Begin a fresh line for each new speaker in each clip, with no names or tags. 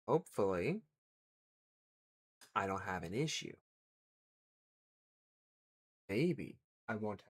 Hopefully, I don't have an issue. Maybe I won't have.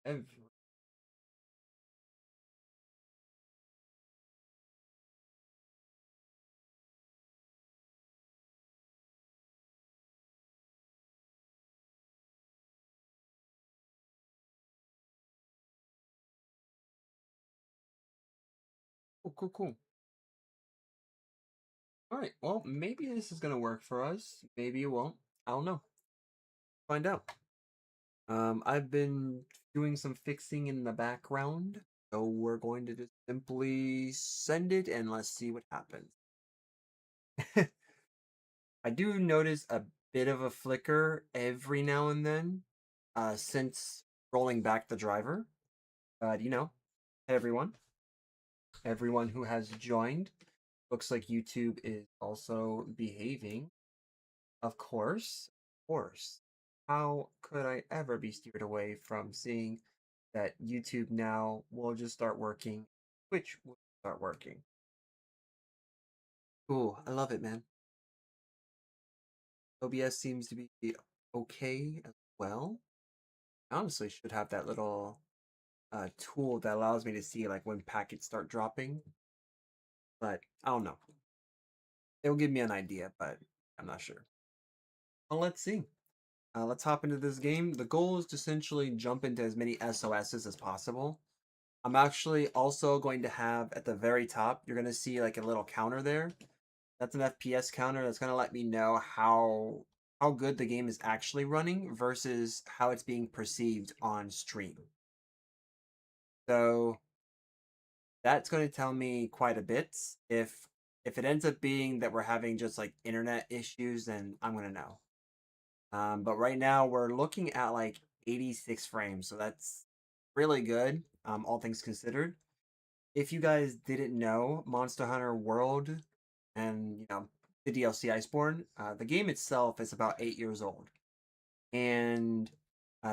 Oh, cool, cool. All right. Well, maybe this is gonna work for us. Maybe it won't. I don't know. Find out. I've been doing some fixing in the background, so we're going to just simply send it and let's see what happens. I do notice a bit of a flicker every now and then, since rolling back the driver. But hey everyone who has joined. Looks like YouTube is also behaving. Of course, of course. How could I ever be steered away from seeing that YouTube now will just start working, Twitch will start working? Cool, I love it, man. OBS seems to be okay as well. I honestly should have that little tool that allows me to see like when packets start dropping, but I don't know. It'll give me an idea, but I'm not sure. Well, let's see. Let's hop into this game. The goal is to essentially jump into as many SOSs as possible. I'm actually also going to have at the very top, you're going to see like a little counter there. That's an FPS counter that's going to let me know how good the game is actually running versus how it's being perceived on stream. So that's going to tell me quite a bit. If it ends up being that we're having just like internet issues, then I'm going to know. But right now we're looking at like 86 frames, so that's really good, all things considered. If you guys didn't know, Monster Hunter World and the DLC Iceborne, the game itself is about 8 years old, and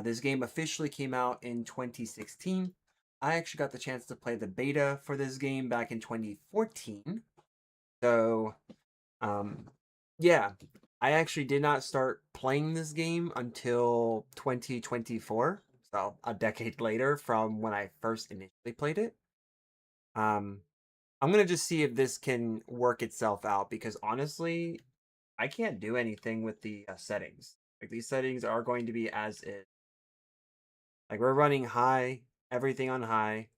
this game officially came out in 2016. I actually got the chance to play the beta for this game back in 2014. So, um, yeah, I actually did not start playing this game until 2024, so a decade later from when I first initially played it. Um, I'm gonna just see if this can work itself out because honestly, I can't do anything with the settings. Like these settings are going to be as is. Like we're running high, everything on high.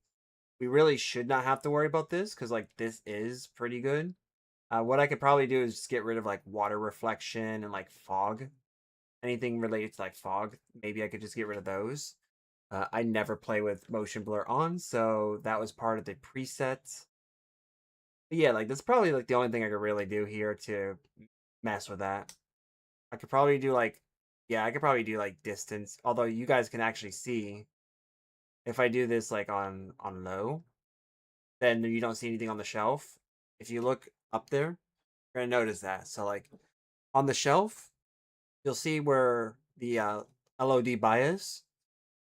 We really should not have to worry about this because like this is pretty good. What I could probably do is just get rid of like water reflection and like fog. Anything related to like fog, maybe I could just get rid of those. I never play with motion blur on, so that was part of the preset. But yeah, like that's probably like the only thing I could really do here to mess with that. I could probably do like, yeah, I could probably do like distance. Although you guys can actually see if I do this like on low, then you don't see anything on the shelf. If you look up there, you're gonna notice that. So like on the shelf, you'll see where the LOD bias.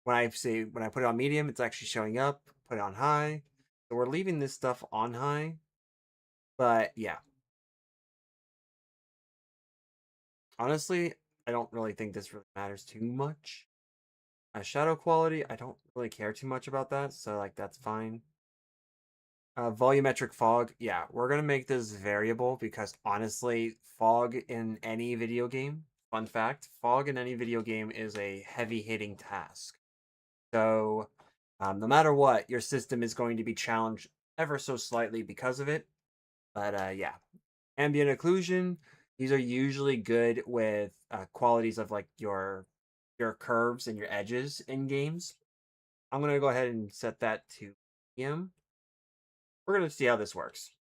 When I put it on medium, it's actually showing up. Put it on high. So we're leaving this stuff on high. But yeah, honestly, I don't really think this really matters too much. Shadow quality, I don't really care too much about that, so like that's fine. Volumetric fog, yeah, we're gonna make this variable because honestly, fog in any video game, fun fact, fog in any video game is a heavy hitting task. So, no matter what, your system is going to be challenged ever so slightly because of it. But yeah, ambient occlusion. These are usually good with qualities of like your curves and your edges in games. I'm gonna go ahead and set that to medium. We're gonna see how this works.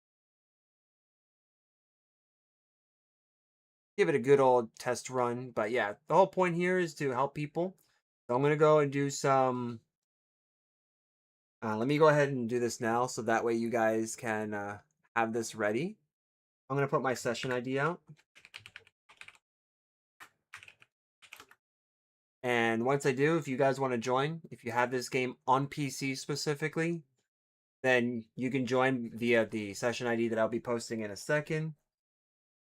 Give it a good old test run, but yeah, the whole point here is to help people. So I'm gonna go and do some. Let me go ahead and do this now, so that way you guys can have this ready. I'm gonna put my session ID out. And once I do, if you guys want to join, if you have this game on PC specifically, then you can join via the session ID that I'll be posting in a second.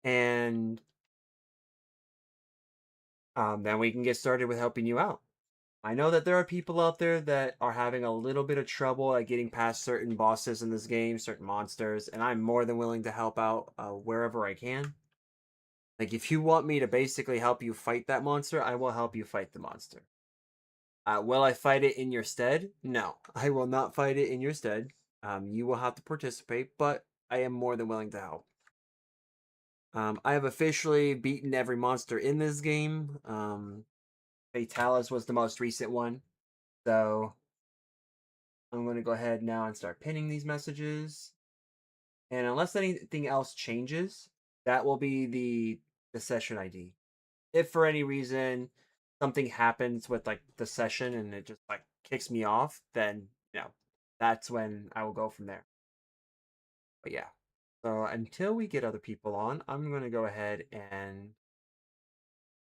And then we can get started with helping you out. I know that there are people out there that are having a little bit of trouble at getting past certain bosses in this game, certain monsters, and I'm more than willing to help out wherever I can. Like, if you want me to basically help you fight that monster, I will help you fight the monster. Will I fight it in your stead? No, I will not fight it in your stead. You will have to participate, but I am more than willing to help. I have officially beaten every monster in this game. Fatalis was the most recent one. So I'm going to go ahead now and start pinning these messages. And unless anything else changes, that will be the session ID. If for any reason something happens with like the session and it just like kicks me off, then that's when I will go from there. But yeah. So until we get other people on, I'm going to go ahead and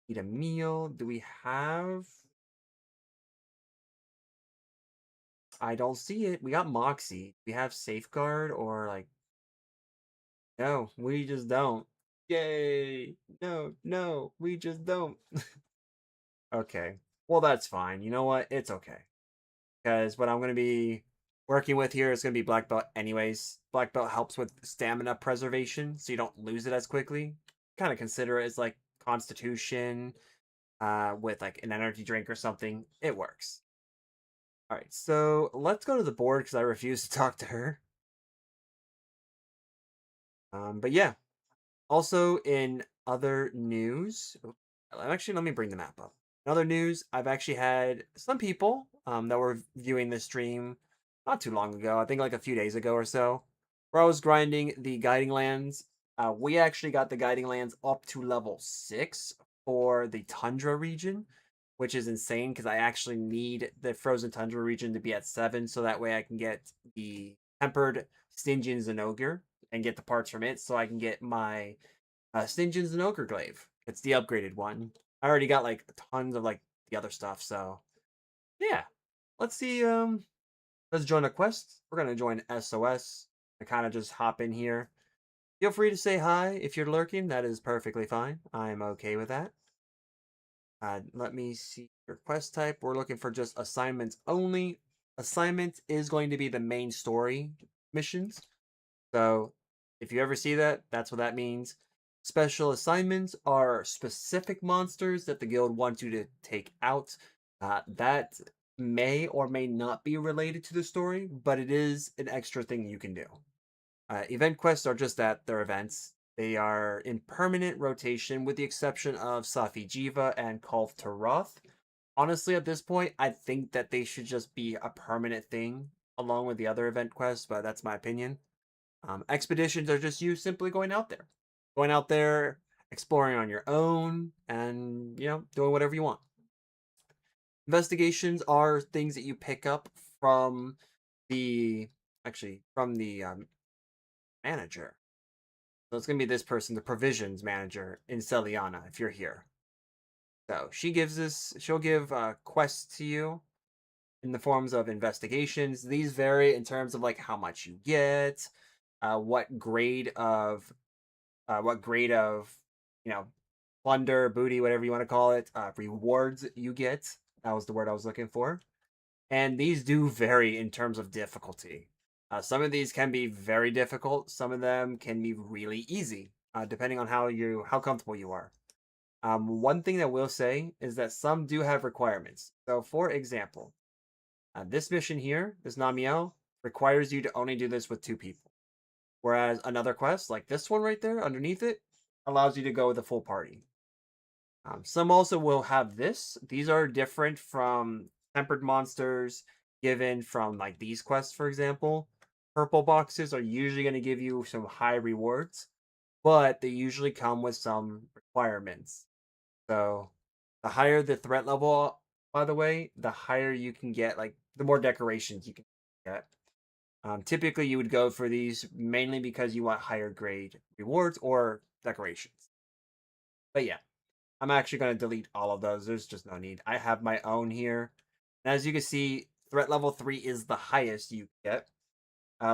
eat a meal. Do we have? I don't see it. We got Moxie. We have Safeguard or like no, we just don't. Yay! No, no, we just don't. Okay. Well, that's fine. You know what? It's okay. Because what I'm going to be working with here is going to be Black Belt anyways. Black Belt helps with stamina preservation, so you don't lose it as quickly. Kind of consider it as like Constitution with like an energy drink or something. It works. All right, so let's go to the board because I refuse to talk to her. But yeah, also in other news, actually, let me bring the map up. In other news, I've actually had some people that were viewing this stream not too long ago. I think like a few days ago or so, where I was grinding the guiding lands. We actually got the guiding lands up to level 6 for the tundra region, which is insane because I actually need the frozen tundra region to be at 7 so that way I can get the tempered Stygian Zenogre and get the parts from it so I can get my Stygian Zenogre glaive. It's the upgraded one. I already got like tons of like the other stuff, so yeah. Let's see. Let's join a quest. We're gonna join SOS. I kind of just hop in here. Feel free to say hi if you're lurking. That is perfectly fine. I'm okay with that. Let me see your quest type. We're looking for just assignments only. Assignment is going to be the main story missions. So if you ever see that, that's what that means. Special assignments are specific monsters that the guild wants you to take out. That may or may not be related to the story, but it is an extra thing you can do. Event quests are just that, they're events. They are in permanent rotation with the exception of Safi Jiva and Kulf Taroth. Honestly, at this point, I think that they should just be a permanent thing along with the other event quests, but that's my opinion. Expeditions are just you simply going out there, exploring on your own, and doing whatever you want. Investigations are things that you pick up from the manager. So it's gonna be this person, the provisions manager in Celiana, if you're here. So she'll give quests to you in the forms of investigations. These vary in terms of like how much you get, what grade of you know plunder, booty, whatever you want to call it, rewards you get. That was the word I was looking for. And these do vary in terms of difficulty. Some of these can be very difficult. Some of them can be really easy, depending on how comfortable you are. One thing that we'll say is that some do have requirements. So, for example, this mission here, this Namiel, requires you to only do this with 2 people. Whereas another quest, like this one right there underneath it, allows you to go with a full party. Some also will have this. These are different from tempered monsters given from like these quests, for example. Purple boxes are usually going to give you some high rewards, but they usually come with some requirements. So the higher the threat level, by the way, the higher you can get, like the more decorations you can get. Typically, you would go for these mainly because you want higher grade rewards or decorations. But yeah, I'm actually going to delete all of those. There's just no need. I have my own here. And as you can see, threat level 3 is the highest you get,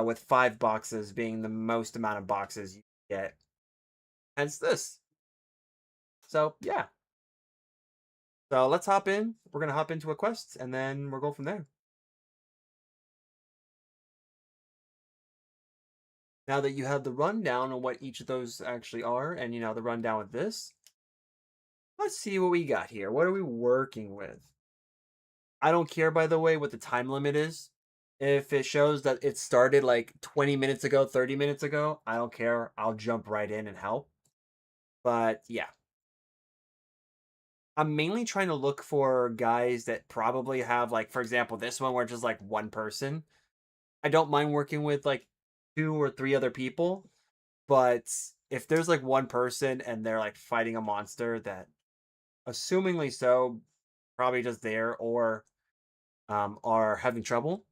with 5 boxes being the most amount of boxes you get. Hence this. So yeah. So let's hop in. We're going to hop into a quest and then we'll go from there. Now that you have the rundown on what each of those actually are, and you know the rundown with this, let's see what we got here. What are we working with? I don't care, by the way, what the time limit is. If it shows that it started like 20 minutes ago, 30 minutes ago, I don't care. I'll jump right in and help. But yeah, I'm mainly trying to look for guys that probably have, like, for example, this one where it's just like one person. I don't mind working with like 2 or 3 other people, but if there's like one person and they're like fighting a monster that, assumingly so, probably just there or are having trouble,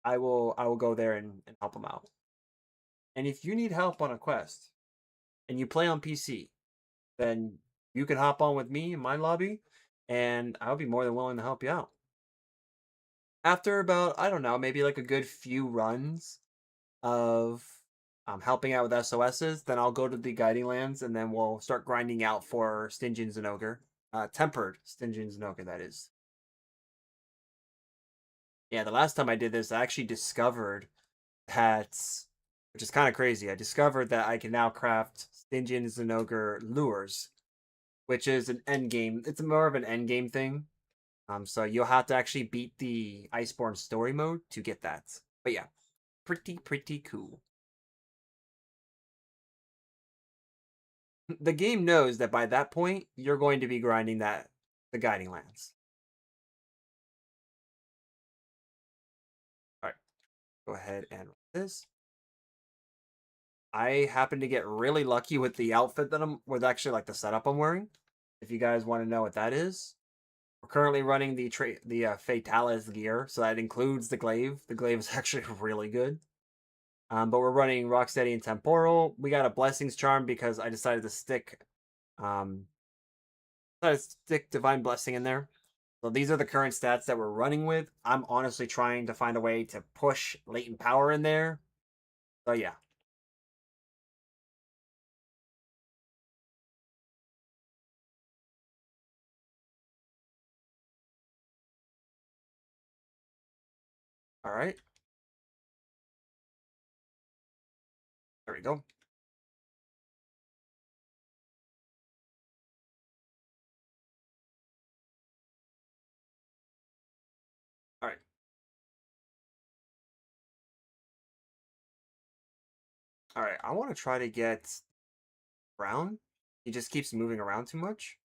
I will go there and help them out. And if you need help on a quest and you play on PC, then you can hop on with me in my lobby, and I'll be more than willing to help you out. After about, I don't know, maybe like a good few runs of helping out with SOSs, then I'll go to the guiding lands, and then we'll start grinding out for Stingens and Ogre. Tempered Stingens and Ogre, that is. Yeah, the last time I did this, I actually discovered that, which is kind of crazy. I discovered that I can now craft Stingens and Ogre lures, which is an end game. It's more of an end game thing. So you'll have to actually beat the Iceborne story mode to get that. But yeah, pretty cool. The game knows that by that point you're going to be grinding the guiding lands. All right, go ahead and run this. I happen to get really lucky with the outfit that I'm with, actually like the setup I'm wearing. If you guys want to know what that is, we're currently running the Fatalis gear, so that includes the glaive. The glaive is actually really good. But we're running Rocksteady and Temporal. We got a Blessings Charm because I decided to um, stick Divine Blessing in there. So these are the current stats that we're running with. I'm honestly trying to find a way to push Latent Power in there. So yeah. All right. There we go. All right. All right. I want to try to get Brown. He just keeps moving around too much.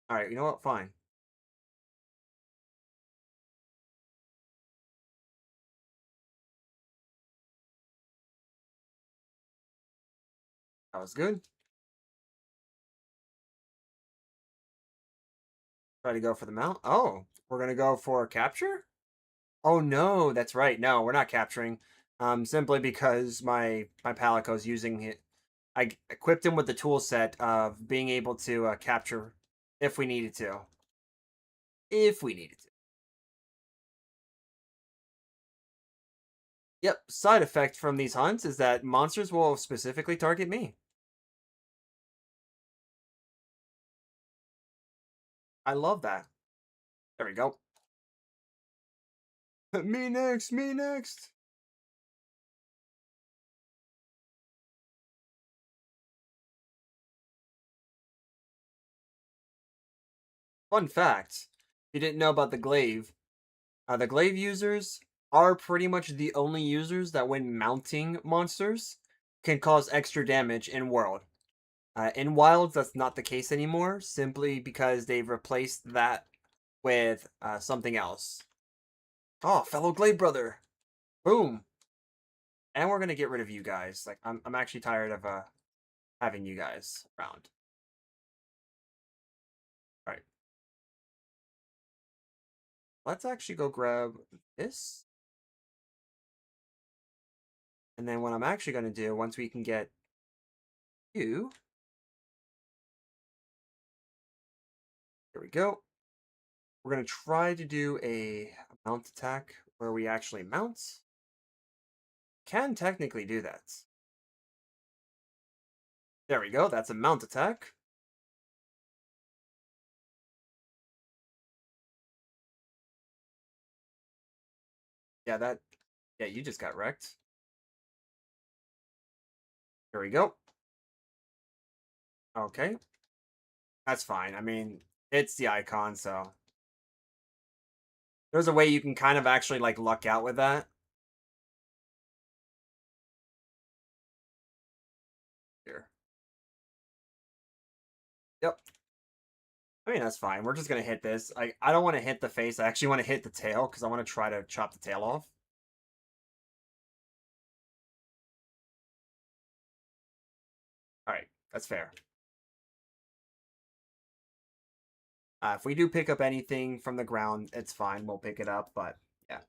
All right. You know what? Fine. That was good. Try to go for the mount. Oh, we're gonna go for capture. Oh no, that's right. No, we're not capturing. Simply because my Palico's using it. I equipped him with the tool set of being able to capture if we needed to. If we needed to. Yep. Side effect from these hunts is that monsters will specifically target me. I love that. There we go. Me next. Me next. Fun fact: if you didn't know about the glaive users, are pretty much the only users that, when mounting monsters, can cause extra damage in World. In Wilds, that's not the case anymore, simply because they've replaced that with something else. Oh, fellow Glade Brother! Boom! And we're gonna get rid of you guys. Like, I'm actually tired of having you guys around. All right, let's actually go grab this. And then what I'm actually gonna do, once we can get you, here we go. We're gonna try to do a mount attack where we actually mount. Can technically do that. There we go. That's a mount attack. Yeah, that. Yeah, you just got wrecked. There we go. Okay, that's fine. I mean, it's the icon, so there's a way you can kind of actually like luck out with that. Here. Yep. I mean, that's fine. We're just gonna hit this. I don't want to hit the face. I actually want to hit the tail because I want to try to chop the tail off. All right, that's fair. If we do pick up anything from the ground, it's fine. We'll pick it up, but yeah.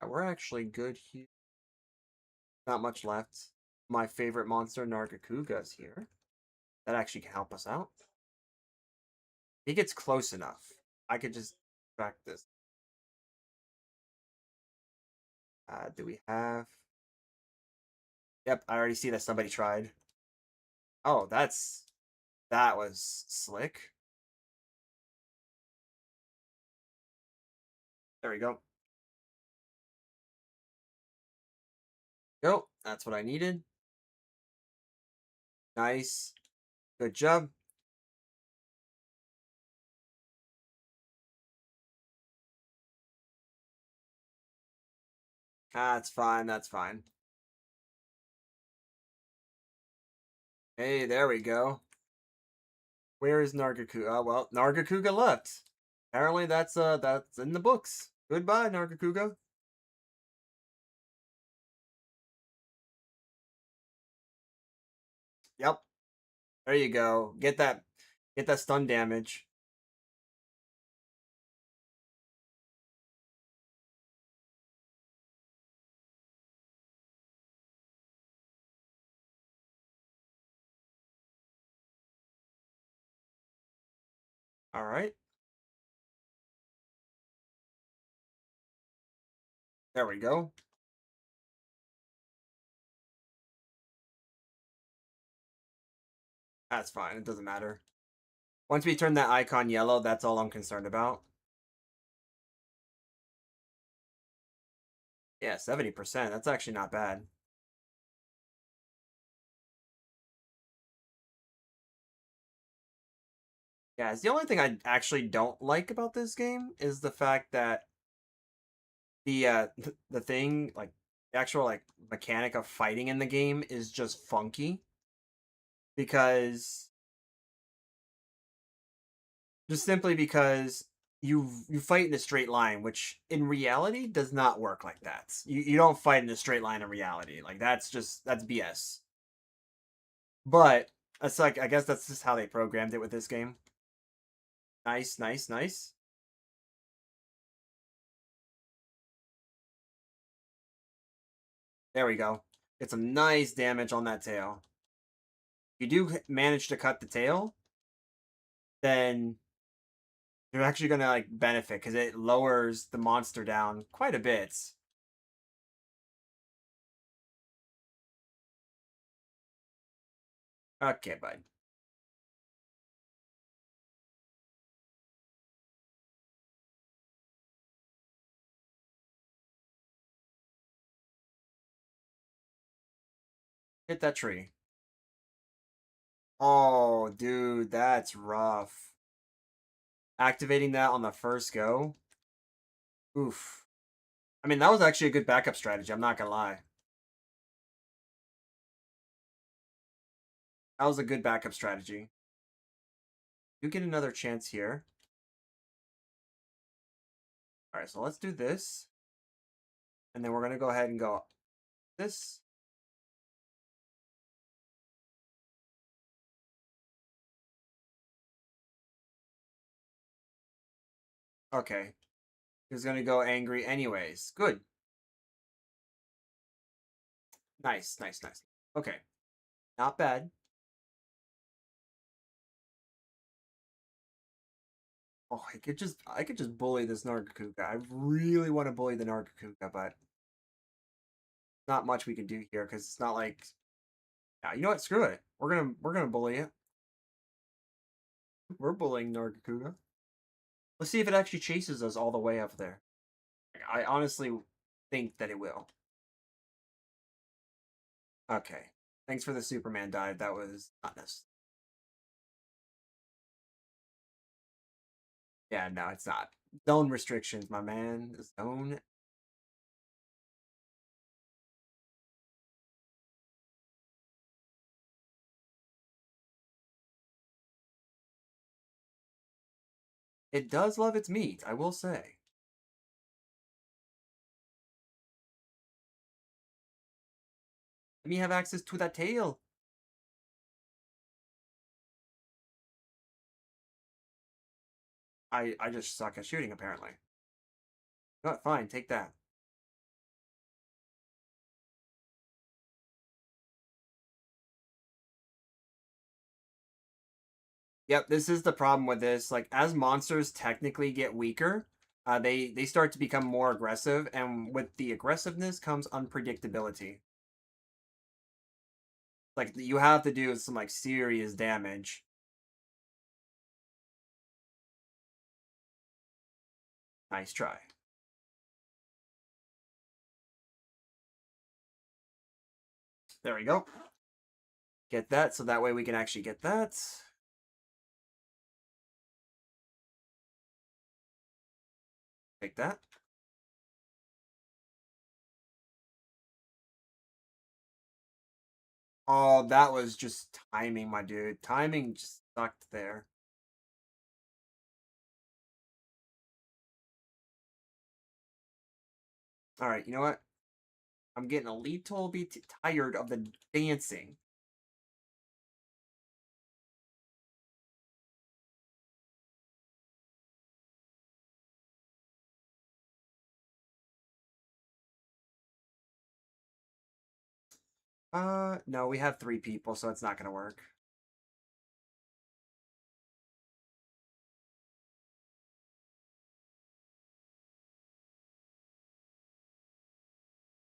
We're actually good here. Not much left. My favorite monster, Nargacuga's here. That actually can help us out. He gets close enough. I could just track this. Do we have? Yep, I already see that somebody tried. Oh, that was slick. There we go. Go. That's what I needed. Nice. Good job. That's fine. That's fine. Hey, there we go. Where is Nargacuga? Oh, well, Nargacuga left. Apparently that's in the books. Goodbye, Nargacuga. Yep. There you go. Get that stun damage. All right. There we go. That's fine. It doesn't matter. Once we turn that icon yellow, that's all I'm concerned about. Yeah, 70%. That's actually not bad. Yeah, it's the only thing I actually don't like about this game is the fact that the thing, like the actual like mechanic of fighting in the game is just funky because just simply because you fight in a straight line, which in reality does not work like that. You don't fight in a straight line in reality. Like that's BS. But that's like, I guess that's just how they programmed it with this game. Nice, nice, nice. There we go. Get some nice damage on that tail. If you do manage to cut the tail, then you're actually gonna like benefit because it lowers the monster down quite a bit. Okay, bud. Hit that tree. Oh, dude, that's rough. Activating that on the first go. Oof. I mean, that was actually a good backup strategy. I'm not gonna lie. That was a good backup strategy. You get another chance here. All right, so let's do this. And then we're going to go ahead and go this. Okay. He's going to go angry anyways. Good. Nice, nice, nice. Okay. Not bad. Oh, I could just bully this Nargacuga. I really want to bully the Nargacuga, but not much we can do here because it's not like, yeah, you know what? Screw it. We're gonna bully it. We're bullying Nargacuga. Let's see if it actually chases us all the way up there. I honestly think that it will. Okay. Thanks for the Superman dive. That was not necessary. Yeah, no, it's not. Zone restrictions, my man. Zone. It does love its meat, I will say. Let me have access to that tail. I just suck at shooting, apparently. Oh, fine, take that. Yep, this is the problem with this. Like, as monsters technically get weaker, they start to become more aggressive, and with the aggressiveness comes unpredictability. Like, you have to do some, like, serious damage. Nice try. There we go. Get that, so that way we can actually get that. Take that. Oh, that was just timing, my dude. Timing just sucked there. All right, you know what? I'm getting a little bit tired of the dancing. No, we have three people, so it's not gonna work.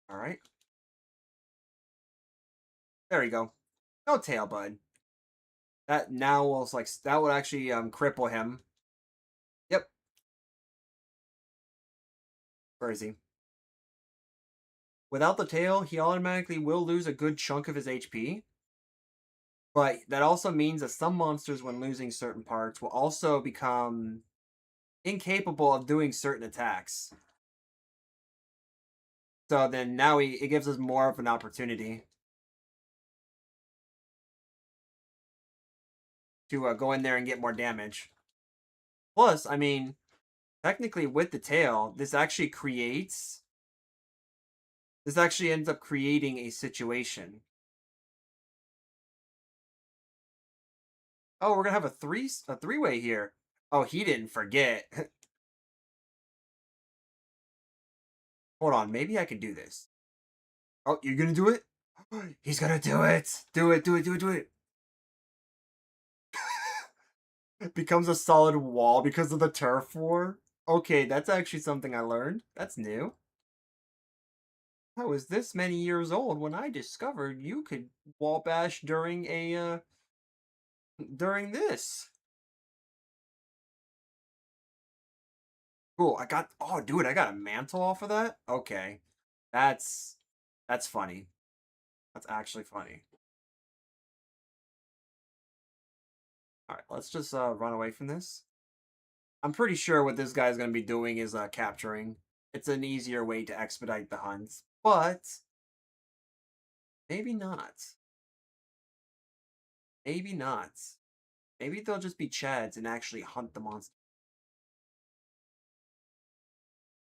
All right. There we go. No tail, bud. That now will like that would actually cripple him. Yep. Where is he? Without the tail, he automatically will lose a good chunk of his HP. But that also means that some monsters, when losing certain parts, will also become incapable of doing certain attacks. So then now it gives us more of an opportunity to go in there and get more damage. Plus, I mean, technically with the tail, this actually ends up creating a situation. Oh, we're gonna have a three-way here. Oh, he didn't forget. Hold on, maybe I can do this. Oh, you're gonna do it? He's gonna do it. Do it, do it, do it, do it. It becomes a solid wall because of the turf war. Okay, that's actually something I learned. That's new. I was this many years old when I discovered you could wall bash during this. Cool. Oh dude, I got a mantle off of that? Okay. That's that's funny. That's actually funny. All right, let's just run away from this. I'm pretty sure what this guy's going to be doing is capturing. It's an easier way to expedite the hunts, but maybe not. Maybe not. Maybe they'll just be Chads and actually hunt the monster.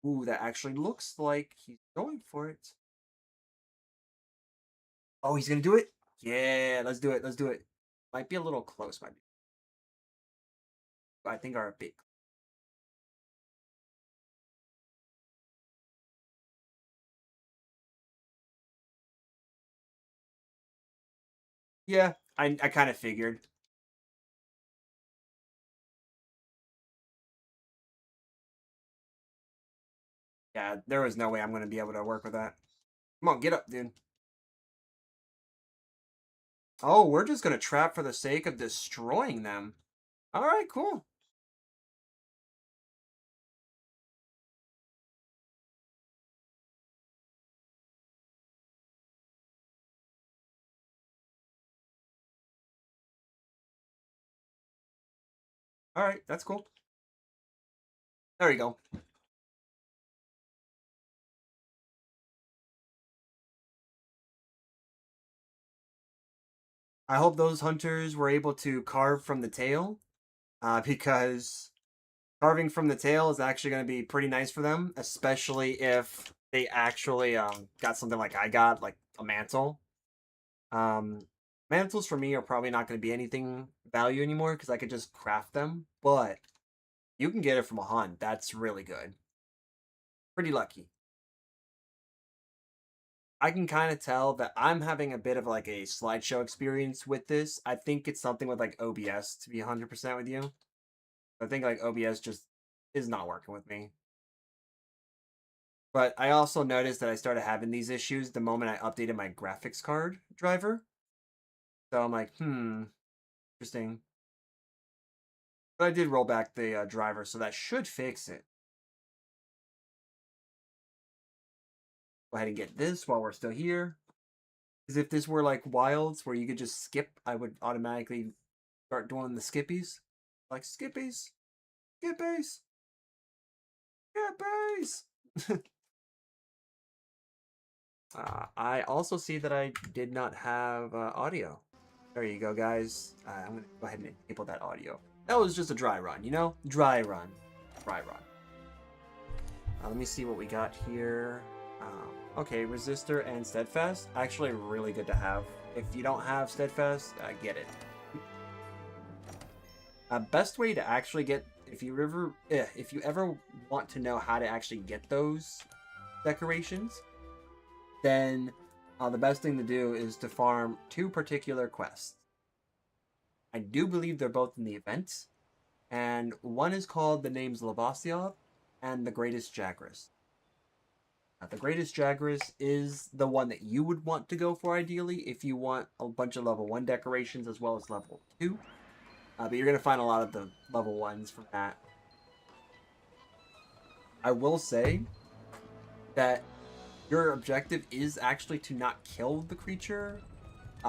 Ooh, that actually looks like he's going for it. Oh, he's gonna do it? Yeah, let's do it. Let's do it. Might be a little close, might be. I think our big. Yeah, I kind of figured. Yeah, there was no way I'm gonna be able to work with that. Come on, get up, dude. Oh, we're just gonna trap for the sake of destroying them. All right, cool. All right, that's cool. There you go. I hope those hunters were able to carve from the tail, because carving from the tail is actually going to be pretty nice for them, especially if they actually got something like I got, like a mantle. Um, Mantles for me are probably not going to be anything value anymore because I could just craft them, but you can get it from a hunt. That's really good. Pretty lucky. I can kind of tell that I'm having a bit of like a slideshow experience with this. I think it's something with like OBS, to be 100% with you. I think like OBS just is not working with me. But I also noticed that I started having these issues the moment I updated my graphics card driver. So I'm like, interesting. But I did roll back the driver, so that should fix it. Go ahead and get this while we're still here. Because if this were like Wilds, where you could just skip, I would automatically start doing the skippies. Like, skippies, skippies, skippies. I also see that I did not have audio. There you go, guys. I'm going to go ahead and enable that audio. That was just a dry run, you know? Dry run. Dry run. Let me see what we got here. Okay, Resistor and Steadfast. Actually, really good to have. If you don't have Steadfast, get it. Best way to actually get, if you ever want to know how to actually get those decorations, then the best thing to do is to farm two particular quests. I do believe they're both in the event, and one is called The Name's Lavasioth and The Greatest Jagras. The Greatest Jagras is the one that you would want to go for ideally if you want a bunch of level 1 decorations as well as level 2. But you're going to find a lot of the level 1s from that. I will say that your objective is actually to not kill the creature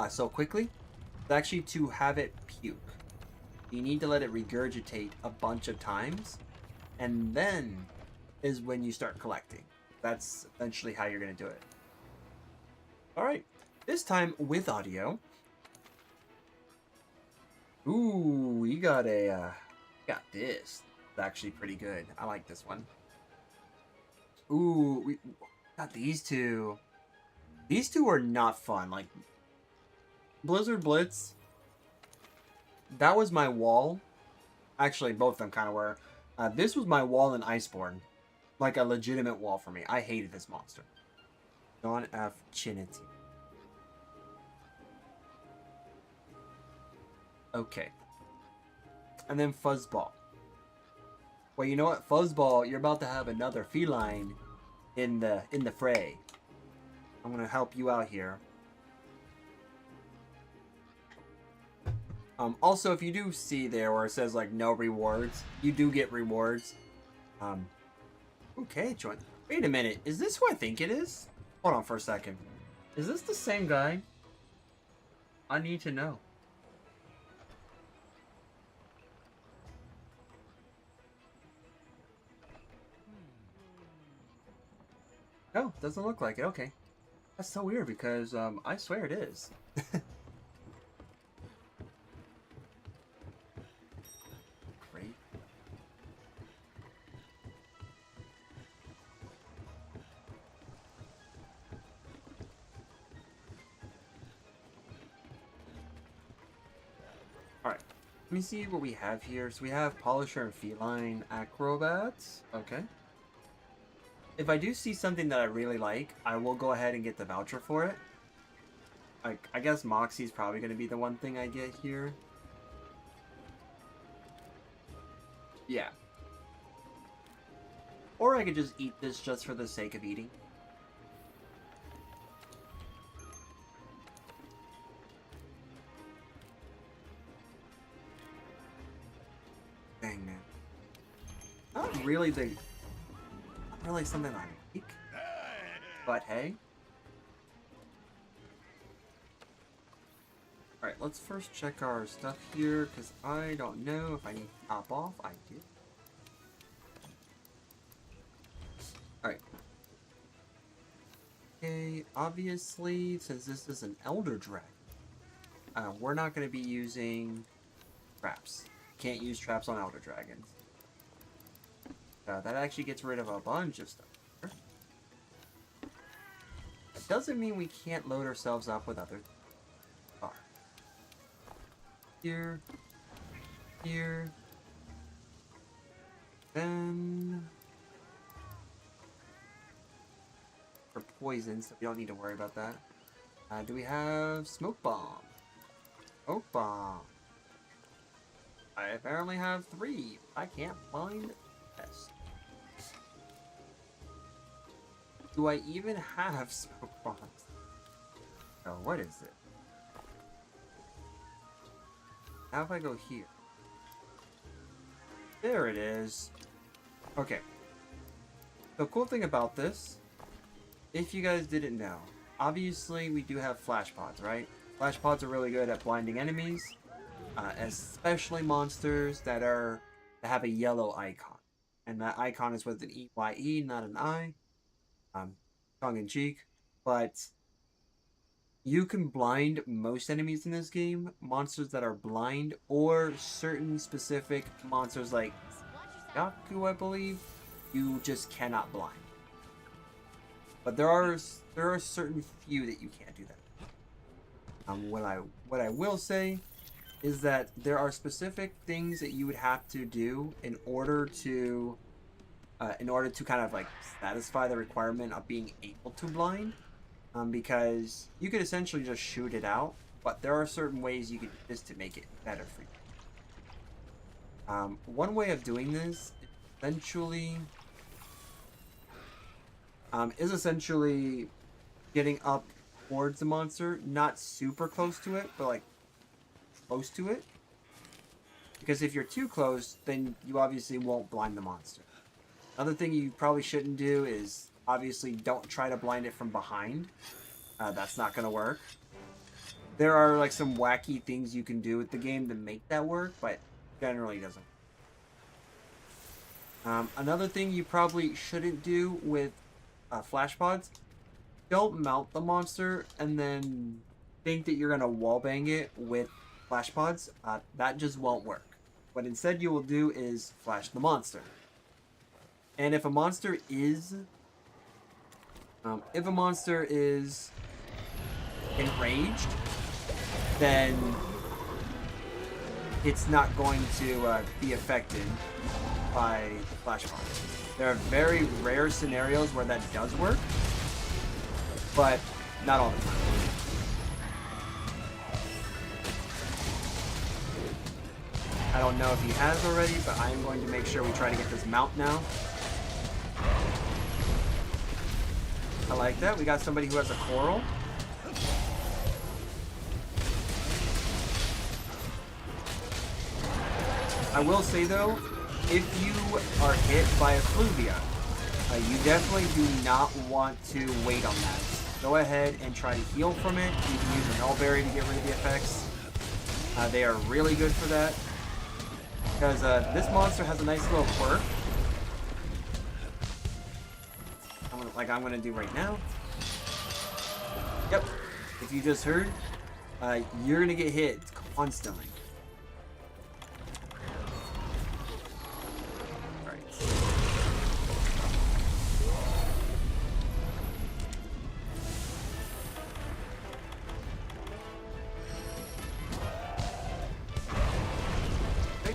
so quickly. It's actually to have it puke. You need to let it regurgitate a bunch of times, and then is when you start collecting. That's essentially how you're going to do it. All right, this time with audio. Ooh, you got got this. It's actually pretty good. I like this one. Ooh, we got these two. These two are not fun. Like, Blizzard Blitz, that was my wall. Actually, both of them kind of were. This was my wall in Iceborne. Like a legitimate wall for me. I hated this monster. John F. Chinity. Okay. And then Fuzzball. Well, you know what, Fuzzball, you're about to have another feline in the fray. I'm gonna help you out here. Also, if you do see there where it says like no rewards, you do get rewards. Okay, join. Wait a minute, is this who I think it is? Hold on for a second. Is this the same guy? I need to know. Oh, doesn't look like it. Okay. That's so weird because I swear it is. Great. Alright. Let me see what we have here. So we have Polisher and Feline Acrobats. Okay. If I do see something that I really like, I will go ahead and get the voucher for it. Like, I guess Moxie's probably going to be the one thing I get here. Yeah. Or I could just eat this just for the sake of eating. Dang, man. Not really something I like. But hey. Alright, let's first check our stuff here, because I don't know if I need to top off. I do. Alright. Okay, obviously, since this is an Elder Dragon, we're not going to be using traps. Can't use traps on Elder Dragons. That actually gets rid of a bunch of stuff. That doesn't mean we can't load ourselves up with other things. Here. Here. Then... for poison, so we don't need to worry about that. Do we have Smoke Bomb? Smoke Bomb. I apparently have 3. I can't find this. Do I even have Smoke Bombs? Oh, what is it? How if I go here? There it is. Okay. The cool thing about this, if you guys didn't know, obviously we do have flash pods, right? Flash pods are really good at blinding enemies, especially monsters that have a yellow icon, and that icon is with an EYE, not an I. Tongue in cheek, but you can blind most enemies in this game, monsters that are blind, or certain specific monsters like Yaku, I believe, you just cannot blind. But there are certain few that you can't do that. What I will say is that there are specific things that you would have to do in order to kind of like satisfy the requirement of being able to blind, because you could essentially just shoot it out, but there are certain ways you can do this to make it better for you. One way of doing this is essentially getting up towards the monster, not super close to it, but like close to it, because if you're too close, then you obviously won't blind the monster. Another thing you probably shouldn't do is obviously don't try to blind it from behind. That's not going to work. There are like some wacky things you can do with the game to make that work, but generally doesn't. Another thing you probably shouldn't do with flash pods, don't mount the monster and then think that you're going to wallbang it with flash pods. That just won't work. What instead you will do is flash the monster. And if a monster is enraged, then it's not going to be affected by the flash bomb. There are very rare scenarios where that does work, but not all the time. I don't know if he has already, but I am going to make sure we try to get this mount now. I like that. We got somebody who has a coral. I will say though, if you are hit by a fluvia, you definitely do not want to wait on that. Go ahead and try to heal from it. You can use a Nullberry to get rid of the effects. They are really good for that, because this monster has a nice little quirk. like I'm gonna do right now. Yep. If you just heard, you're gonna get hit constantly. Alright. Okay.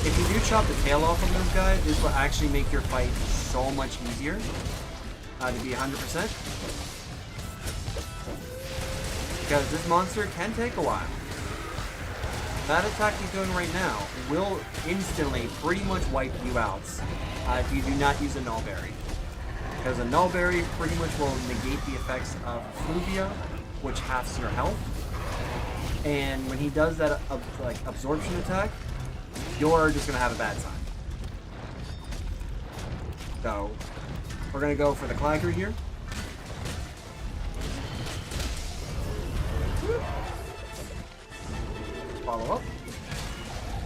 If you do chop the tail off of those guys, this will actually make your fight so much easier. To be 100%. Because this monster can take a while. That attack he's doing right now will instantly pretty much wipe you out if you do not use a null berry. Because a null berry pretty much will negate the effects of Fluvia, which halves your health. And when he does that like absorption attack, you're just gonna have a bad time. So we're gonna go for the Clagger here. Follow up.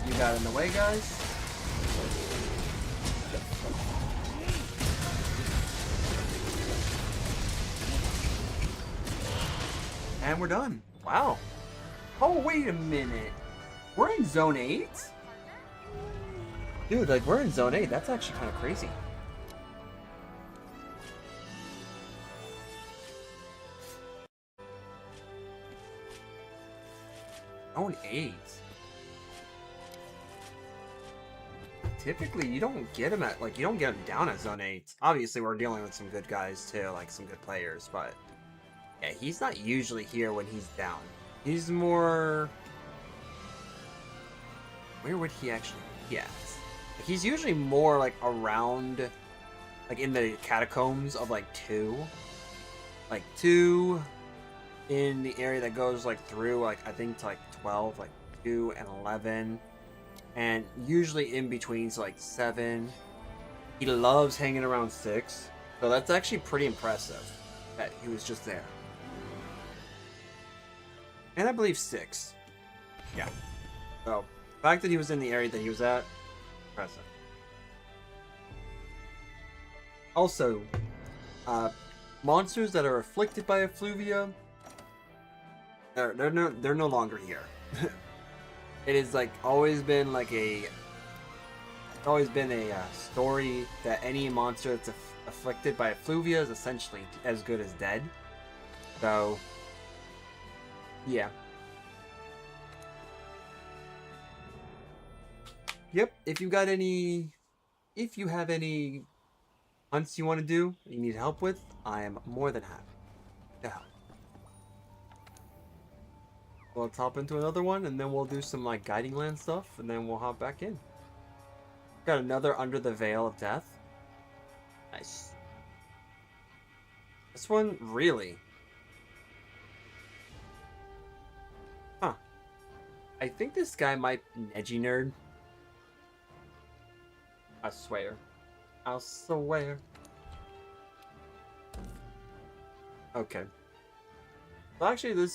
You got in the way, guys. And we're done. Wow. Oh, wait a minute. We're in Zone 8? Dude, like, we're in Zone 8. That's actually kind of crazy. Zone 8. Typically, you don't get him at, like, you don't get him down at Zone 8. Obviously, we're dealing with some good guys, too, like, some good players, but yeah, he's not usually here when he's down. He's more... Where would he actually... Yeah. He's usually more, like, around, like, in the catacombs of, like, 2. Like, 2... in the area that goes like through like I think to like 12, like 2 and 11, and usually in between, so like 7. He loves hanging around 6, so that's actually pretty impressive that he was just there. And I believe 6. Yeah. So the fact that he was in the area that he was at, impressive. Also, monsters that are afflicted by effluvia, they're no longer here. It is like always been like a story that any monster that's afflicted by effluvia is essentially as good as dead. So yeah. Yep. If you have any hunts you want to do, you need help with, I am more than happy to help. Let's hop into another one, and then we'll do some like guiding land stuff, and then we'll hop back in. Got another Under the Veil of Death. Nice. This one, really? Huh. I think this guy might be edgy nerd. I swear. I'll swear. Okay. Well, actually,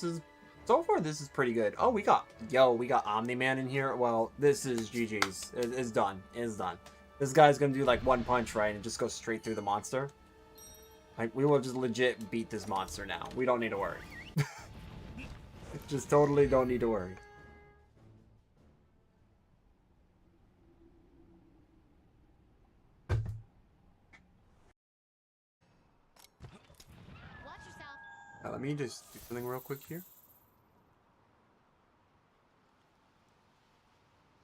so far, this is pretty good. Oh, we got Omni-Man in here. Well, this is GG's. It's done. It's done. This guy's gonna do like one punch, right, and just go straight through the monster. Like, we will just legit beat this monster now. We don't need to worry. Just totally don't need to worry.
Watch yourself.
Now, let me just do something real quick here.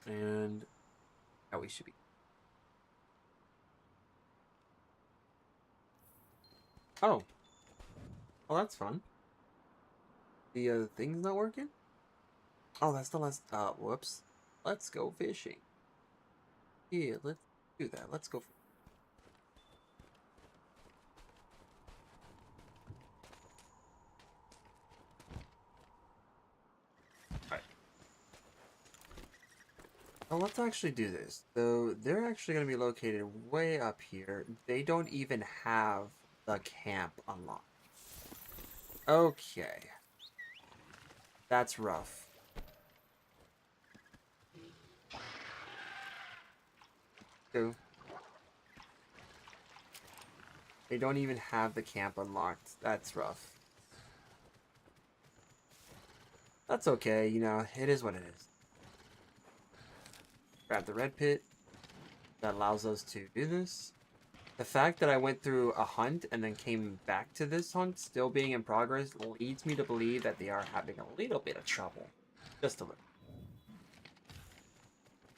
And how we should be. Oh. Oh, that's fun. The thing's not working? Oh, that's the last... whoops. Let's go fishing. Yeah, let's do that. Let's go. Alright. Well, let's actually do this. So, they're actually going to be located way up here. They don't even have the camp unlocked. Okay. That's rough. too. They don't even have the camp unlocked. That's rough. That's okay, you know, it is what it is. Grab the red pit. That allows us to do this. The fact that I went through a hunt and then came back to this hunt, still being in progress, leads me to believe that they are having a little bit of trouble. Just a little.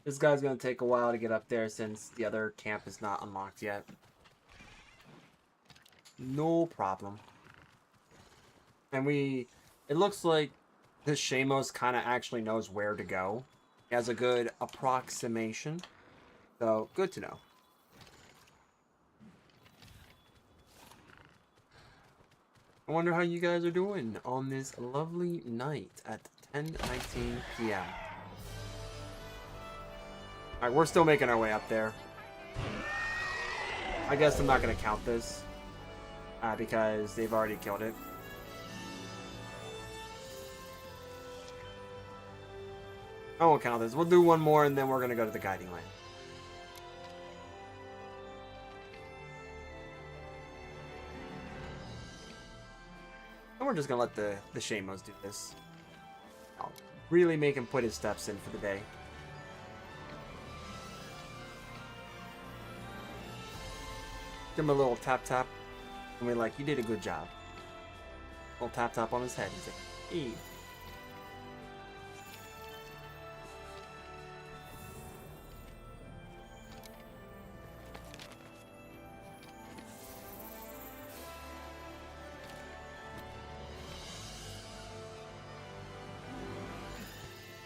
This guy's going to take a while to get up there since the other camp is not unlocked yet. No problem. And it looks like this Shamos kind of actually knows where to go. He has a good approximation. So, good to know. I wonder how you guys are doing on this lovely night at 10:19 p.m. Alright, we're still making our way up there. I guess I'm not going to count this. Because they've already killed it. I won't count this. We'll do one more and then we're going to go to the guiding light. And we're just going to let the Shamos do this. I'll really make him put his steps in for the day. Give him a little tap tap. And we're like, you did a good job. A little tap tap on his head. He's like, hey.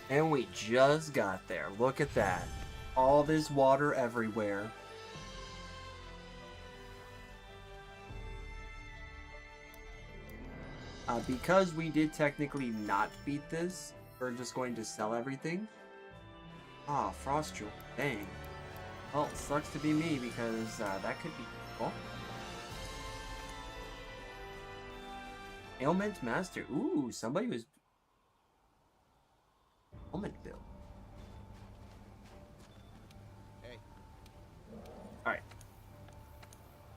And we just got there. Look at that. All this water everywhere. Because we did technically not beat this, we're just going to sell everything. Ah, Frost Jewel. Dang. Well, it sucks to be me because that could be cool. Ailment Master. Ooh, somebody was ailment build.
Hey.
Alright.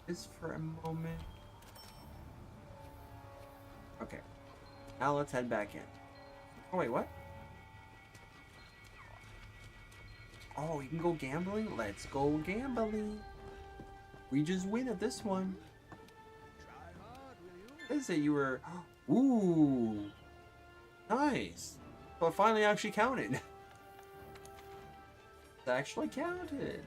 Just for a moment. Okay. Now let's head back in. Oh, wait, what? Oh, you can go gambling? Let's go gambling. We just win at this one. What is it you were... Ooh. Nice. So it finally actually counted. It actually counted.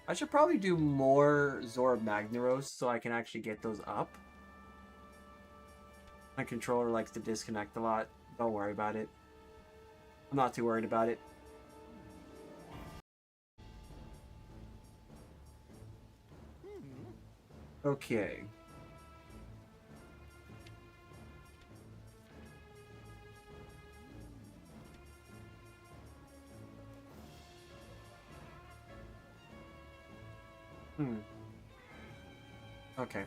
I should probably do more Zora Magnaros so I can actually get those up. My controller likes to disconnect a lot. Don't worry about it. I'm not too worried about it. Okay. Okay.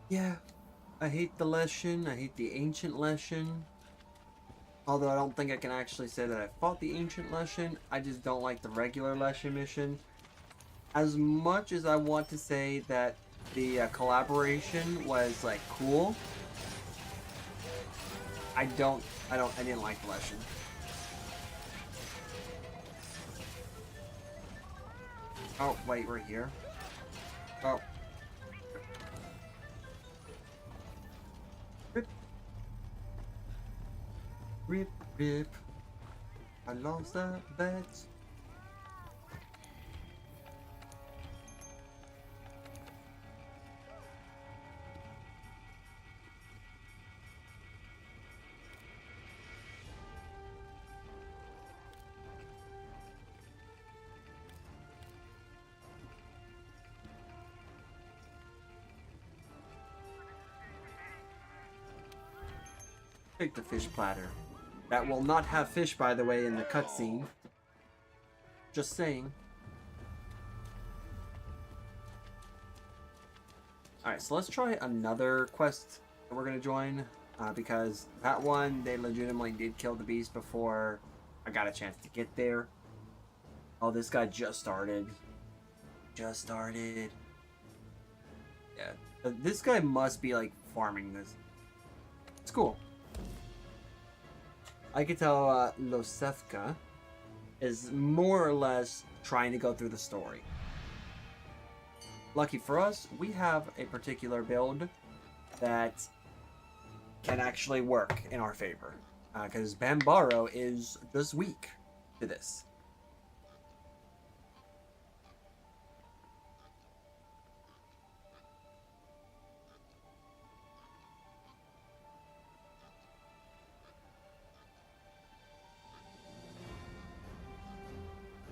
Yeah. I hate the Leshen. I hate the Ancient Leshen. Although I don't think I can actually say that I fought the Ancient Leshen. I just don't like the regular Leshen mission. As much as I want to say that the collaboration was like cool, I didn't like the Leshen. Oh, wait, we're here. Oh. Rip. Rip, rip. I lost that bet. Take the fish platter. That will not have fish, by the way, in the cutscene. Just saying. Alright, so let's try another quest that we're going to join. because that one, they legitimately did kill the beast before I got a chance to get there. Oh, this guy just started. Just started. Yeah. This guy must be, like, farming this. It's cool. I can tell Losefka is more or less trying to go through the story. Lucky for us, we have a particular build that can actually work in our favor. Because Bambaro is just weak to this.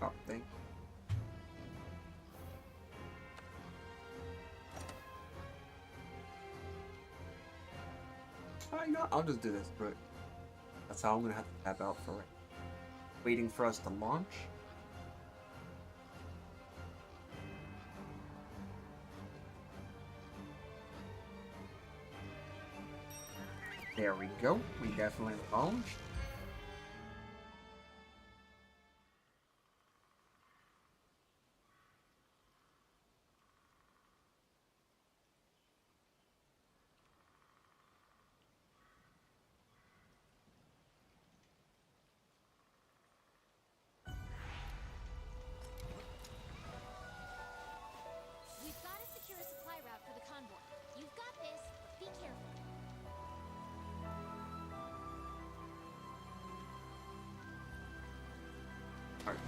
Oh, thank you. I'll just do this, but that's how I'm gonna have to tap out for it. Waiting for us to launch. There we go. We definitely launched.
We've got to secure a supply route for the convoy. You've got this, but be careful.
Alright.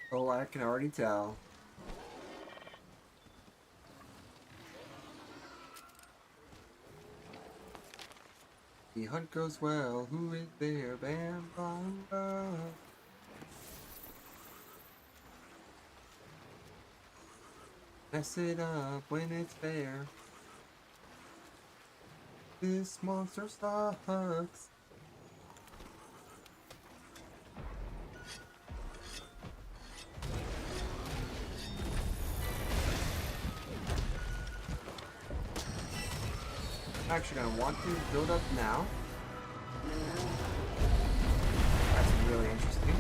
Oh, I can already tell. The hunt goes well. Who is there? Bam, bam, bam. Mess it up when it's fair. This monster sucks. I'm actually gonna want to build up now. That's really interesting.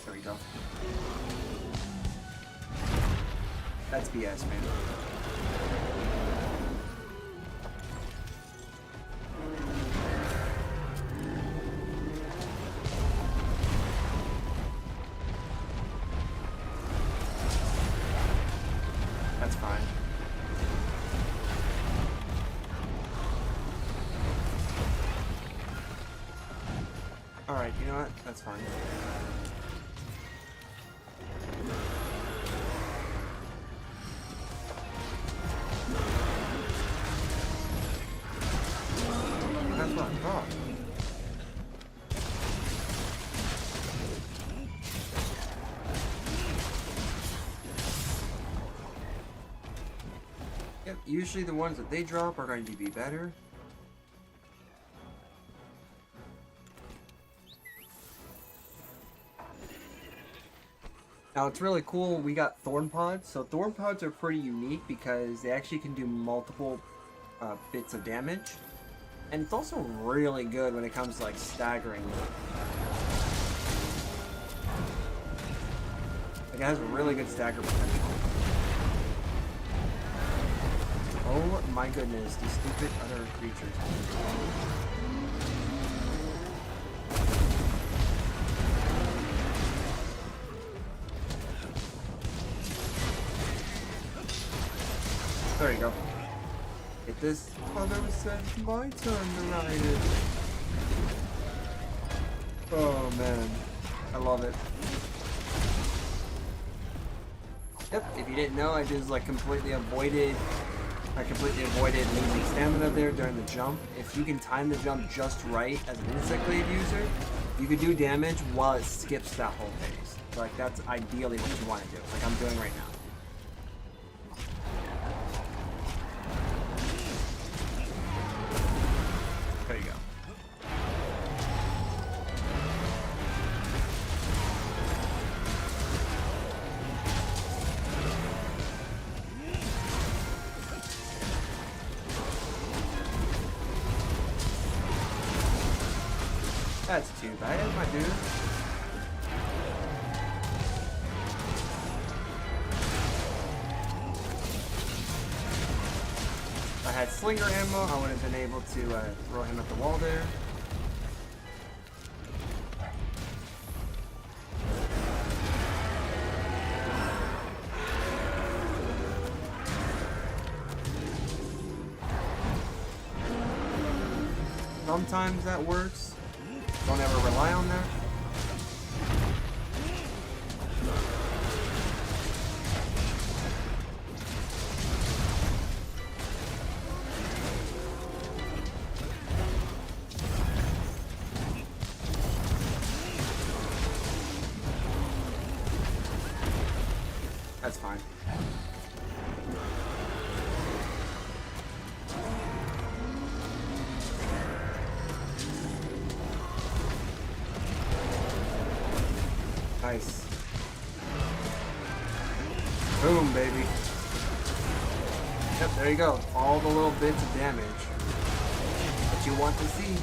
There we go. That's BS, man. That's fine. Alright, you know what? That's fine. That's what I thought. Yep, usually the ones that they drop are going to be better. Now it's really cool, we got Thorn Pods. So Thorn Pods are pretty unique because they actually can do multiple bits of damage. And it's also really good when it comes to like staggering. Like it has really good stagger potential. Oh my goodness, these stupid other creatures. There you go. Get this. Oh, there was my turn to ride it. Oh man. I love it. Yep, if you didn't know, I just like completely avoided losing stamina there during the jump. If you can time the jump just right as an insect glaive user, you can do damage while it skips that whole phase. Like that's ideally what you want to do, like I'm doing right now. There you go. That's too bad, my dude. If I had slinger ammo, I would have been able to throw him at the wall there. Sometimes that works. Don't ever rely on that. That's fine. Nice. Boom, baby. Yep, there you go. All the little bits of damage that you want to see.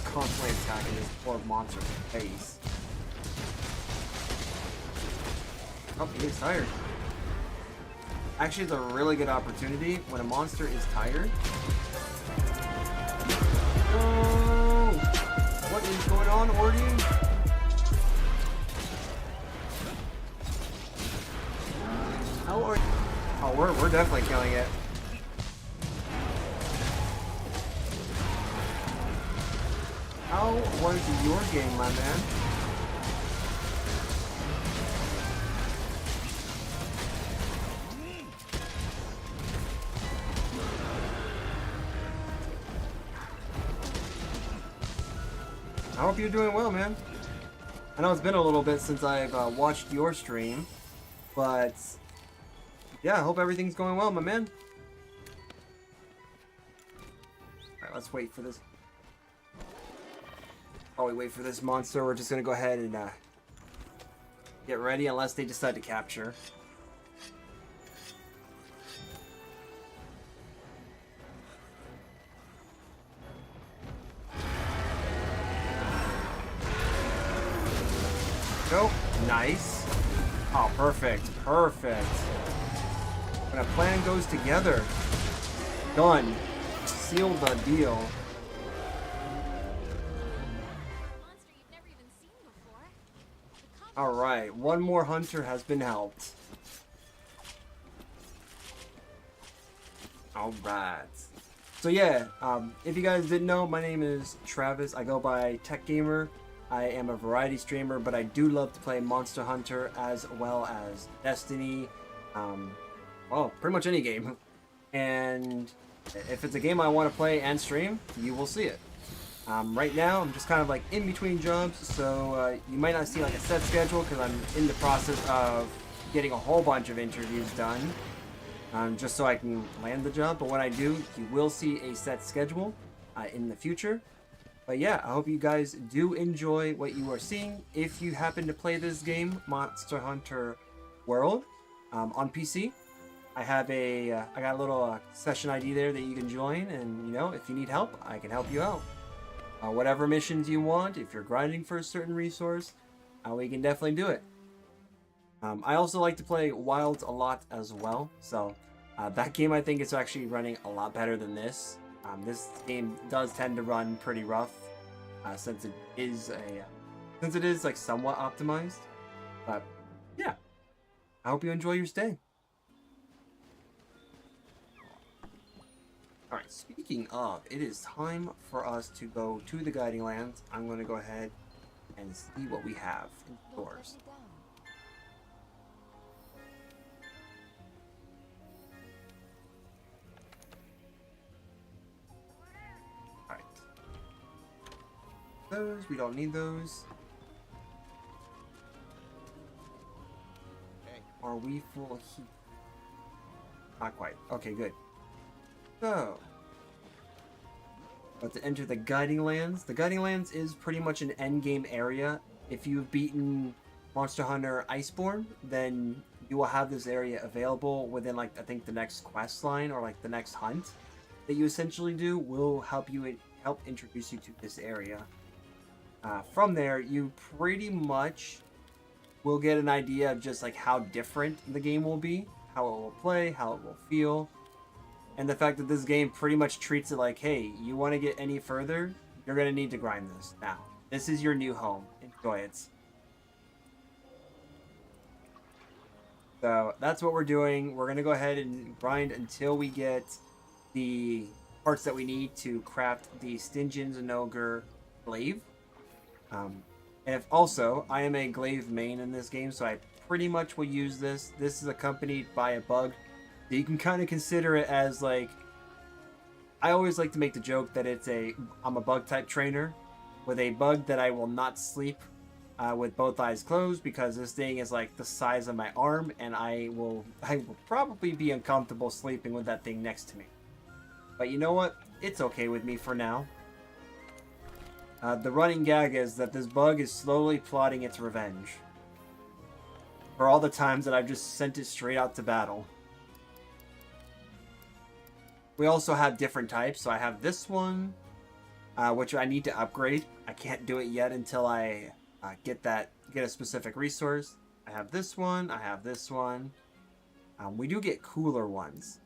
Constantly attacking this poor monster's face. Oh, he gets tired. Actually, it's a really good opportunity when a monster is tired. No! What is going on, Ordy? How are you? Oh, we're definitely killing it. How was your game, my man? I hope you're doing well, man. I know it's been a little bit since I've watched your stream, but yeah, I hope everything's going well, my man. Alright, let's wait for this. While we wait for this monster, we're just gonna go ahead and get ready unless they decide to capture. Go. Nice. Oh, perfect. Perfect. When a plan goes together. Done. Seal the deal.
Monster you've never even seen before.
Alright, one more hunter has been helped. Alright. So yeah, if you guys didn't know, my name is Travis. I go by Tech Gamer. I am a variety streamer, but I do love to play Monster Hunter as well as Destiny. Well, pretty much any game. And if it's a game I want to play and stream, you will see it. Right now, I'm just kind of like in between jobs, so you might not see like a set schedule because I'm in the process of getting a whole bunch of interviews done, just so I can land the job. But when I do, you will see a set schedule in the future. But yeah, I hope you guys do enjoy what you are seeing. If you happen to play this game, Monster Hunter World, on PC, I got a little session ID there that you can join, and you know, if you need help, I can help you out. Whatever missions you want, if you're grinding for a certain resource, we can definitely do it. I also like to play Wilds a lot as well, so that game I think is actually running a lot better than this. This game does tend to run pretty rough, since it is like somewhat optimized. But yeah, I hope you enjoy your stay. Alright, speaking of, it is time for us to go to the Guiding Lands. I'm going to go ahead and see what we have in
Won't let
stores.
me down.
Alright. Those, we don't need those. Are we full heat? Not quite. Okay, good. So, about to enter the Guiding Lands. The Guiding Lands is pretty much an endgame area. If you've beaten Monster Hunter Iceborne, then you will have this area available within, like, I think the next quest line or like the next hunt that you essentially do will help you help introduce you to this area. From there, you pretty much will get an idea of just like how different the game will be, how it will play, how it will feel, and the fact that this game pretty much treats it like, hey, you want to get any further, you're going to need to grind this now. This is your new home. Enjoy it. So that's what we're doing. We're going to go ahead and grind until we get the parts that we need to craft the Stygian Zinogre glaive. And if also, I am a glaive main in this game, so I pretty much will use this. This is accompanied by a bug. So you can kind of consider it as like, I always like to make the joke that I'm a bug type trainer with a bug that I will not sleep with both eyes closed, because this thing is like the size of my arm, and I will probably be uncomfortable sleeping with that thing next to me. But you know what? It's okay with me for now. The running gag is that this bug is slowly plotting its revenge for all the times that I've just sent it straight out to battle. We also have different types. So I have this one, which I need to upgrade. I can't do it yet until I get a specific resource. I have this one. I have this one. We do get cooler ones.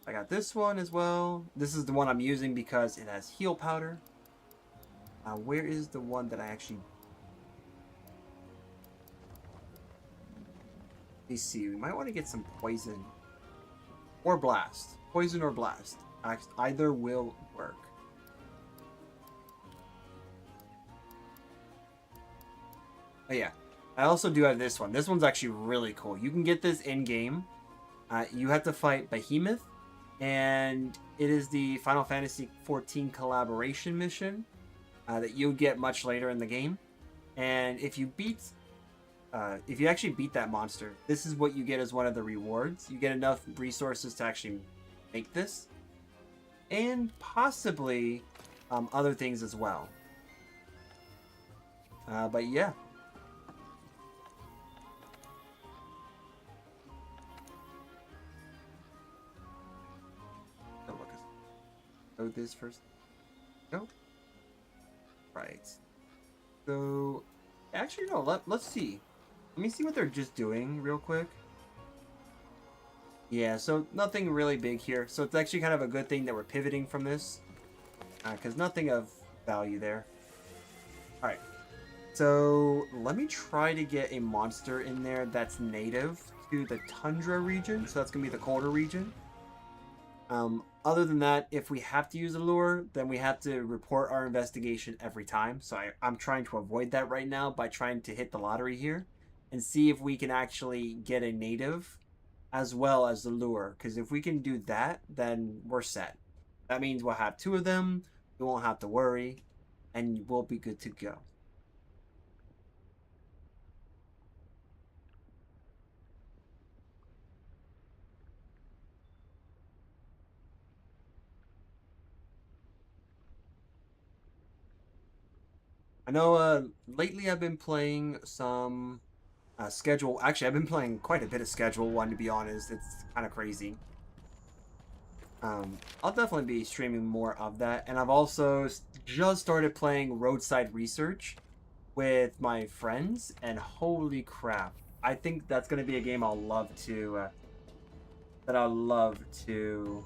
I got this one as well. This is the one I'm using because it has heal powder. Where is the one that I actually... Let me see. We might want to get some poison. Or blast. Poison or blast. Either will work. Oh yeah. I also do have this one. This one's actually really cool. You can get this in-game. You have to fight Behemoth. And it is the Final Fantasy XIV collaboration mission that you'll get much later in the game. And if you actually beat that monster, this is what you get as one of the rewards. You get enough resources to actually make this, and possibly other things as well. But yeah. Load this first. No. Right. So, actually, no. Let's see. Let me see what they're just doing real quick. Yeah, so nothing really big here. So it's actually kind of a good thing that we're pivoting from this, because nothing of value there. All right. So let me try to get a monster in there that's native to the tundra region. So that's gonna be the colder region. Other than that, if we have to use a lure, then we have to report our investigation every time. So I'm trying to avoid that right now by trying to hit the lottery here and see if we can actually get a native as well as the lure. Because if we can do that, then we're set. That means we'll have two of them. We won't have to worry, and we'll be good to go. I know lately I've been playing some schedule. Actually, I've been playing quite a bit of Schedule 1, to be honest. It's kind of crazy. I'll definitely be streaming more of that. And I've also just started playing Roadside Research with my friends. And holy crap. I think that's going to be a game I'll love to... that I'll love to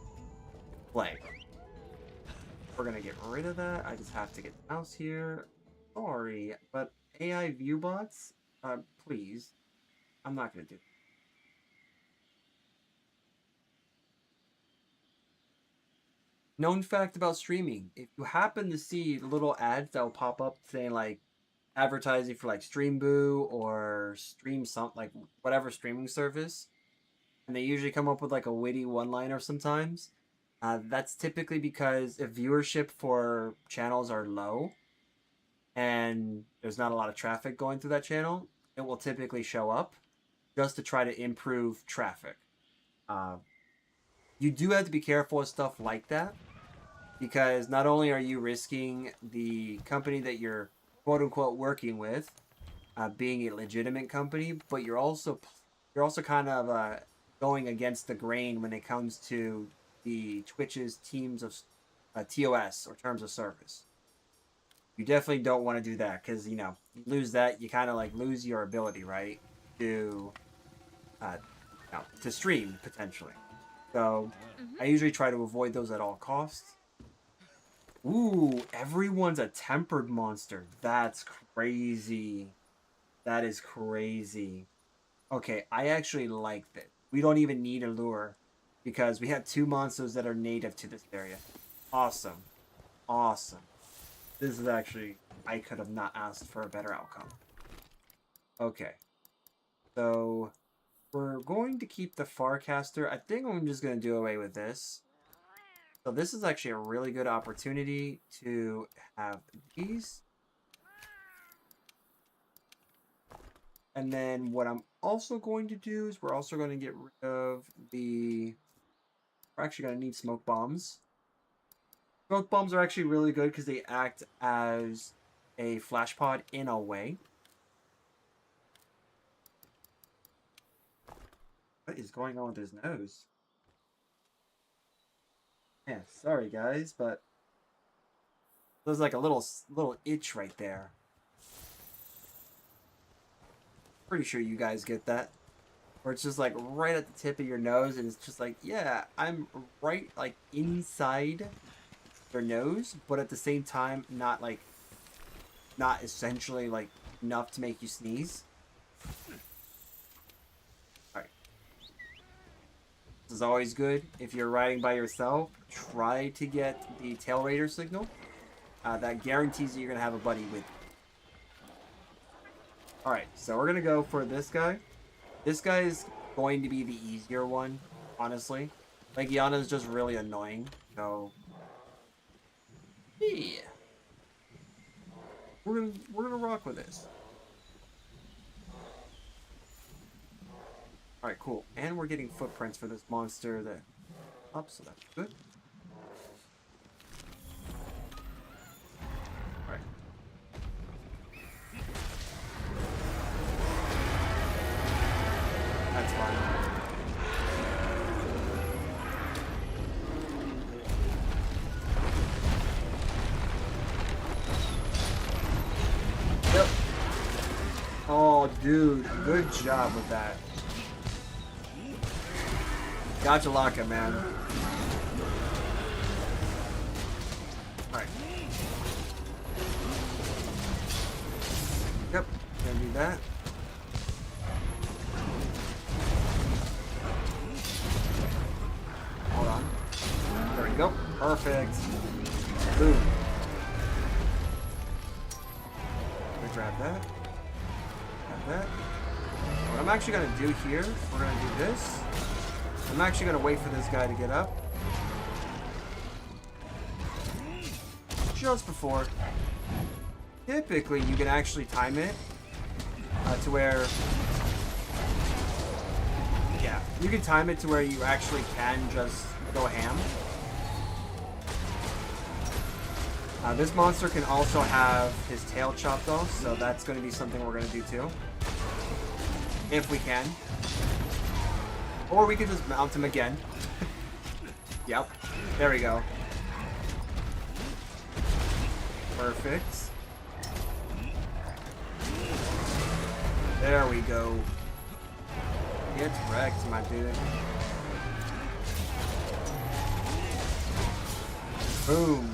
play. We're going to get rid of that. I just have to get the mouse here. Sorry, but AI viewbots, please. I'm not gonna do. Known fact about streaming: if you happen to see little ads that will pop up saying like advertising for like Stream Boo or Stream some like whatever streaming service, and they usually come up with like a witty one-liner sometimes. That's typically because if viewership for channels are low and there's not a lot of traffic going through that channel, it will typically show up just to try to improve traffic. Uh, you do have to be careful with stuff like that because not only are you risking the company that you're quote unquote working with being a legitimate company, but you're also kind of going against the grain when it comes to the Twitch's teams of TOS or terms of service. You definitely don't want to do that because you lose that, you kind of like lose your ability, right, to to stream potentially. So I
Mm-hmm.
usually try to avoid those at all costs. Ooh, everyone's a tempered monster. That's crazy. That is crazy. Okay, I actually like this. We don't even need a lure because we have two monsters that are native to this area. Awesome. Awesome. This is actually, I could have not asked for a better outcome. Okay, so we're going to keep the Farcaster. I think I'm just going to do away with this. So this is actually a really good opportunity to have these. And then what I'm also going to do is we're also going to get rid of the... We're actually going to need smoke bombs. Smoke bombs are actually really good because they act as a flash pod in a way. What is going on with his nose? Yeah, sorry guys, but there's like a little itch right there. Pretty sure you guys get that. Where it's just like right at the tip of your nose, and it's just like, yeah, I'm right like inside your nose, but at the same time, not essentially like enough to make you sneeze. All right, this is always good. If you're riding by yourself, try to get the tail raider signal. That guarantees that you're gonna have a buddy with you. All right, so we're gonna go for this guy. This guy is going to be the easier one, honestly. Like Yana is just really annoying. So yeah, we're gonna rock with this. All right, cool. And we're getting footprints for this monster that up, so that's good. All right. That's fine. Yep. Oh, dude, good job with that. Gotcha Laka, man. Alright. Yep, gonna do that. Hold on. There we go. Perfect. Boom. Let me grab that. Grab that. What I'm actually gonna do here, we're gonna do this. I'm actually gonna wait for this guy to get up. Just before. Typically, you can actually time it to where... Yeah, you can time it to where you actually can just go ham. This monster can also have his tail chopped off, so that's going to be something we're going to do too. If we can. Or we could just mount him again. Yep. There we go. Perfect. There we go. Get wrecked, my dude. Boom.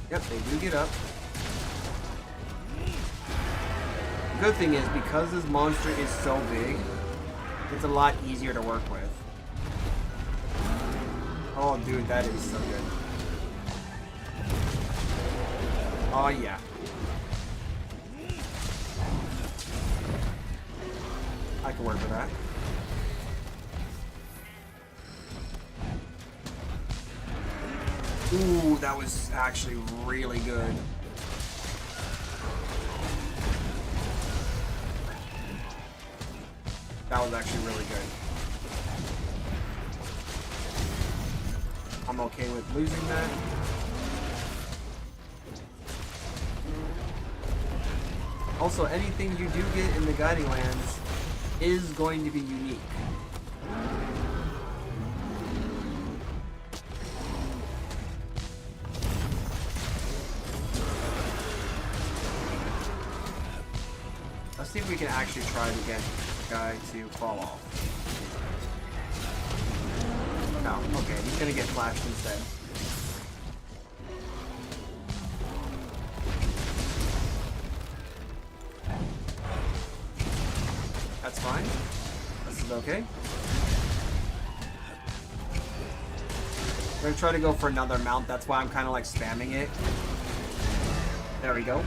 Yep, they do get up. The good thing is, because this monster is so big, it's a lot easier to work with. Oh, dude, that is so good. Oh, yeah. I can work with that. Ooh, that was actually really good. That was actually really good. I'm okay with losing that. Also, anything you do get in the Guiding Lands is going to be unique. Let's see if we can actually try to get the guy to fall off. No, okay, he's gonna get flashed instead. That's fine. This is okay. We're gonna try to go for another mount. That's why I'm kind of like spamming it. There we go.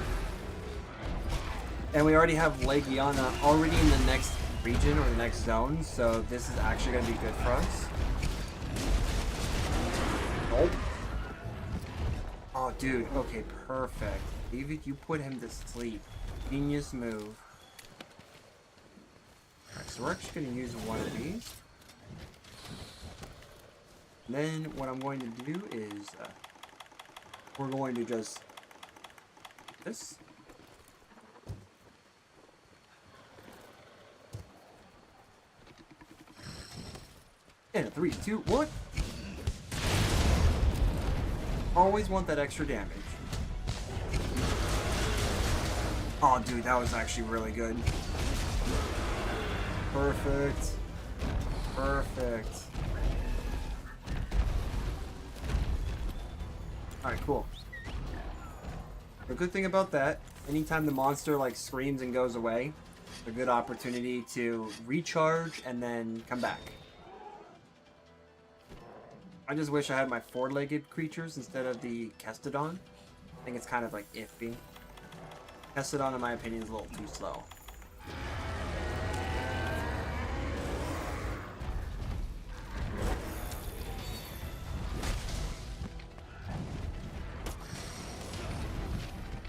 And we already have Legiana already in the next region or the next zone, so this is actually going to be good for us. Oh. Oh, dude. Okay, perfect. David, you put him to sleep. Genius move. Alright, so we're actually going to use one of these. And then what I'm going to do is we're going to just this. And a 3, 2, 1. Always want that extra damage. Oh, dude, that was actually really good. Perfect. Perfect. Alright, cool. The good thing about that, anytime the monster like screams and goes away, it's a good opportunity to recharge and then come back. I just wish I had my four-legged creatures instead of the Kestodon. I think it's kind of like iffy. Kestodon, in my opinion, is a little too slow.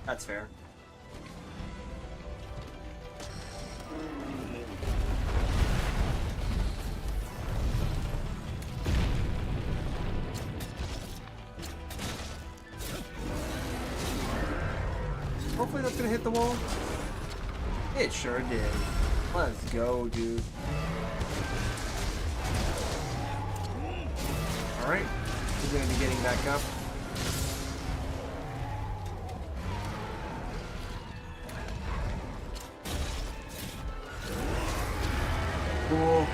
That's fair. Hopefully that's gonna hit the wall. It sure did. Let's go, dude. Alright. He's gonna be getting back up. Cool.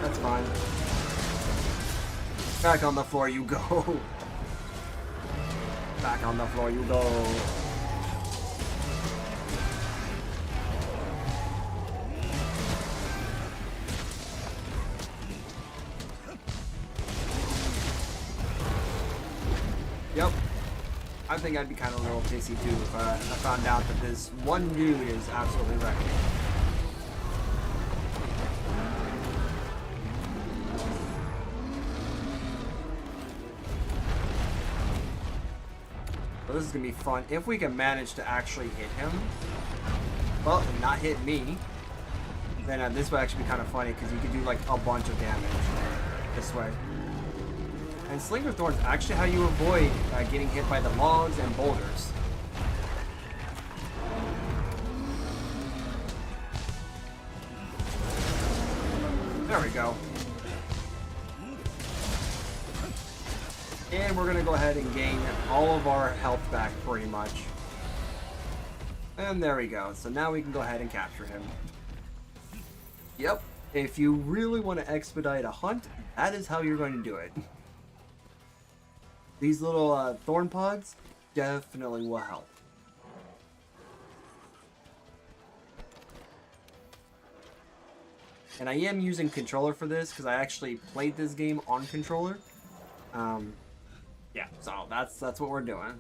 That's fine. Back on the floor you go. Back on the floor you go. Yep. I think I'd be kind of a little pissy too if I found out that this one dude is absolutely wrecking. So this is going to be fun. If we can manage to actually hit him, well, and not hit me, then this would actually be kind of funny because you could do like a bunch of damage this way. And Slinger Thorn's actually how you avoid getting hit by the logs and boulders. There we go. And we're going to go ahead and gain all of our health back pretty much. And there we go. So now we can go ahead and capture him. Yep. If you really want to expedite a hunt, that is how you're going to do it. These little thorn pods definitely will help. And I am using controller for this because I actually played this game on controller. Yeah, so that's what we're doing.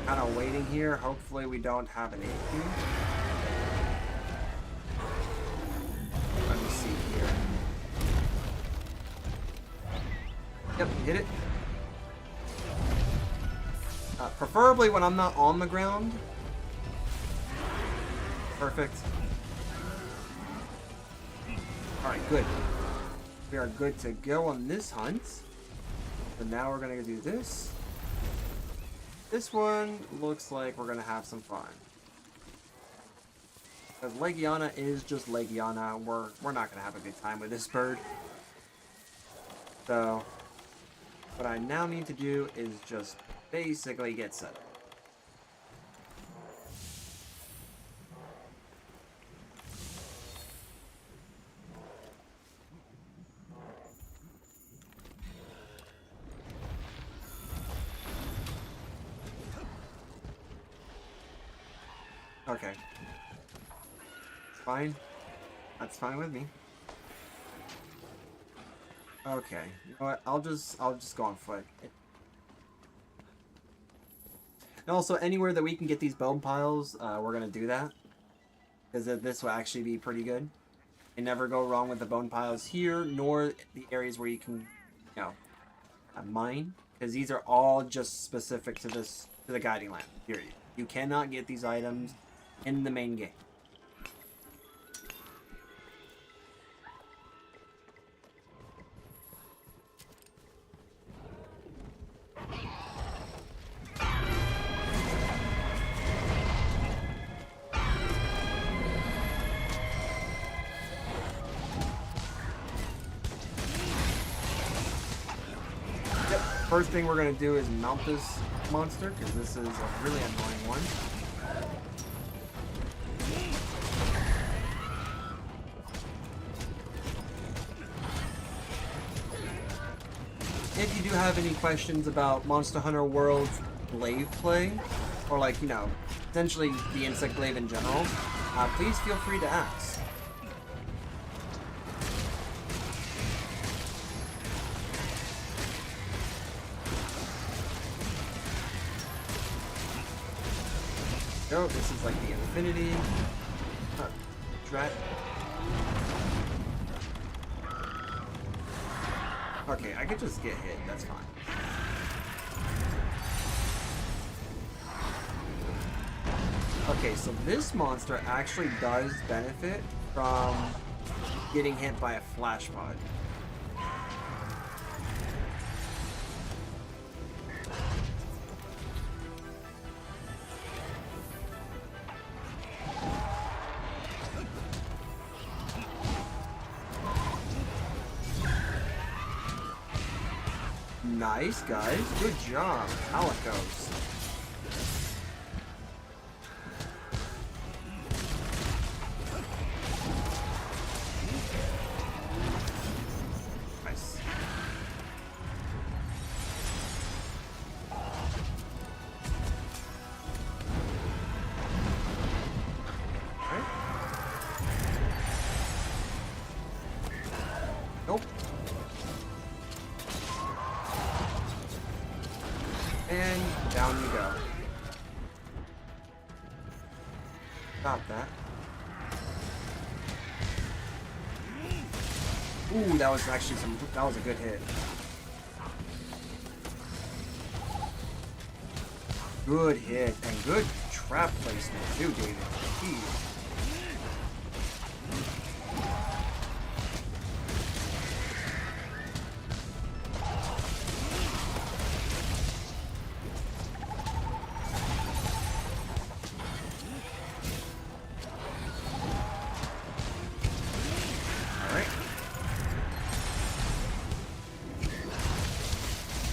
Kind of waiting here. Hopefully we don't have an issue. Let me see here. Yep, hit it. Preferably when I'm not on the ground. Perfect. Alright, good. We are good to go on this hunt. So now we're going to do this. This one looks like we're going to have some fun. Because Legiana is just Legiana. We're not going to have a good time with this bird. So, what I now need to do is just basically get set up. Okay. Fine. That's fine with me. Okay. You know what? I'll just go on foot. And also, anywhere that we can get these bone piles, we're gonna do that. Because this will actually be pretty good. You never go wrong with the bone piles here, nor the areas where you can, you know, mine. Because these are all just specific to the guiding lamp. Period. You cannot get these items in the main game. First thing we're going to do is mount this monster, because this is a really annoying one. If you do have any questions about Monster Hunter World's glaive play, or like, you know, essentially the insect glaive in general, please feel free to ask. Oh, this is like the infinity drat. Okay, I could just get hit, that's fine. Okay, so this monster actually does benefit from getting hit by a flash pod. Nice, guys. Good job. How it goes. Nice. Alright. Nope. And down you go. Stop that. Ooh, that was actually that was a good hit. Good hit, and good trap placement too, David. Jeez.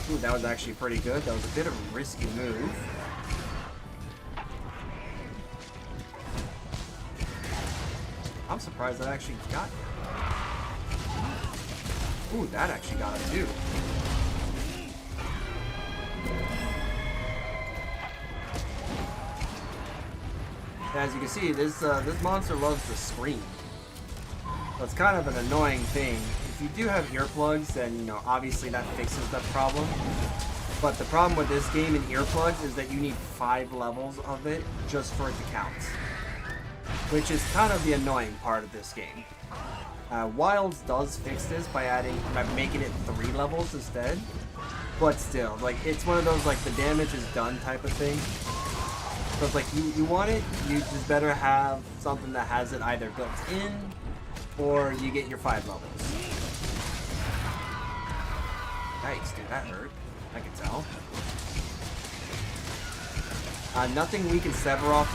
Ooh, that was actually pretty good. That was a bit of a risky move. I'm surprised that actually got him. Ooh, that actually got him too. As you can see, this monster loves to scream. So it's kind of an annoying thing. If you do have earplugs, then, you know, obviously that fixes that problem. But the problem with this game and earplugs is that you need 5 levels of it just for it to count. Which is kind of the annoying part of this game. Wilds does fix this by making it 3 levels instead. But still, like, it's one of those, like, the damage is done type of thing. So it's like, you want it, you just better have something that has it either built in, or you get your 5 levels. Yikes, dude, that hurt. I can tell. Nothing we can sever off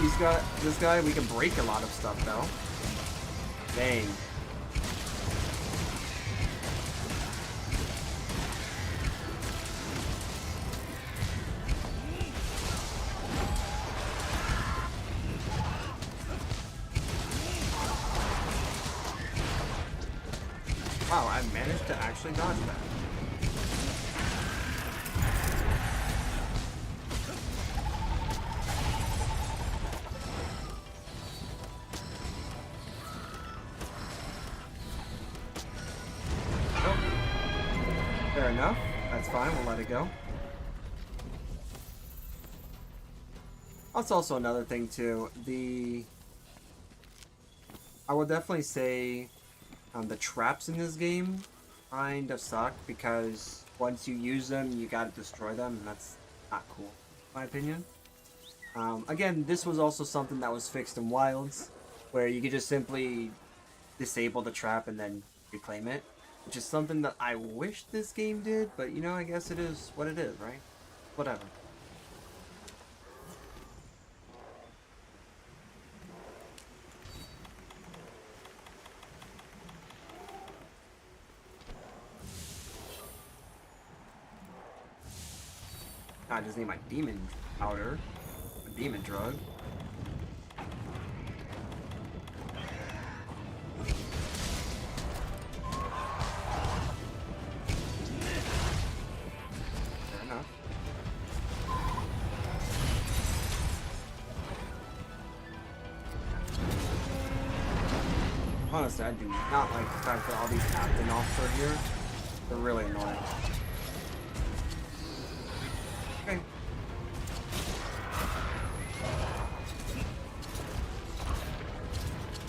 this guy. We can break a lot of stuff, though. Dang. Wow, I managed to actually dodge that. Oh. Fair enough. That's fine, we'll let it go. That's also another thing too. I will definitely say the traps in this game kind of suck because once you use them, you gotta destroy them, and that's not cool, in my opinion. Again, this was also something that was fixed in Wilds, where you could just simply disable the trap and then reclaim it, which is something that I wish this game did, but you know, I guess it is what it is, right? Whatever. I just need my demon powder, a demon drug. Fair enough. Honestly, I do not like the fact that all these captain offs are here. They're really annoying. Okay.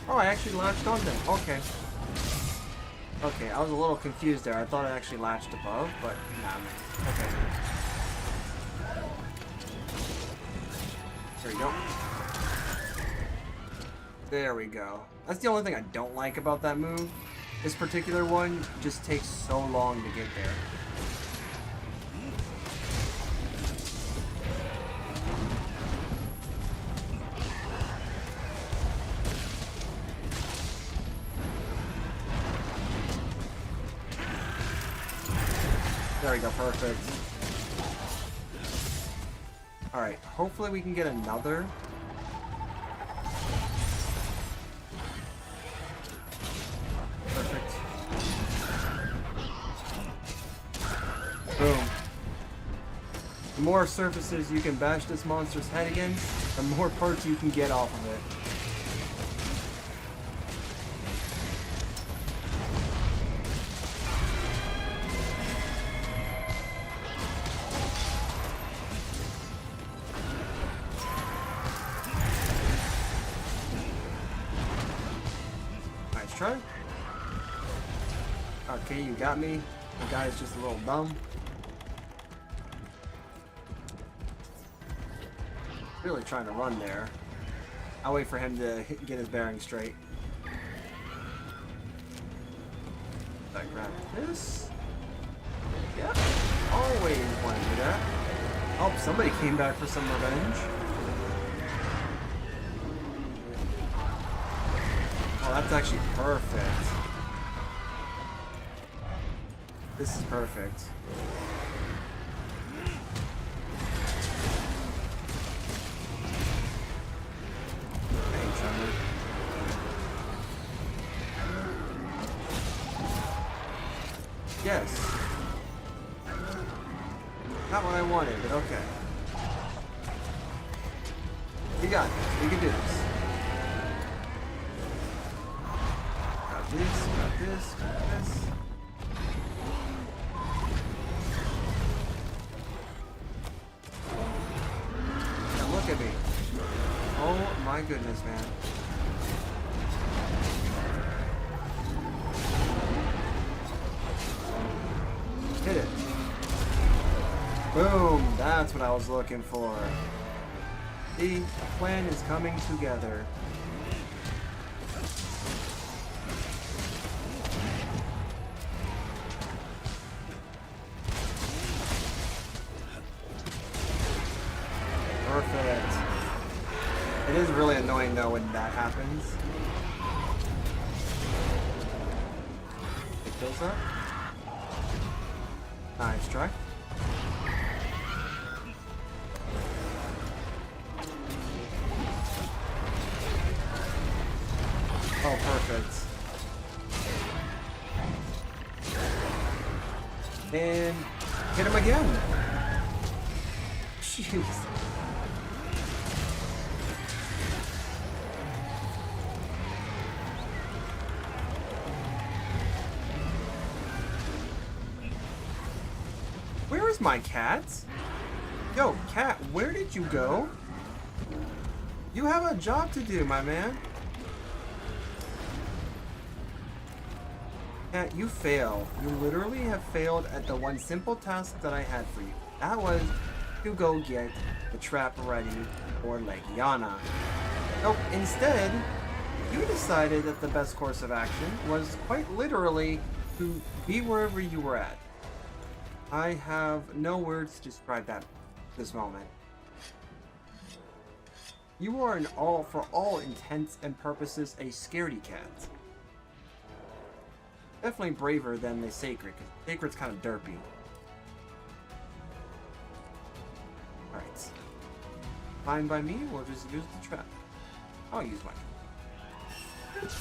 Oh, I actually latched on them. Okay. Okay, I was a little confused there. I thought I actually latched above, but nah. Okay. There we go. There we go. That's the only thing I don't like about that move. This particular one just takes so long to get there. There we go, perfect. Alright, hopefully we can get another. Perfect. Boom. The more surfaces you can bash this monster's head against, the more parts you can get off of it. Try. Okay, you got me. The guy's just a little dumb. Really trying to run there. I'll wait for him to get his bearings straight. I grab this. Yep. Always want to do that. Oh, somebody came back for some revenge. Oh, that's actually perfect. This is perfect. Thanks, Trevor. Yes. Not what I wanted, but okay. We got this. We can do this. this, got this, got this. Now look at me. Oh my goodness, man. Hit it. Boom, that's what I was looking for. The plan is coming together. Perfect. It is really annoying though when that happens. Pick those up. Nice try. Oh, perfect. And hit him again. Jeez. Where is my cat? Yo, cat, where did you go? You have a job to do, my man. Cat, you fail. You literally have failed at the one simple task that I had for you. That was to go get the trap ready for Legiana. Nope, instead, you decided that the best course of action was quite literally to be wherever you were at. I have no words to describe that this moment. You are for all intents and purposes, a scaredy cat. Definitely braver than the Sacred, because Sacred's kind of derpy. Alright. Fine by me, we'll just use the trap. I'll use my trap.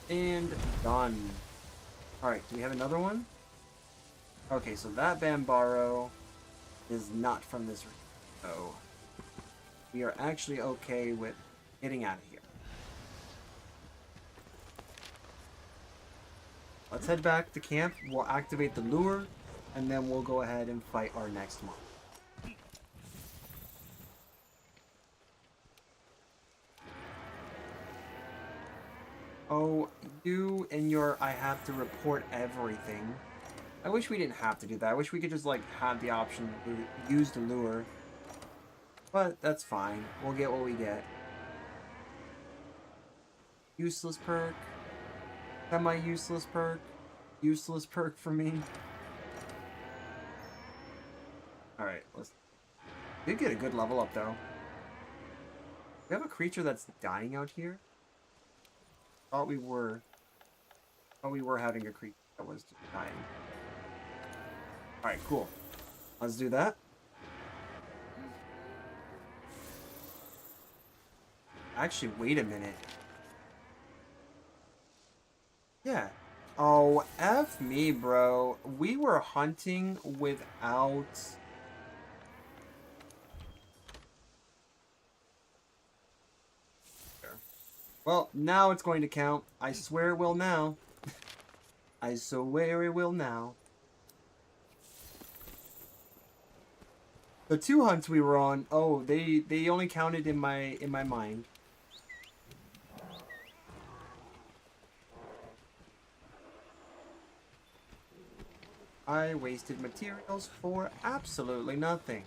And done. Alright, do we have another one? Okay, so that Bambaro is not from this region. So we are actually okay with getting out of here. Let's head back to camp. We'll activate the lure, and then we'll go ahead and fight our next mob. Oh, you and your I have to report everything. I wish we didn't have to do that. I wish we could just, like, have the option to use the lure. But that's fine. We'll get what we get. Useless perk. Semi-useless perk. Useless perk for me. Alright, let's... Did get a good level up, though. We have a creature that's dying out here? Thought we were having a creature that was just dying. Alright, cool. Let's do that. Actually, wait a minute. Yeah. Oh, F me, bro. We were hunting without... Well, now it's going to count. I swear it will now. I swear it will now. The 2 hunts we were on, oh, they only counted in my mind. I wasted materials for absolutely nothing.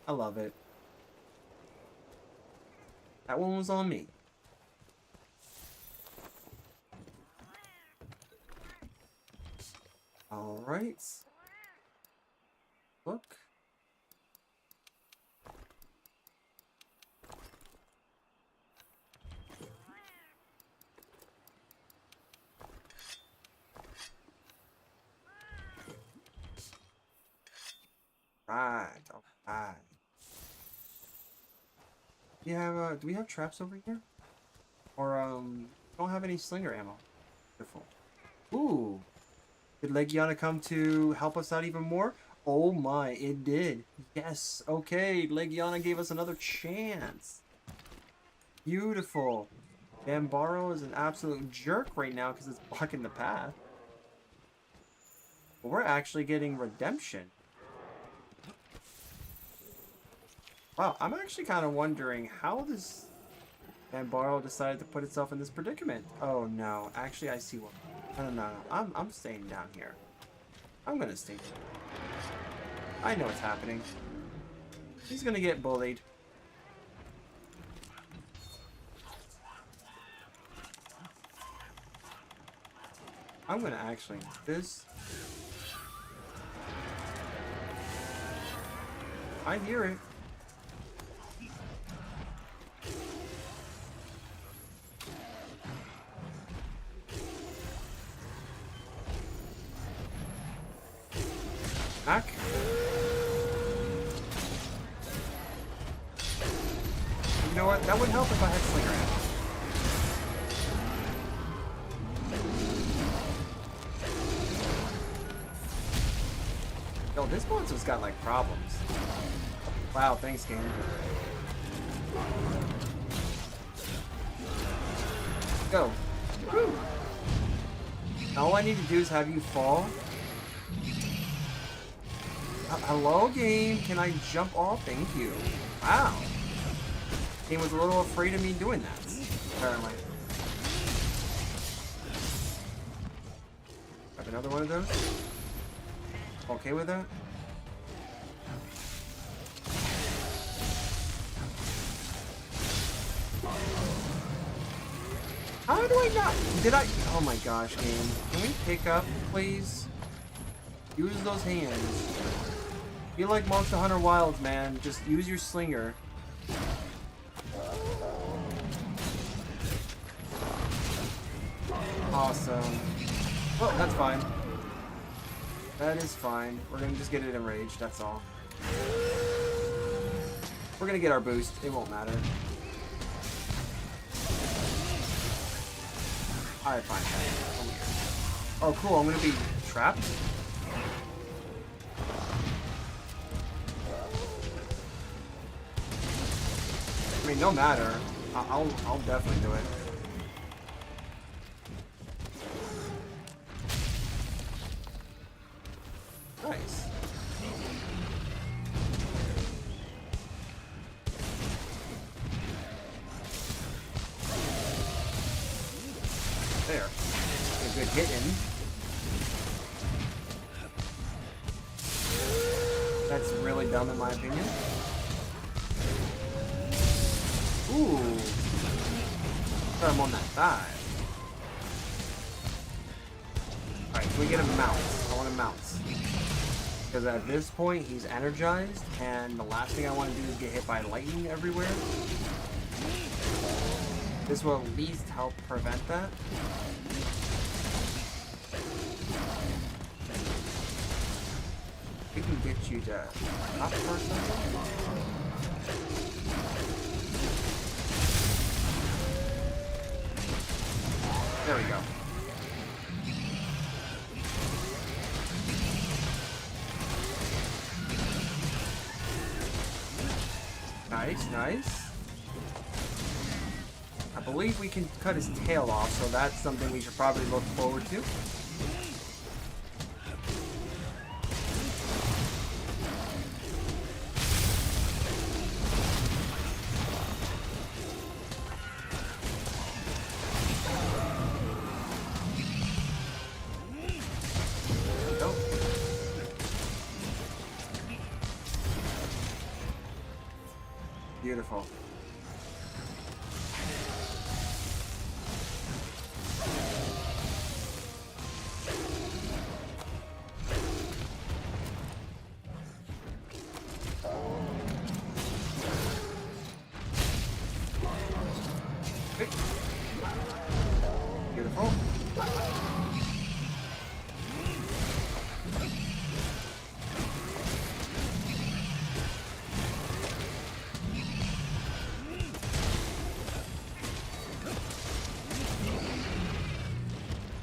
I love it. That one was on me. Alright. Look. Right, alright. Do we have traps over here? Or, don't have any slinger ammo. Wonderful. Ooh. Did Legiana come to help us out even more? Oh my, it did. Yes, okay. Legiana gave us another chance. Beautiful. Bambaro is an absolute jerk right now because it's blocking the path. But we're actually getting redemption. Wow, I'm actually kind of wondering how this Bambaro decided to put itself in this predicament. Oh no, actually I see what. No. I'm staying down here. I'm gonna stay. I know what's happening. He's gonna get bullied. I'm gonna actually this. I hear it. Back. You know what? That would help if I had Slinger Amp. Yo, this monster's got like problems. Wow, thanks, game. Go. Woo. All I need to do is have you fall. Hello, game. Can I jump off? Thank you. Wow. Game was a little afraid of me doing that, apparently. Have another one of those. Okay with that? How do I not? Did I? Oh my gosh, game. Can we pick up, please? Use those hands. Be like Monster Hunter Wilds, man. Just use your slinger. Awesome. Oh, that's fine. That is fine. We're gonna just get it enraged, that's all. We're gonna get our boost. It won't matter. Alright, fine. Oh, cool. I'm gonna be trapped. I mean, no matter. I'll definitely do it. Nice. There. A good hit in. That's really dumb in my opinion. Ooh. Throw him on that thigh. Alright, can we get a mouse? I want a mouse. Because at this point, he's energized, and the last thing I want to do is get hit by lightning everywhere. This will at least help prevent that. We can get you to up for something. There we go. Nice, nice. I believe we can cut his tail off, so that's something we should probably look forward to. Beautiful. Beautiful.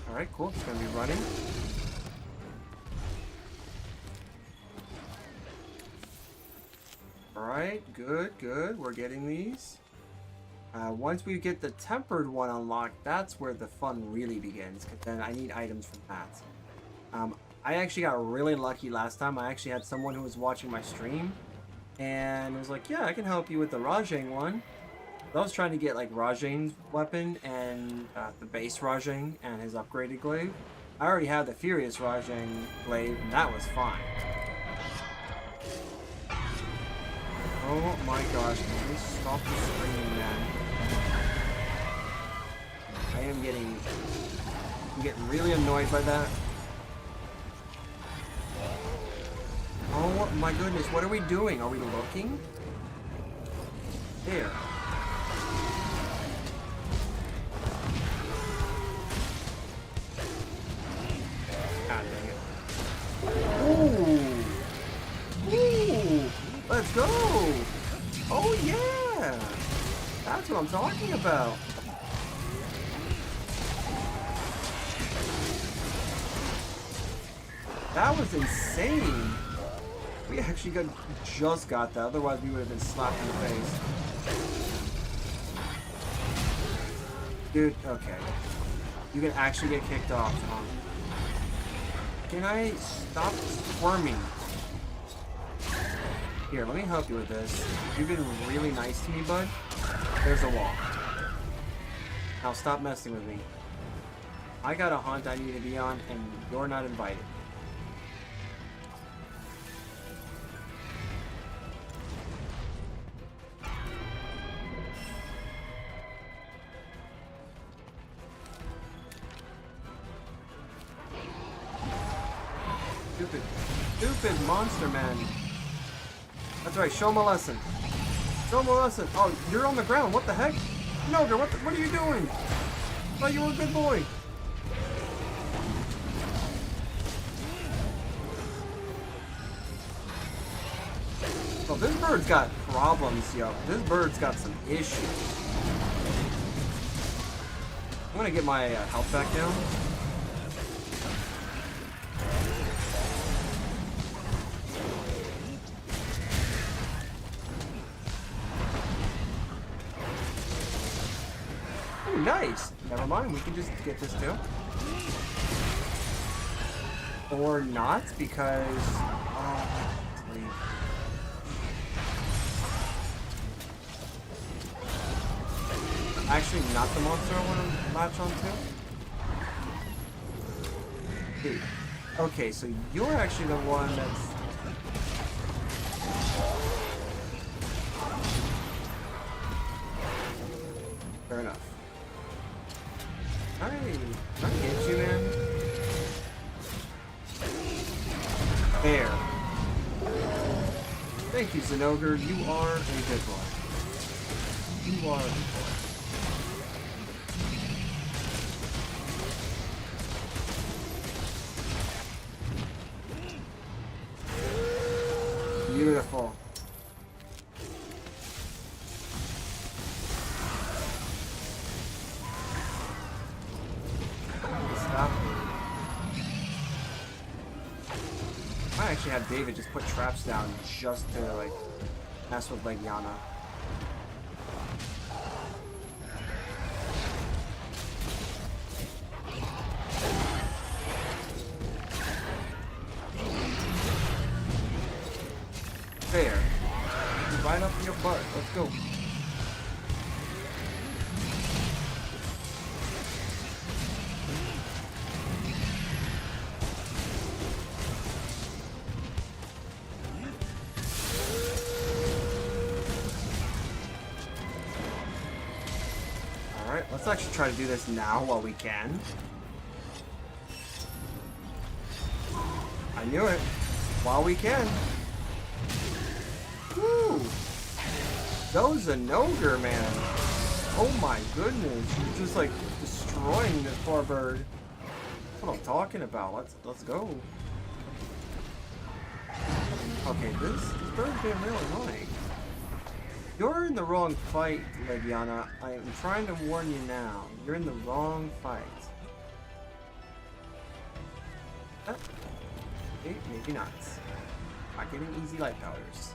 Alright, cool. It's going to be running. Alright, good, good. We're getting these. Once we get the tempered one unlocked, that's where the fun really begins, because then I need items from that. I actually got really lucky last time. I actually had someone who was watching my stream, and was like, yeah, I can help you with the Rajang one. So I was trying to get like Rajang's weapon and the base Rajang and his upgraded glaive. I already had the Furious Rajang glaive, and that was fine. Oh my gosh, can you stop the screaming, man? I'm getting really annoyed by that. Oh my goodness, what are we doing? Are we looking? There. God dang it. Ooh! Ooh! Let's go! Oh yeah! That's what I'm talking about. That was insane. We actually just got that. Otherwise, we would have been slapped in the face. Dude, okay. You can actually get kicked off, huh? Can I stop squirming? Here, let me help you with this. You've been really nice to me, bud. There's a wall. Now stop messing with me. I got a hunt I need to be on, and you're not invited. Stupid monster man. That's right, show him a lesson. Show him a lesson. Oh, you're on the ground. What the heck? Noga, what are you doing? I thought you were a good boy. Oh, this bird's got problems, yo. This bird's got some issues. I'm gonna get my health back down. Nice. Never mind. We can just get this too. Or not, because... actually, not the monster I want to latch onto. Dude. Okay, so you're actually the one that's... Fair enough. I get you, man. There. Thank you, Zenogre. You are a good boy. You are a good boy. Beautiful. I actually had David just put traps down just to like mess with Legiana. There. Right up in your butt. Let's go. Alright, let's actually try to do this now while we can. I knew it. While we can. Woo! Those Zenogre, man. Oh my goodness. You're just like destroying this poor bird. That's what I'm talking about. Let's go. Okay, this bird's being real annoying. You're in the wrong fight, Legiana. I am trying to warn you now. You're in the wrong fight. Okay, maybe not. Not getting easy light powders.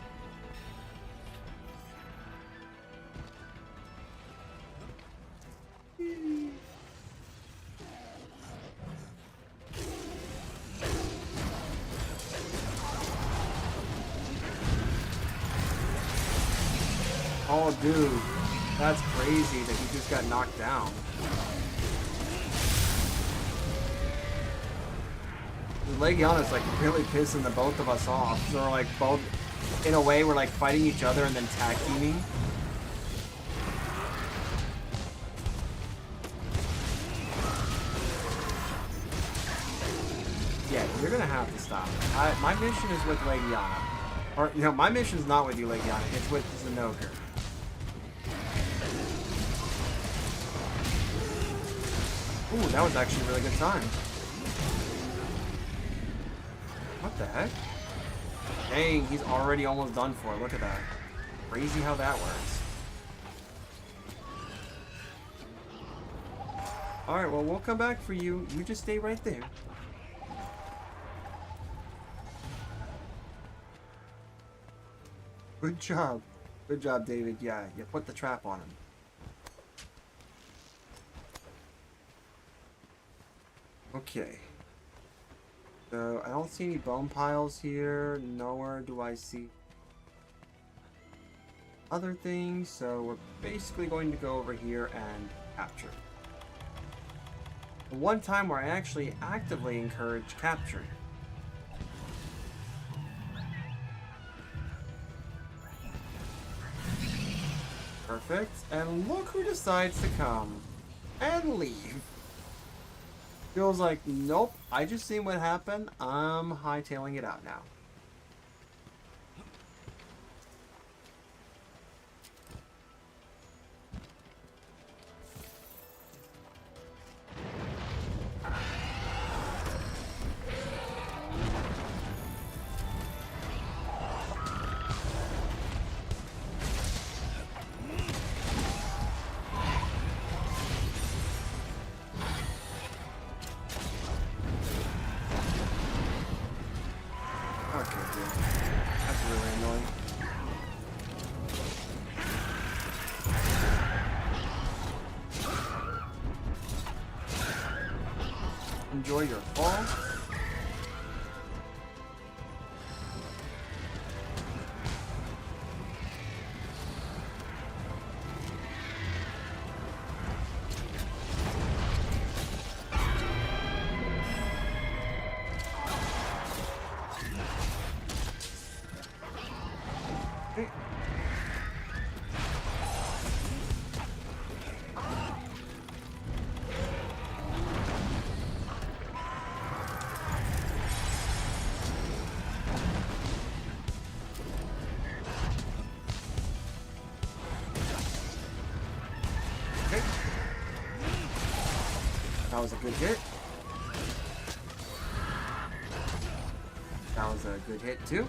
Oh, dude. That's crazy that he just got knocked down. Legiana's like really pissing the both of us off. So we're like both, in a way, we're like fighting each other and then tag teaming. Yeah, you're gonna have to stop. My mission is with Legiana. Or, you know, my mission's not with you, Legiana. It's with Zinogre. Ooh, that was actually a really good time. What the heck? Dang, he's already almost done for. Look at that. Crazy how that works. Alright, well, we'll come back for you. You just stay right there. Good job. Good job, David. Yeah, you put the trap on him. Okay. So, I don't see any bone piles here. Nowhere do I see other things. So, we're basically going to go over here and capture. The one time where I actually actively encourage capturing. Perfect. And look who decides to come and leave. Feels like, nope, I just seen what happened. I'm hightailing it out now. Enjoy your fall. Okay. That was a good hit. That was a good hit too.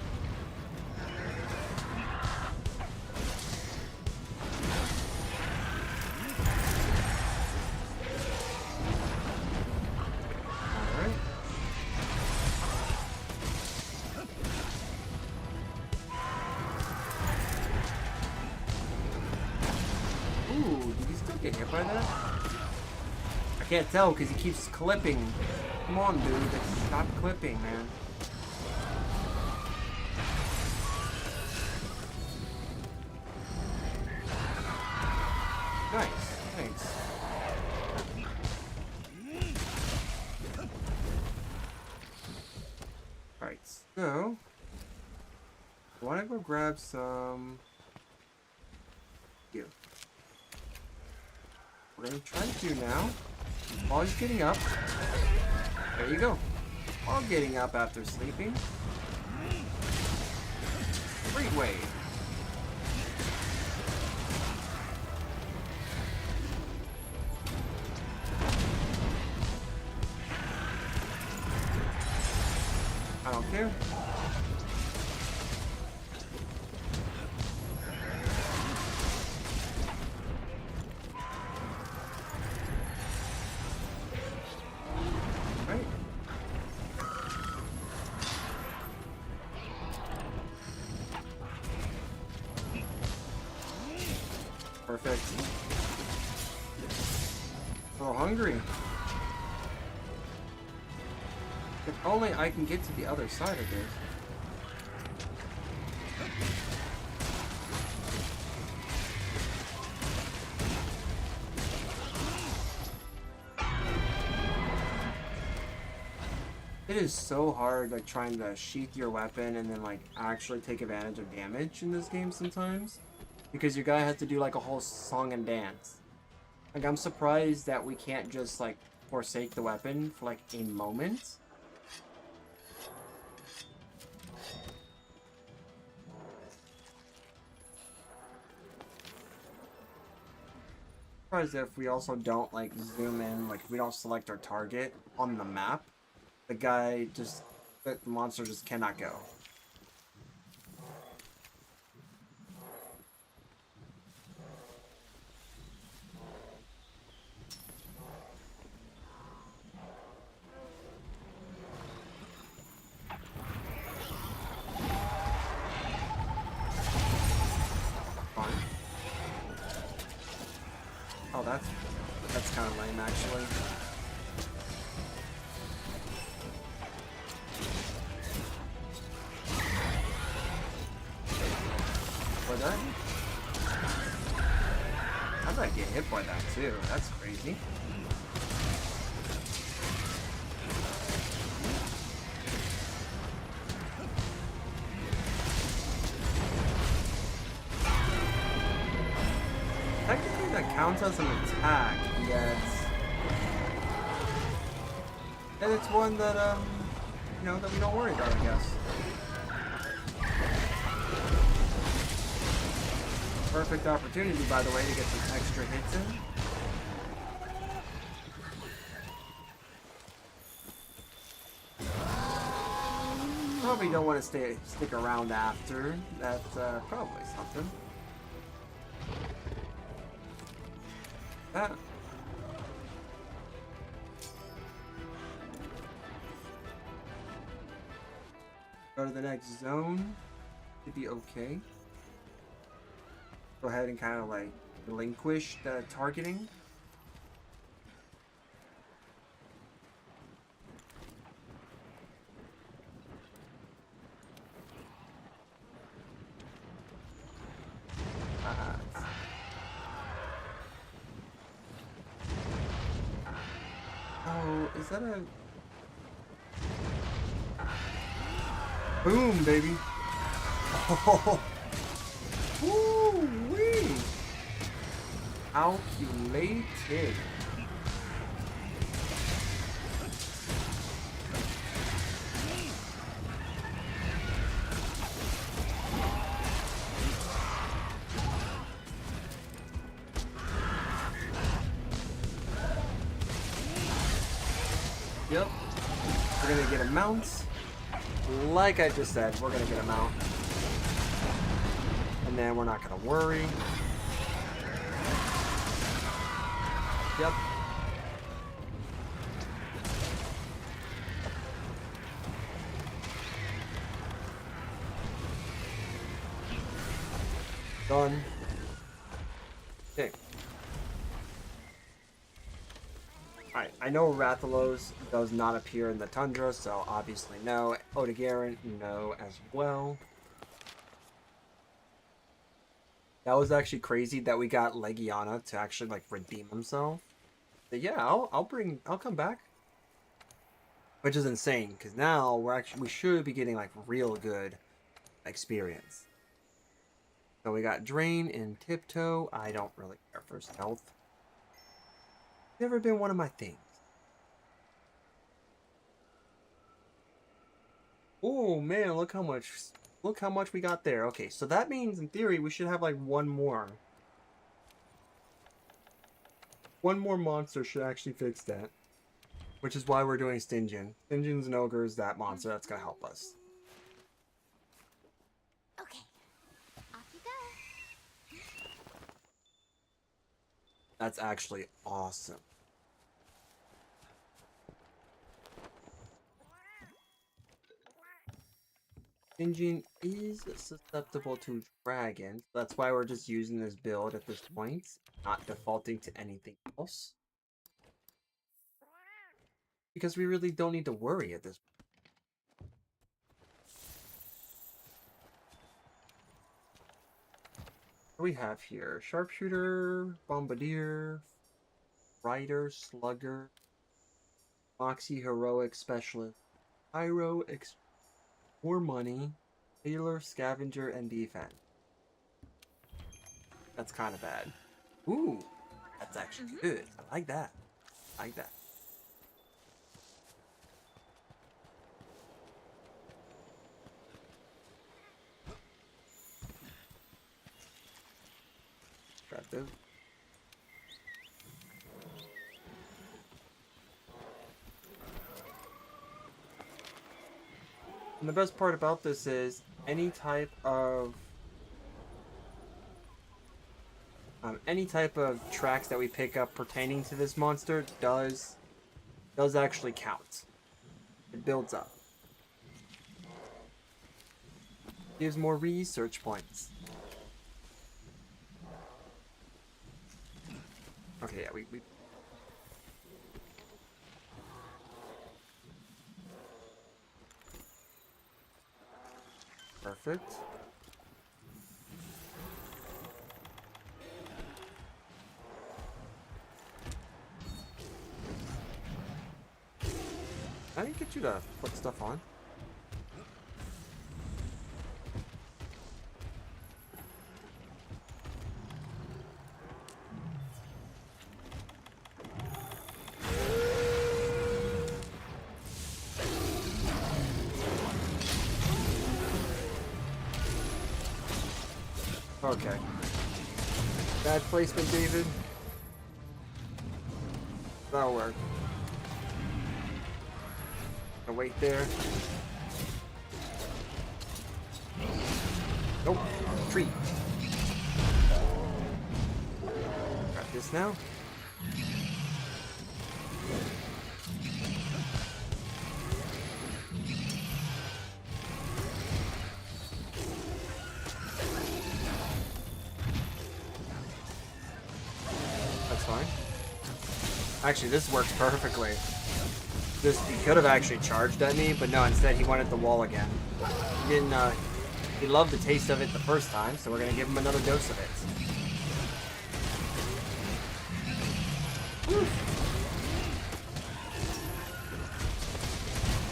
Alright. Ooh, did he still get hit by that? I can't tell because he keeps clipping. Come on, dude. Stop clipping, man. Nice. Thanks. Alright, so I want to go grab some here. We're going to try to do now, while he's getting up. There you go. While getting up after sleeping. Great wave. I don't care. Right. Perfect. So hungry. If only I can get to the other side of this. It is so hard, like, trying to sheath your weapon and then, like, actually take advantage of damage in this game sometimes. Because your guy has to do, like, a whole song and dance. Like, I'm surprised that we can't just, like, forsake the weapon for, like, a moment. Surprised if we also don't, like, zoom in, like, if we don't select our target on the map, the guy just, the monster just cannot go. Fine. Oh, that's kind of lame, actually. For that? How did I get hit by that, too? That's crazy. Technically, that counts as an attack, yet... And it's one that, you know, that we don't worry about, I guess. Perfect opportunity, by the way, to get some extra hits in. Probably don't want to stick around after. That's probably something. That. Go to the next zone. Should be okay. Go ahead and kind of like relinquish the targeting. Oh, is that a... Boom, baby. Oh, woo-wee. Calculated. Yep. We're gonna get a mount. Like I just said, we're gonna get a mount. And then we're not gonna worry. Yep. Done. Okay. Alright, I know Rathalos does not appear in the tundra, so obviously no. Odegarin, no as well. That was actually crazy that we got Legiana to actually like redeem himself. But yeah, I'll come back. Which is insane, because now we should be getting like real good experience. So we got Drain and Tiptoe. I don't really care for stealth. Never been one of my things. Oh man, look how much we got there. Okay, so that means in theory we should have like one more. One more monster should actually fix that. Which is why we're doing Stingian. Stingians and Ogres, that monster that's gonna help us.
Okay, off you go.
That's actually awesome. Stingian is susceptible to dragons. That's why we're just using this build at this point, not defaulting to anything else. Because we really don't need to worry at this point. What do we have here? Sharpshooter, Bombardier, Rider, Slugger, Moxie, Heroic, Specialist. Pyro, more money, healer, scavenger, and defense. That's kind of bad. Ooh, that's actually good. I like that. I like that. Grab those. And the best part about this is any type of tracks that we pick up pertaining to this monster does actually count. It builds up. Gives more research points. Okay, yeah, we perfect. I didn't get you to put stuff on. Okay. Bad placement, David. That'll work. I'll wait there. Nope. Tree. Got this now. That's fine. Actually, this works perfectly. He could have actually charged at me, but no, instead he wanted the wall again. He didn't, he loved the taste of it the first time, so we're gonna give him another dose of it. Woo.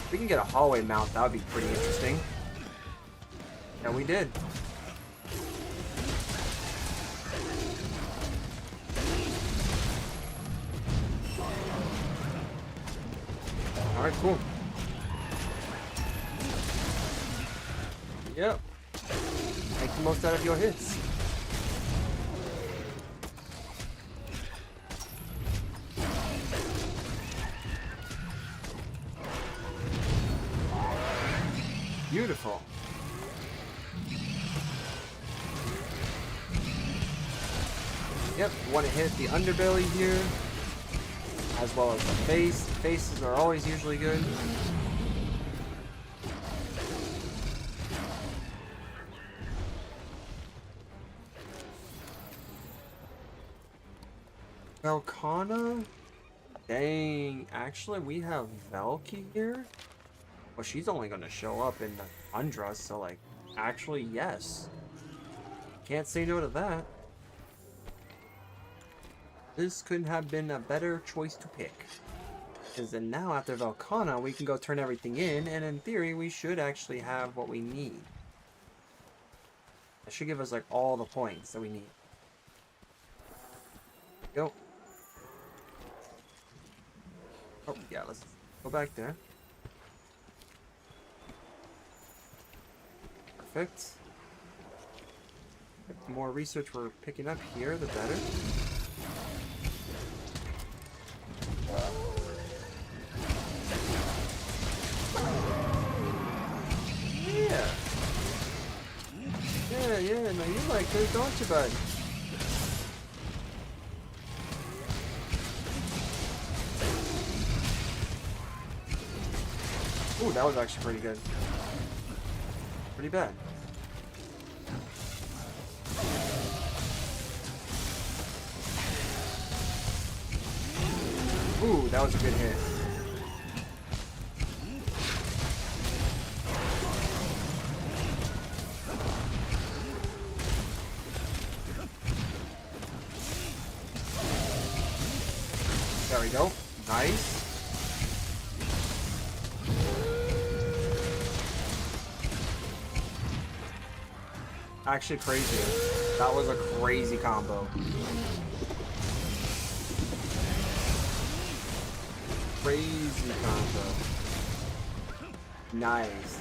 If we can get a hallway mount, that would be pretty interesting. Yeah, we did. Alright, cool. Yep. Make the most out of your hits. Beautiful. Yep, want to hit the underbelly here, as well as the face. Faces are always usually good. Velcana? Dang, actually we have Velky here? Well, she's only gonna show up in the Tundra, so like, actually, yes. Can't say no to that. This couldn't have been a better choice to pick. Because then now after Velcana, we can go turn everything in, and in theory, we should actually have what we need. That should give us like all the points that we need. Go. Oh, yeah, let's go back there. Perfect. The more research we're picking up here, the better. Yeah. Yeah, no, you like this, don't you, bud? Ooh, that was actually pretty good. Pretty bad. Ooh, that was a good hit. There we go. Nice. actually crazy. That was a crazy combo. Crazy combo. Nice.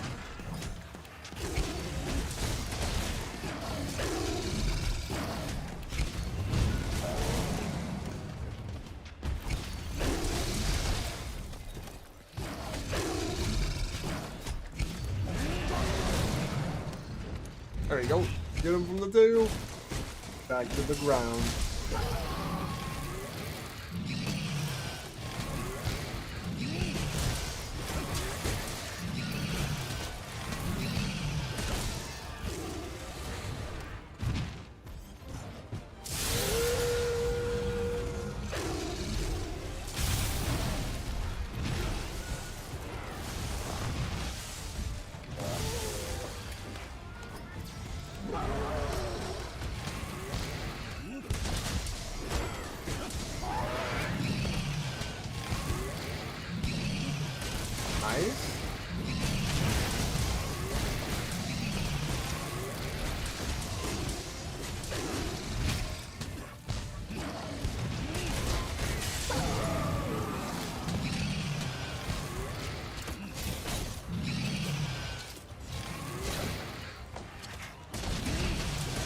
There you go. Get him from the tail. Back to the ground. Nice.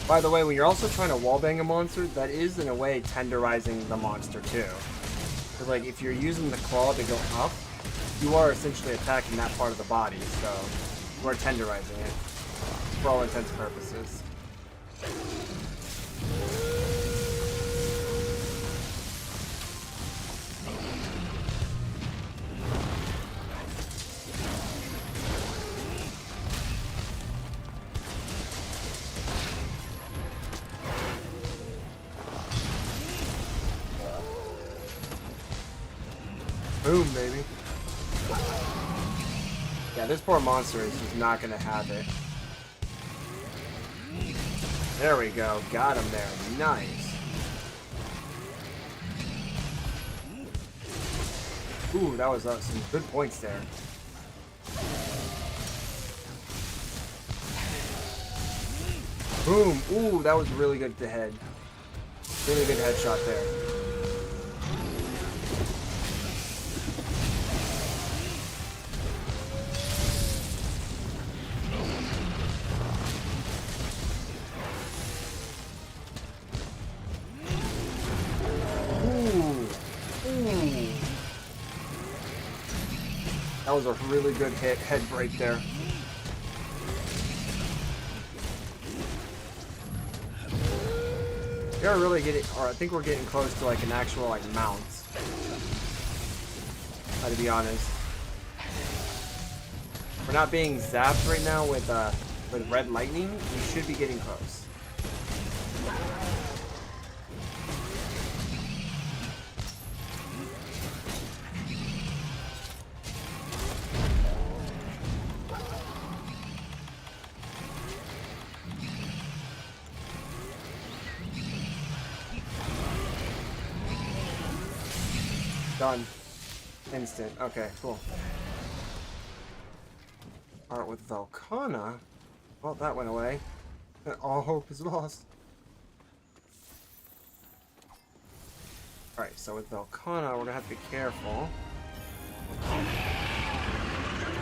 By the way, when you're also trying to wallbang a monster, that is in a way tenderizing the monster too. Because like if you're using the claw to go up, you are essentially attacking that part of the body, so you are tenderizing it for all intents and purposes. Boom, baby. Yeah, this poor monster is just not gonna have it. There we go. Got him there. Nice. Ooh, that was some good points there. Boom. Ooh, that was really good to head. Really good headshot there. That was a really good hit, head break there. We are really getting, or I think we're getting close to like an actual like mount. To be honest, we're not being zapped right now with red lightning. We should be getting close. Done. Instant. Okay, cool. Alright, with Velkhana, well, that went away. All hope is lost. Alright, so with Velkhana, we're gonna have to be careful.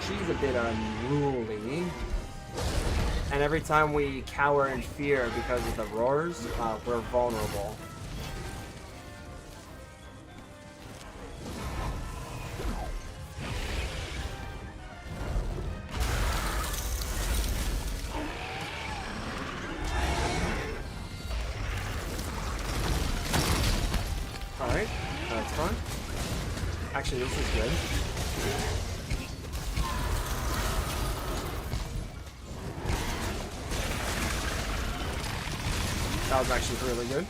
She's a bit unruly. And every time we cower in fear because of the roars, we're vulnerable. Alright, that's fun. Actually, this is good. That was actually really good.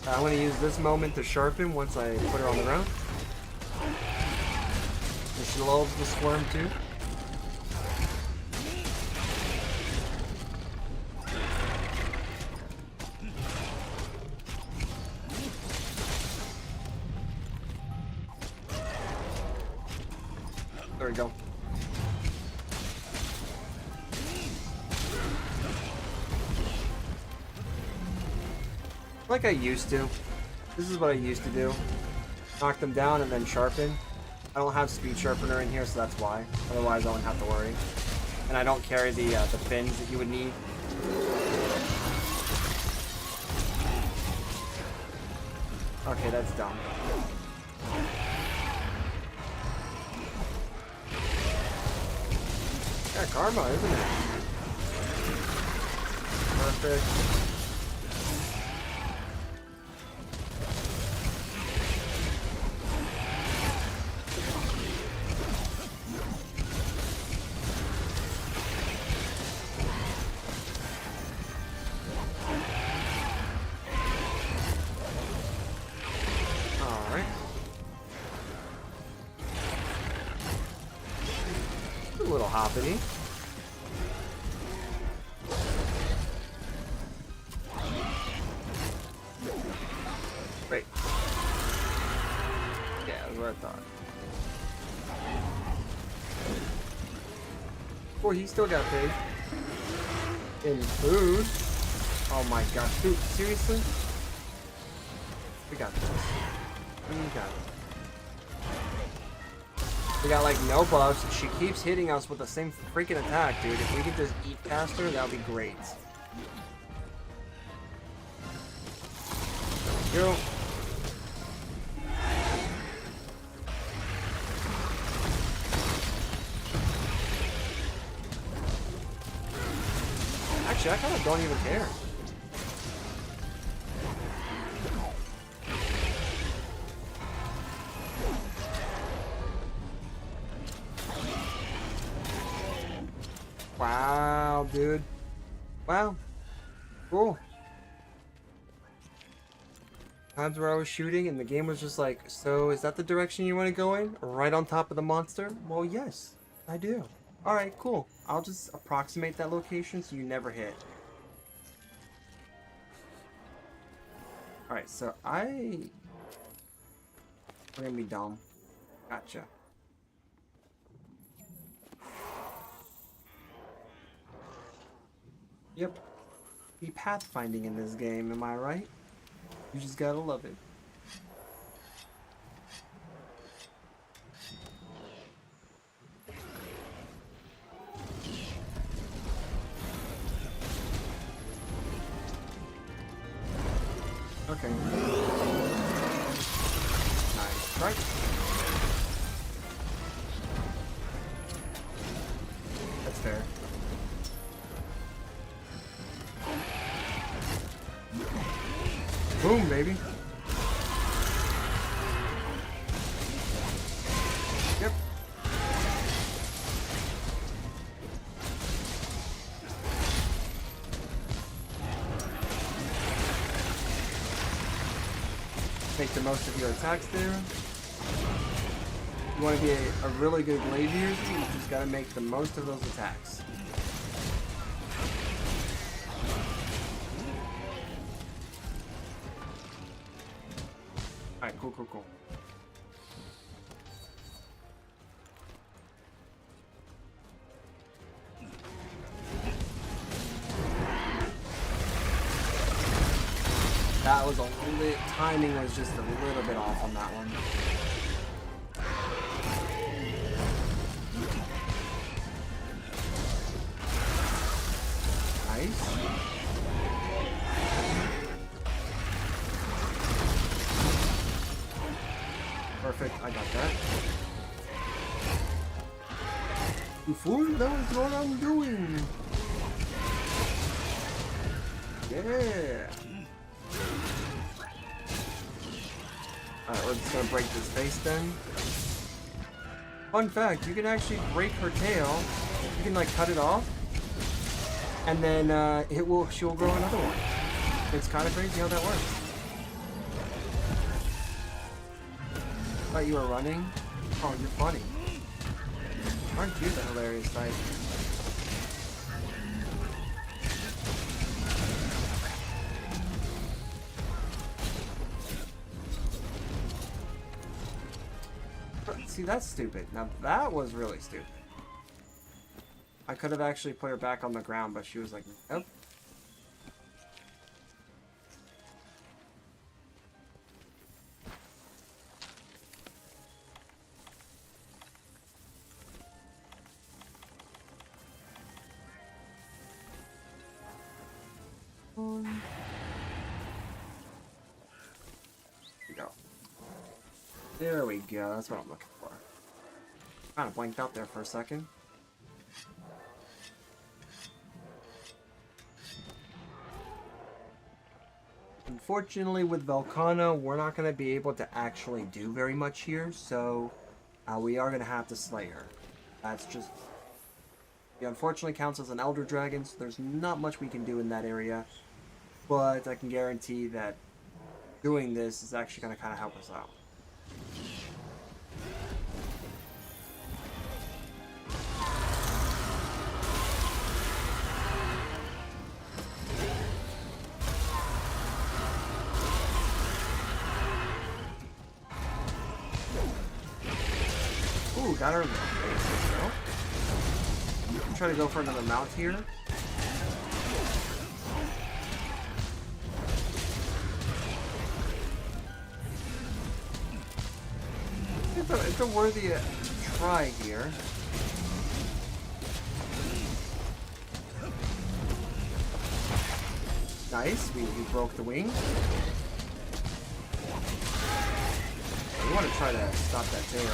I'm going to use this moment to sharpen once I put her on the ground. And she loves the squirm too. There we go. Like I used to. This is what I used to do. Knock them down and then sharpen. I don't have speed sharpener in here, so that's why. Otherwise, I wouldn't have to worry. And I don't carry the fins that you would need. Okay, that's dumb. Yeah, karma, isn't it? Perfect. Alright. A little hoppity. Great. Yeah, that's what I thought. Oh, he still got paid. In food. Oh my gosh, dude, seriously? We got this. We got it. We got like no buffs. She keeps hitting us with the same freaking attack, dude. If we could just eat past her, that would be great. Yo. Actually, I kind of don't even care. Wow, dude. Wow. Cool. Times where I was shooting and the game was just like, so is that the direction you want to go in? Right on top of the monster? Well, yes, I do. Alright, cool. I'll just approximate that location so you never hit. Alright, so we're gonna be dumb. Gotcha. Yep. Be pathfinding in this game, am I right? You just gotta love it. Okay. Nice strike. That's fair. Boom, baby. Yep. Make the most of your attacks there. You want to be a really good blade user, you just gotta make the most of those attacks. Alright, cool, cool, cool. That was a little, timing was just a little bit off on that one. Nice. Perfect, I got that. You fool, that was what I'm doing. Yeah. Alright, we're just gonna break this face then. Fun fact, you can actually break her tail. You can like cut it off. And then she will grow another one. It's kind of crazy how that works. Thought you were running? Oh, you're funny. Aren't you the hilarious type? See, that's stupid. Now that was really stupid. I could have actually put her back on the ground, but she was like, nope. There we go. That's what I'm looking for. Kind of blanked out there for a second. Unfortunately, with Velcana, we're not going to be able to actually do very much here, so we are going to have to slay her. That's just... He unfortunately counts as an Elder Dragon, so there's not much we can do in that area, but I can guarantee that doing this is actually going to kind of help us out. Ooh, got her in the face, though. I'm trying to go for another mount here. It's a worthy try here. Nice, we broke the wing. We want to try to stop that tail.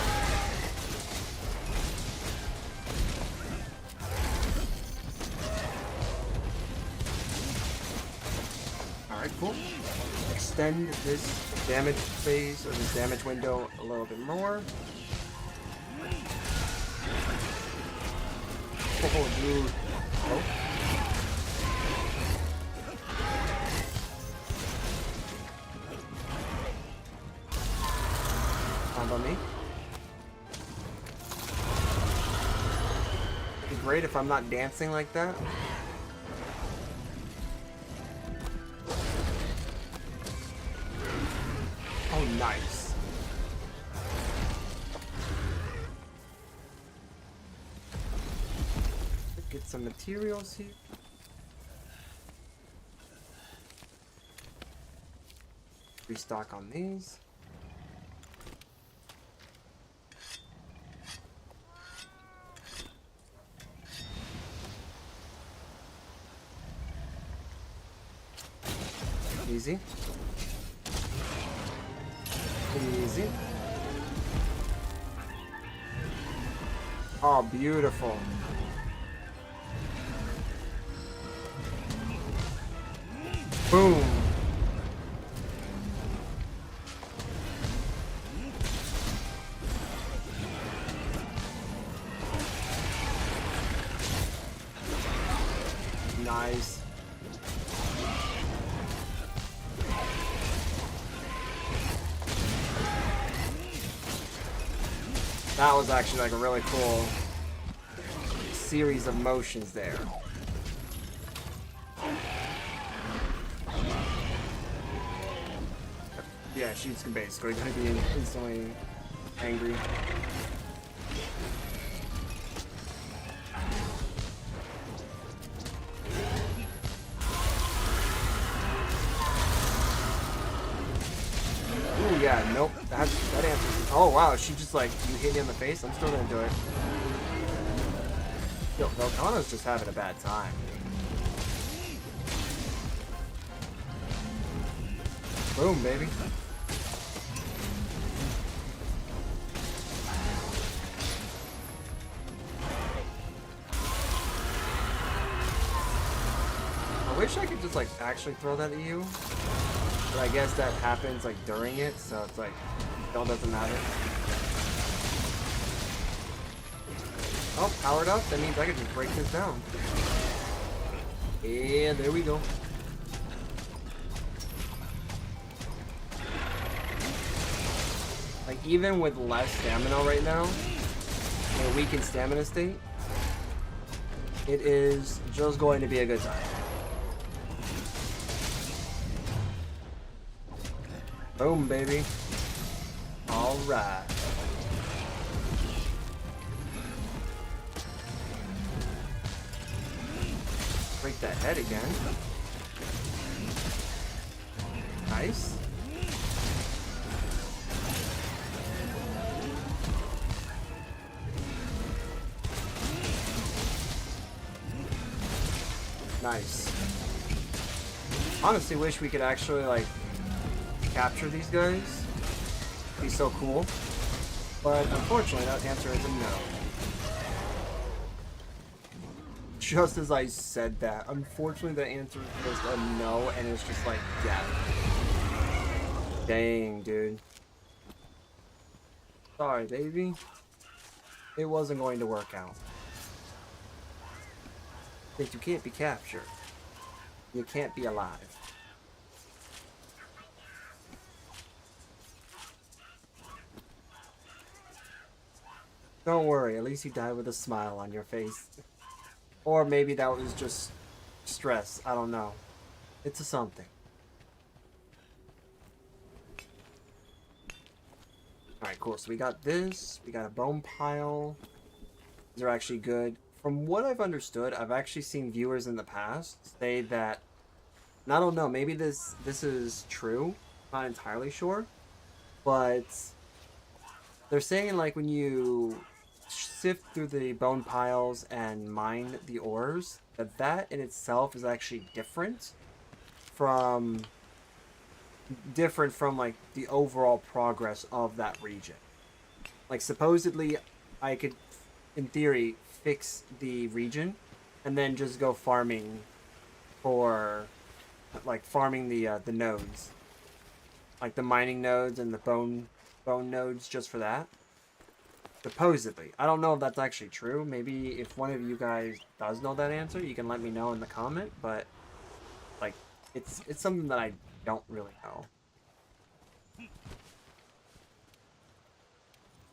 Alright, cool. Extend this damage phase, or this damage window, a little bit more. Oh, dude. Oh. Found on me. It'd be great if I'm not dancing like that. Oh, nice. Get some materials here. Restock on these. Easy. Easy. Oh, beautiful. Boom. Nice. That was actually like a really cool series of motions there. Yeah, she's basically going to be instantly angry. Ooh, yeah, nope. That answers. Oh, wow, she just like, you hit me in the face? I'm still going to do it. Yo, Velcana's just having a bad time. Boom, baby. I wish I could just like actually throw that at you, but I guess that happens like during it, so it's like it all doesn't matter. Oh, powered up. That means I can just break this down. Yeah, there we go. Like even with less stamina right now, in a weakened stamina state, it is just going to be a good time. Boom, baby. All right. Break that head again. Nice. Nice. Honestly, wish we could actually like capture these guys. be so cool. But unfortunately, that answer is a no. Just as I said that, unfortunately, the answer is just a no, and it's just like, yeah. Dang, dude. Sorry, baby. It wasn't going to work out. Since you can't be captured, you can't be alive. Don't worry, at least you died with a smile on your face. Or maybe that was just stress. I don't know. It's a something. Alright, cool. So we got this. We got a bone pile. These are actually good. From what I've understood, I've actually seen viewers in the past say that, and I don't know, maybe this is true. I'm not entirely sure. But they're saying like when you sift through the bone piles and mine the ores, that in itself is actually from like the overall progress of that region. Like supposedly I could in theory fix the region and then just go farming for like farming the nodes. Like the mining nodes and the bone nodes just for that. Supposedly. I don't know if that's actually true. Maybe if one of you guys does know that answer, you can let me know in the comment, but like it's something that I don't really know.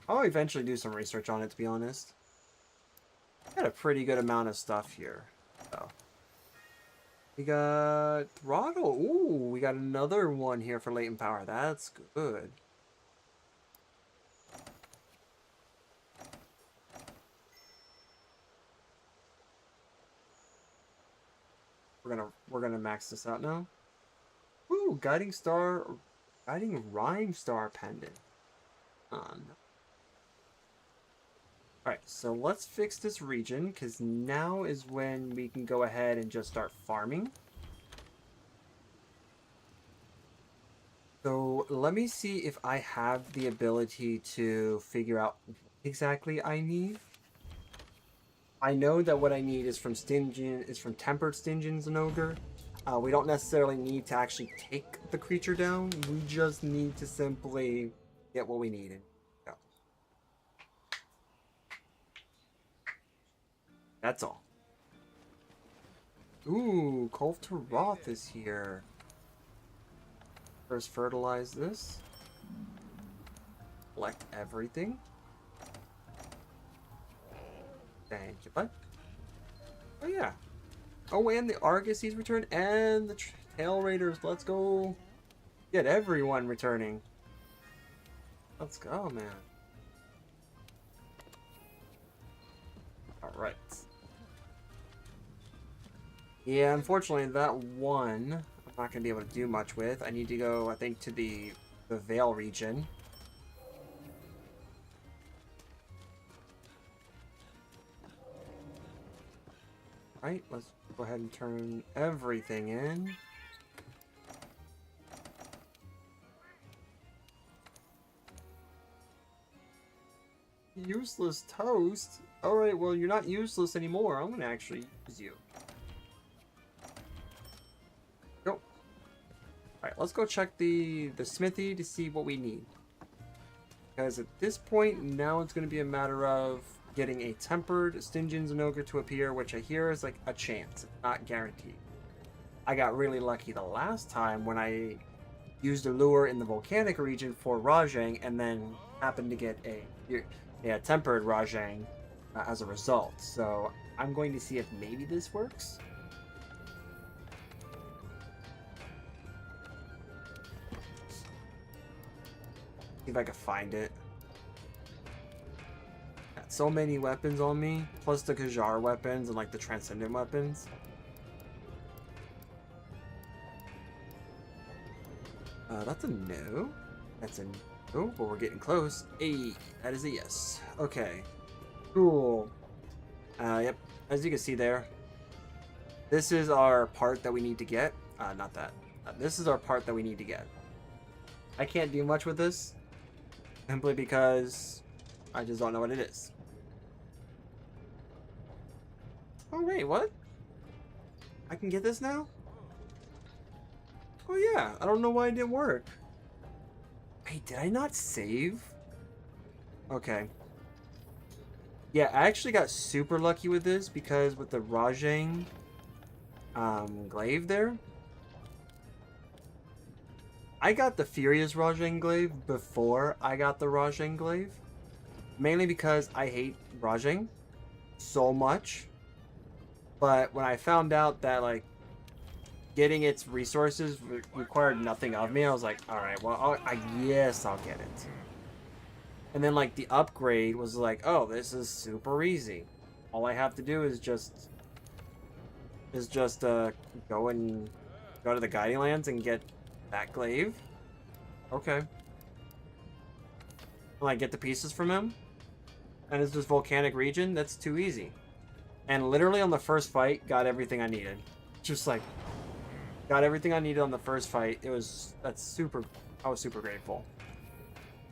I'll eventually do some research on it, to be honest. Got a pretty good amount of stuff here. So we got throttle. Ooh, we got another one here for latent power. That's good. We're gonna max this out now. Ooh, guiding rhyme star pendant. On. Alright, so let's fix this region, because now is when we can go ahead and just start farming. So let me see if I have the ability to figure out what exactly I need. I know that what I need is from tempered Stingens and Ogre. We don't necessarily need to actually take the creature down. We just need to simply get what we need. Go. That's all. Ooh, Kolf to Roth is here. First fertilize this. Collect everything. Thank you, bud. Oh yeah. Oh, and the Argus he's returned, and the Tail Raiders. Let's go get everyone returning. Let's go, man. Alright. Yeah, unfortunately, that one I'm not going to be able to do much with. I need to go, I think, to the Vale region. Alright, let's go ahead and turn everything in. Useless toast? Alright, well, you're not useless anymore. I'm going to actually use you. Go. Alright, let's go check the smithy to see what we need. Because at this point, now it's going to be a matter of getting a tempered Stingens and Ogre to appear, which I hear is like a chance. It's not guaranteed. I got really lucky the last time when I used a lure in the volcanic region for Rajang and then happened to get a tempered Rajang as a result. So I'm going to see if maybe this works. See if I can find it. Got so many weapons on me, plus the Kajar weapons and like the Transcendent weapons. That's a no. That's a no, but we're getting close. Hey, that is a yes. Okay. Cool. Yep. As you can see there, this is our part that we need to get. Not that. This is our part that we need to get. I can't do much with this. Simply because I just don't know what it is. Oh wait, what? I can get this now? Oh yeah, I don't know why it didn't work. Wait, did I not save? Okay. Yeah, I actually got super lucky with this because with the Rajang glaive there, I got the Furious Rajang glaive before I got the Rajang glaive. Mainly because I hate Rajang so much. But when I found out that like getting its resources required nothing of me, I was like, all right, well, I guess I'll get it. And then like the upgrade was like, oh, this is super easy. All I have to do is just go to the Guiding Lands and get that glaive. Okay. Like get the pieces from him. And it's this volcanic region. That's too easy. And literally on the first fight, got everything I needed. Just like got everything I needed on the first fight. I was super grateful.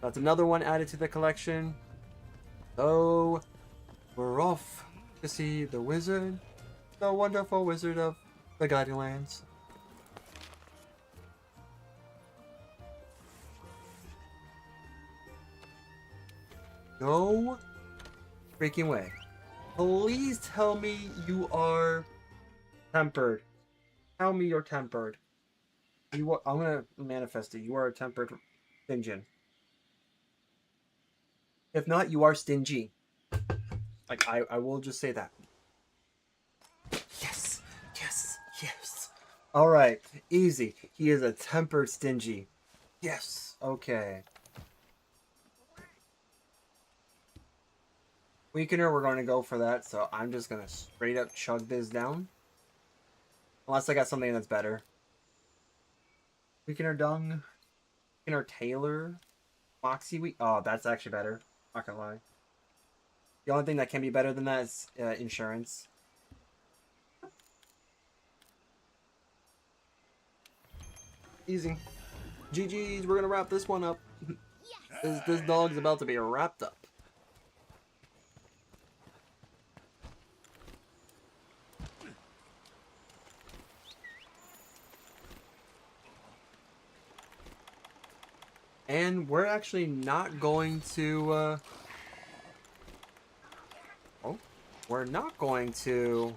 That's another one added to the collection. So we're off to see the wizard, the wonderful wizard of the Guiding Lands. No freaking way. Please tell me you are tempered. Tell me you're tempered. I'm gonna manifest it. You are a tempered Stingian. If not, you are stingy. Like I will just say that. Yes, yes, yes. All right, easy. He is a tempered stingy. Yes. Okay. Weakener, we're going to go for that. So I'm just gonna straight up chug this down. Unless I got something that's better. Weakener Dung. Weakener Taylor. Moxie Weak. Oh, that's actually better. Not gonna lie. The only thing that can be better than that is insurance. Easy. GG's, we're gonna wrap this one up. This dog's about to be wrapped up. And we're actually not going to we're not going to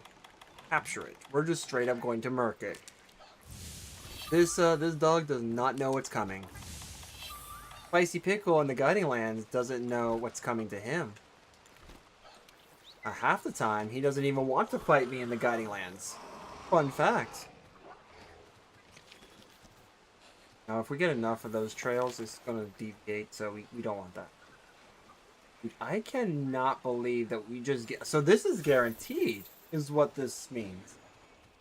capture it. We're just straight up going to murk it. This dog does not know what's coming. Spicy Pickle in the Guiding Lands doesn't know what's coming to him. Half the time, he doesn't even want to fight me in the Guiding Lands. Fun fact. Now, if we get enough of those trails, it's going to deviate, so we don't want that. Dude, I cannot believe that we just get... So this is guaranteed, is what this means.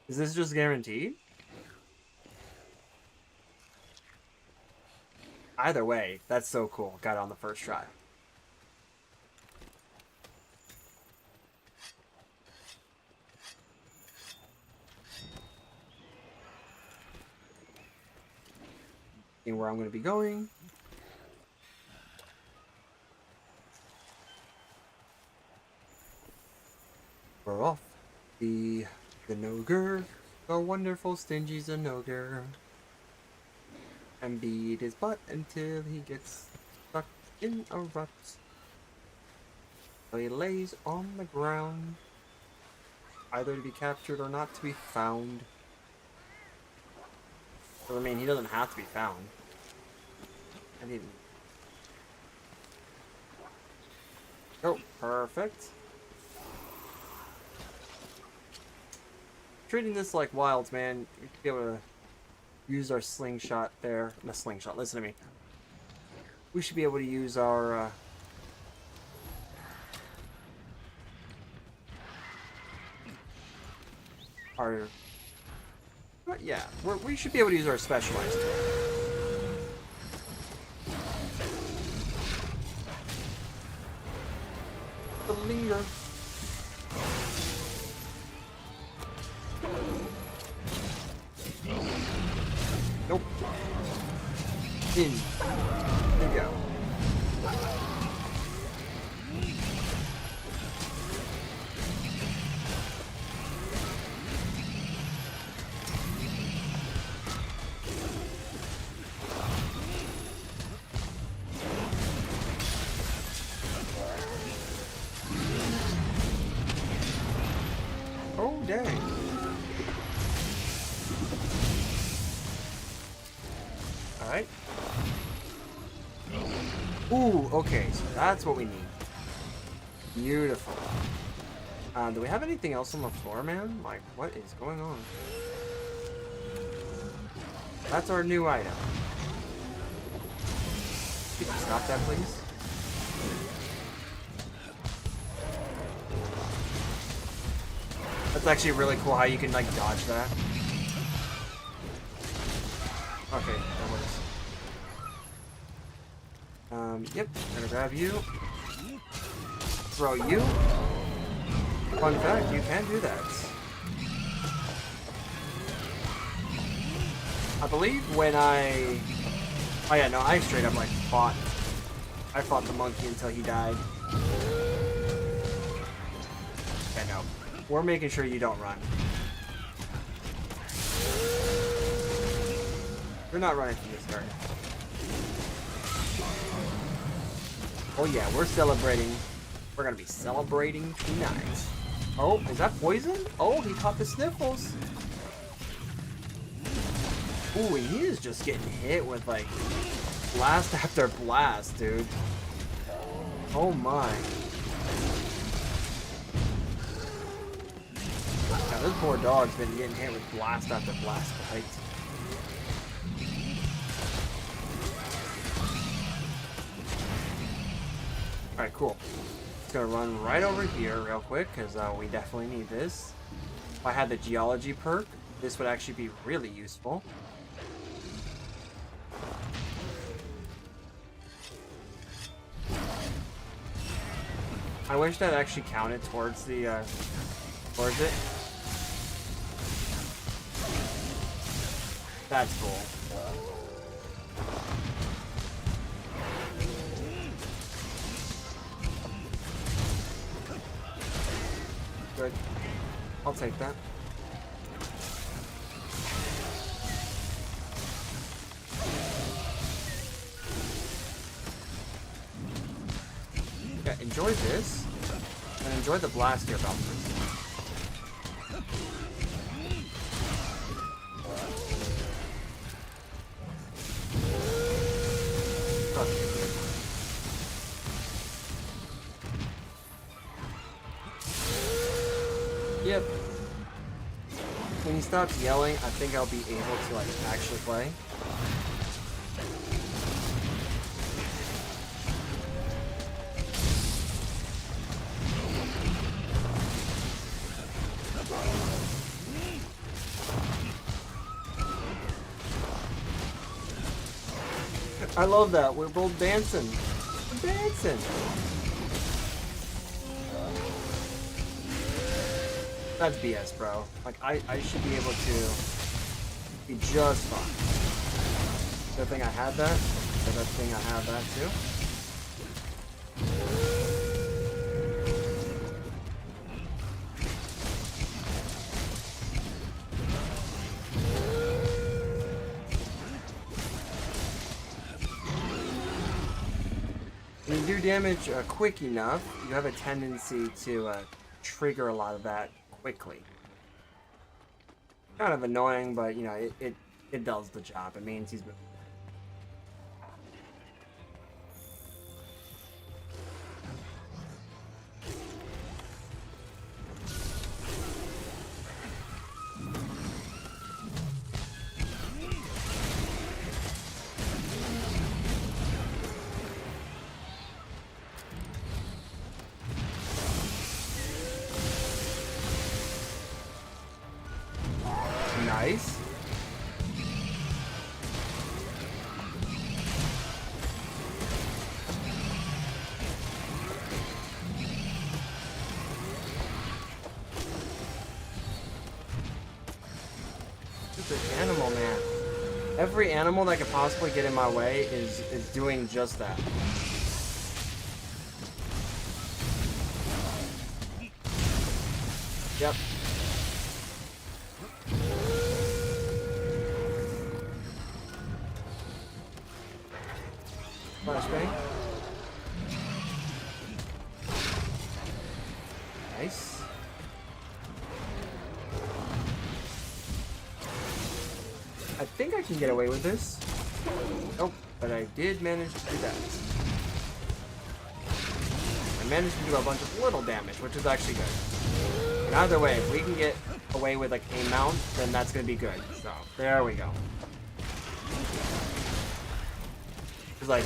Is this just guaranteed? Either way, that's so cool. Got it on the first try. And where I'm going to be going. We're off. The Noger, the wonderful stingy Noger. And beat his butt until he gets stuck in a rut. So he lays on the ground, either to be captured or not to be found. Well, I mean, he doesn't have to be found. I didn't. Oh, perfect. Treating this like wilds, man. We should be able to use our slingshot there. Not slingshot, listen to me. We should be able to use our yeah, we should be able to use our specialized tool. The linger. Nope. In. There you go. dang. Alright. Ooh, okay, so that's what we need. Beautiful. Do we have anything else on the floor, man? Like, what is going on? That's our new item. Could you stop that, please? That's actually really cool how you can, like, dodge that. Okay, that works. Yep, gonna grab you. Throw you. Fun fact, you can do that. I believe when I... Oh yeah, no, I straight up like fought. I fought the monkey until he died. Yeah, no. We're making sure you don't run. You're not running from this guard. Oh yeah, we're celebrating. We're gonna be celebrating tonight. Oh, is that poison? Oh, he caught the sniffles. Ooh, and he is just getting hit with like blast after blast, dude. Oh my. Now this poor dog's been getting hit with blast after blast, right? Alright, cool. Just gonna run right over here real quick, because we definitely need this. If I had the geology perk, this would actually be really useful. I wish that actually counted towards the, towards it. That's cool. Good. I'll take that. Yeah, enjoy this. And enjoy the blast here, Bouncers. Yep. When he stops yelling, I think I'll be able to like actually play. I love that. We're both dancing. We're dancing. That's BS, bro. Like, I should be able to be just fine. Good thing I had that. Good thing I have that too. When you do damage quick enough, you have a tendency to trigger a lot of that quickly. Kind of annoying, but you know, it does the job. It means he's moving. Nice. This is an animal, man. Every animal that could possibly get in my way is doing just that. Yep. Flashbang. Nice. think I can get away with this. Nope, but I did manage to do that. I managed to do a bunch of little damage, which is actually good. And either way, if we can get away with like a mount, then that's gonna be good. So there we go. Because like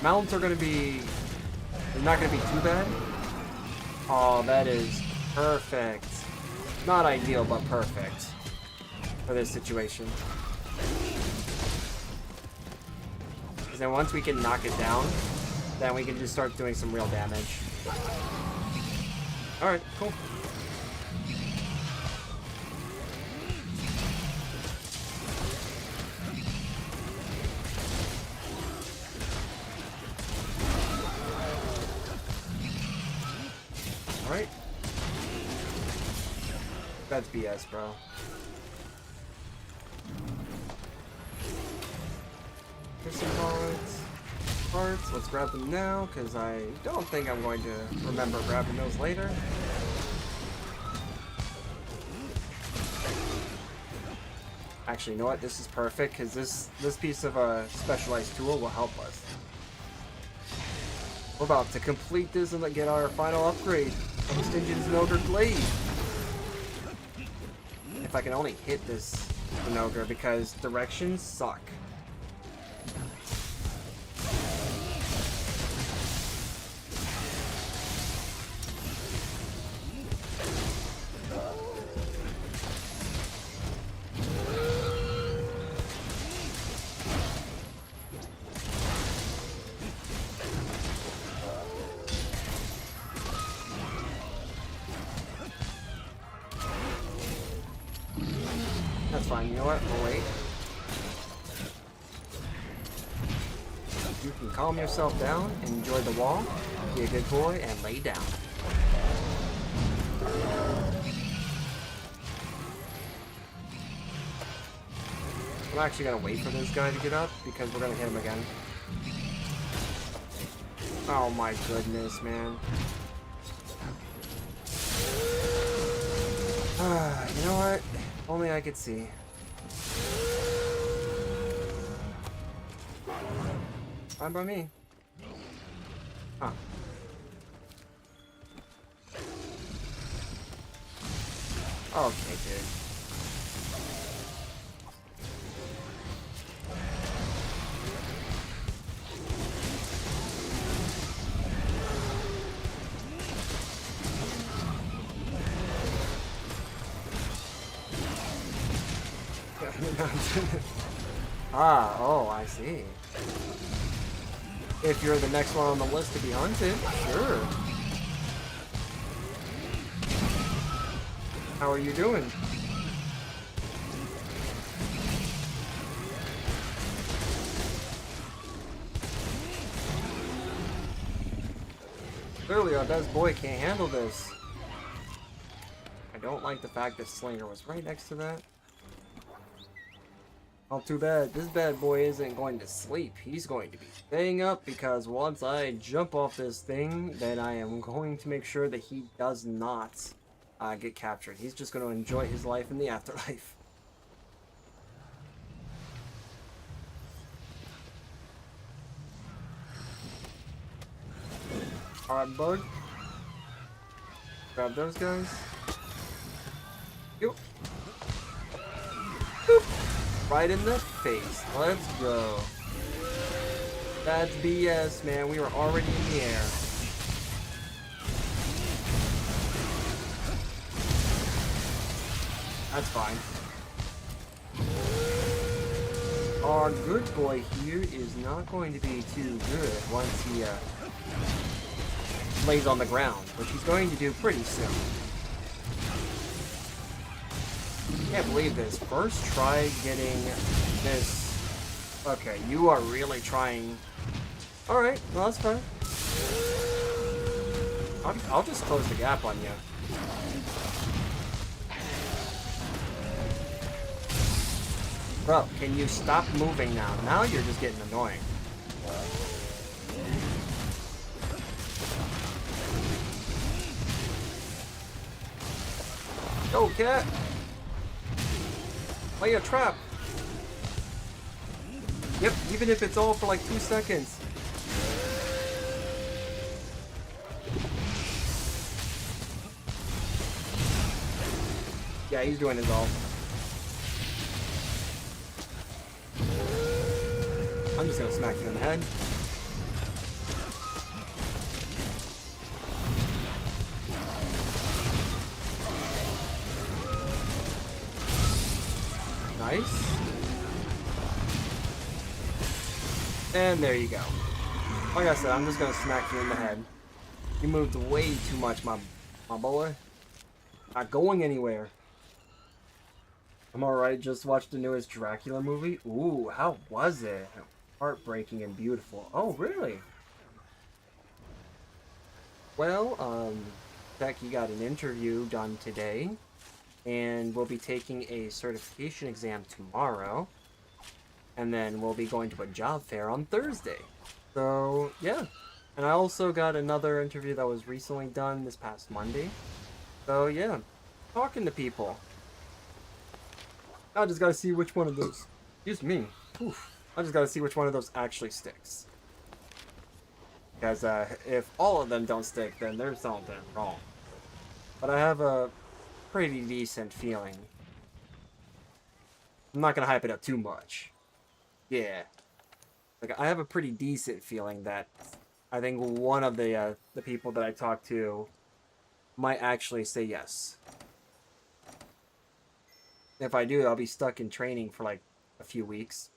mounts are gonna be, they're not gonna be too bad. Oh, that is perfect. Not ideal, but perfect for this situation. Because then once we can knock it down, then we can just start doing some real damage. Alright, cool. Alright. That's BS, bro. Here's some parts. Let's grab them now, because I don't think I'm going to remember grabbing those later. Actually, you know what? This is perfect, because this piece of a specialized tool will help us. We're about to complete this and get our final upgrade of the Stingin's Ogre Blade. If I can only hit this Ogre, because directions suck. That's fine, you know what? We'll wait. You can calm yourself down, enjoy the wall, be a good boy, and lay down. I'm actually gonna wait for this guy to get up, because we're gonna hit him again. Oh my goodness, man. You know what? Only I could see. Fine by me. Huh. Okay, dude. Oh, I see. If you're the next one on the list to be hunted, sure. How are you doing? Clearly, our best boy can't handle this. I don't like the fact that Slinger was right next to that. Oh, too bad. This bad boy isn't going to sleep. He's going to be staying up because once I jump off this thing, then I am going to make sure that he does not get captured. He's just going to enjoy his life in the afterlife. Alright, bud. Grab those guys. Yo. Boop. Right in the face. Let's go. That's BS, man. We were already in the air. That's fine. Our good boy here is not going to be too good once he lays on the ground, which he's going to do pretty soon. I can't believe this. First try getting this. Okay, you are really trying. Alright, well that's fine. I'll just close the gap on you. Bro, can you stop moving now? Now you're just getting annoying. Go, cat! Lay a trap! Yep, even if it's all for like 2 seconds. Yeah, he's doing his all. I'm just gonna smack you in the head. Nice. And there you go. Like I said, I'm just gonna smack you in the head. You moved way too much, my boy. Not going anywhere. I'm alright, just watched the newest Dracula movie. Ooh, how was it? Heartbreaking and beautiful. Oh, really? Well, Becky got an interview done today, and we'll be taking a certification exam tomorrow, and then we'll be going to a job fair on Thursday. So, yeah. And I also got another interview that was recently done this past Monday. So, yeah. Talking to people. I just gotta see which one of those... Excuse me. Oof. I just gotta see which one of those actually sticks. Because if all of them don't stick, then there's something wrong. But I have a pretty decent feeling. I'm not gonna hype it up too much. Yeah. Like, I have a pretty decent feeling that I think one of the people that I talked to might actually say yes. If I do, I'll be stuck in training for like a few weeks.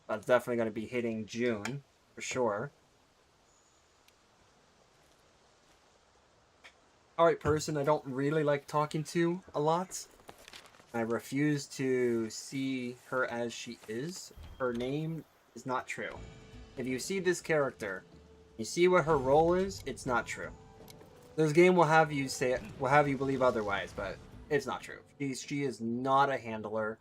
That's definitely going to be hitting June, for sure. Alright, person I don't really like talking to a lot. I refuse to see her as she is. Her name is not true. If you see this character, you see what her role is, it's not true. This game will have you say will have you believe otherwise, but it's not true. She is not a handler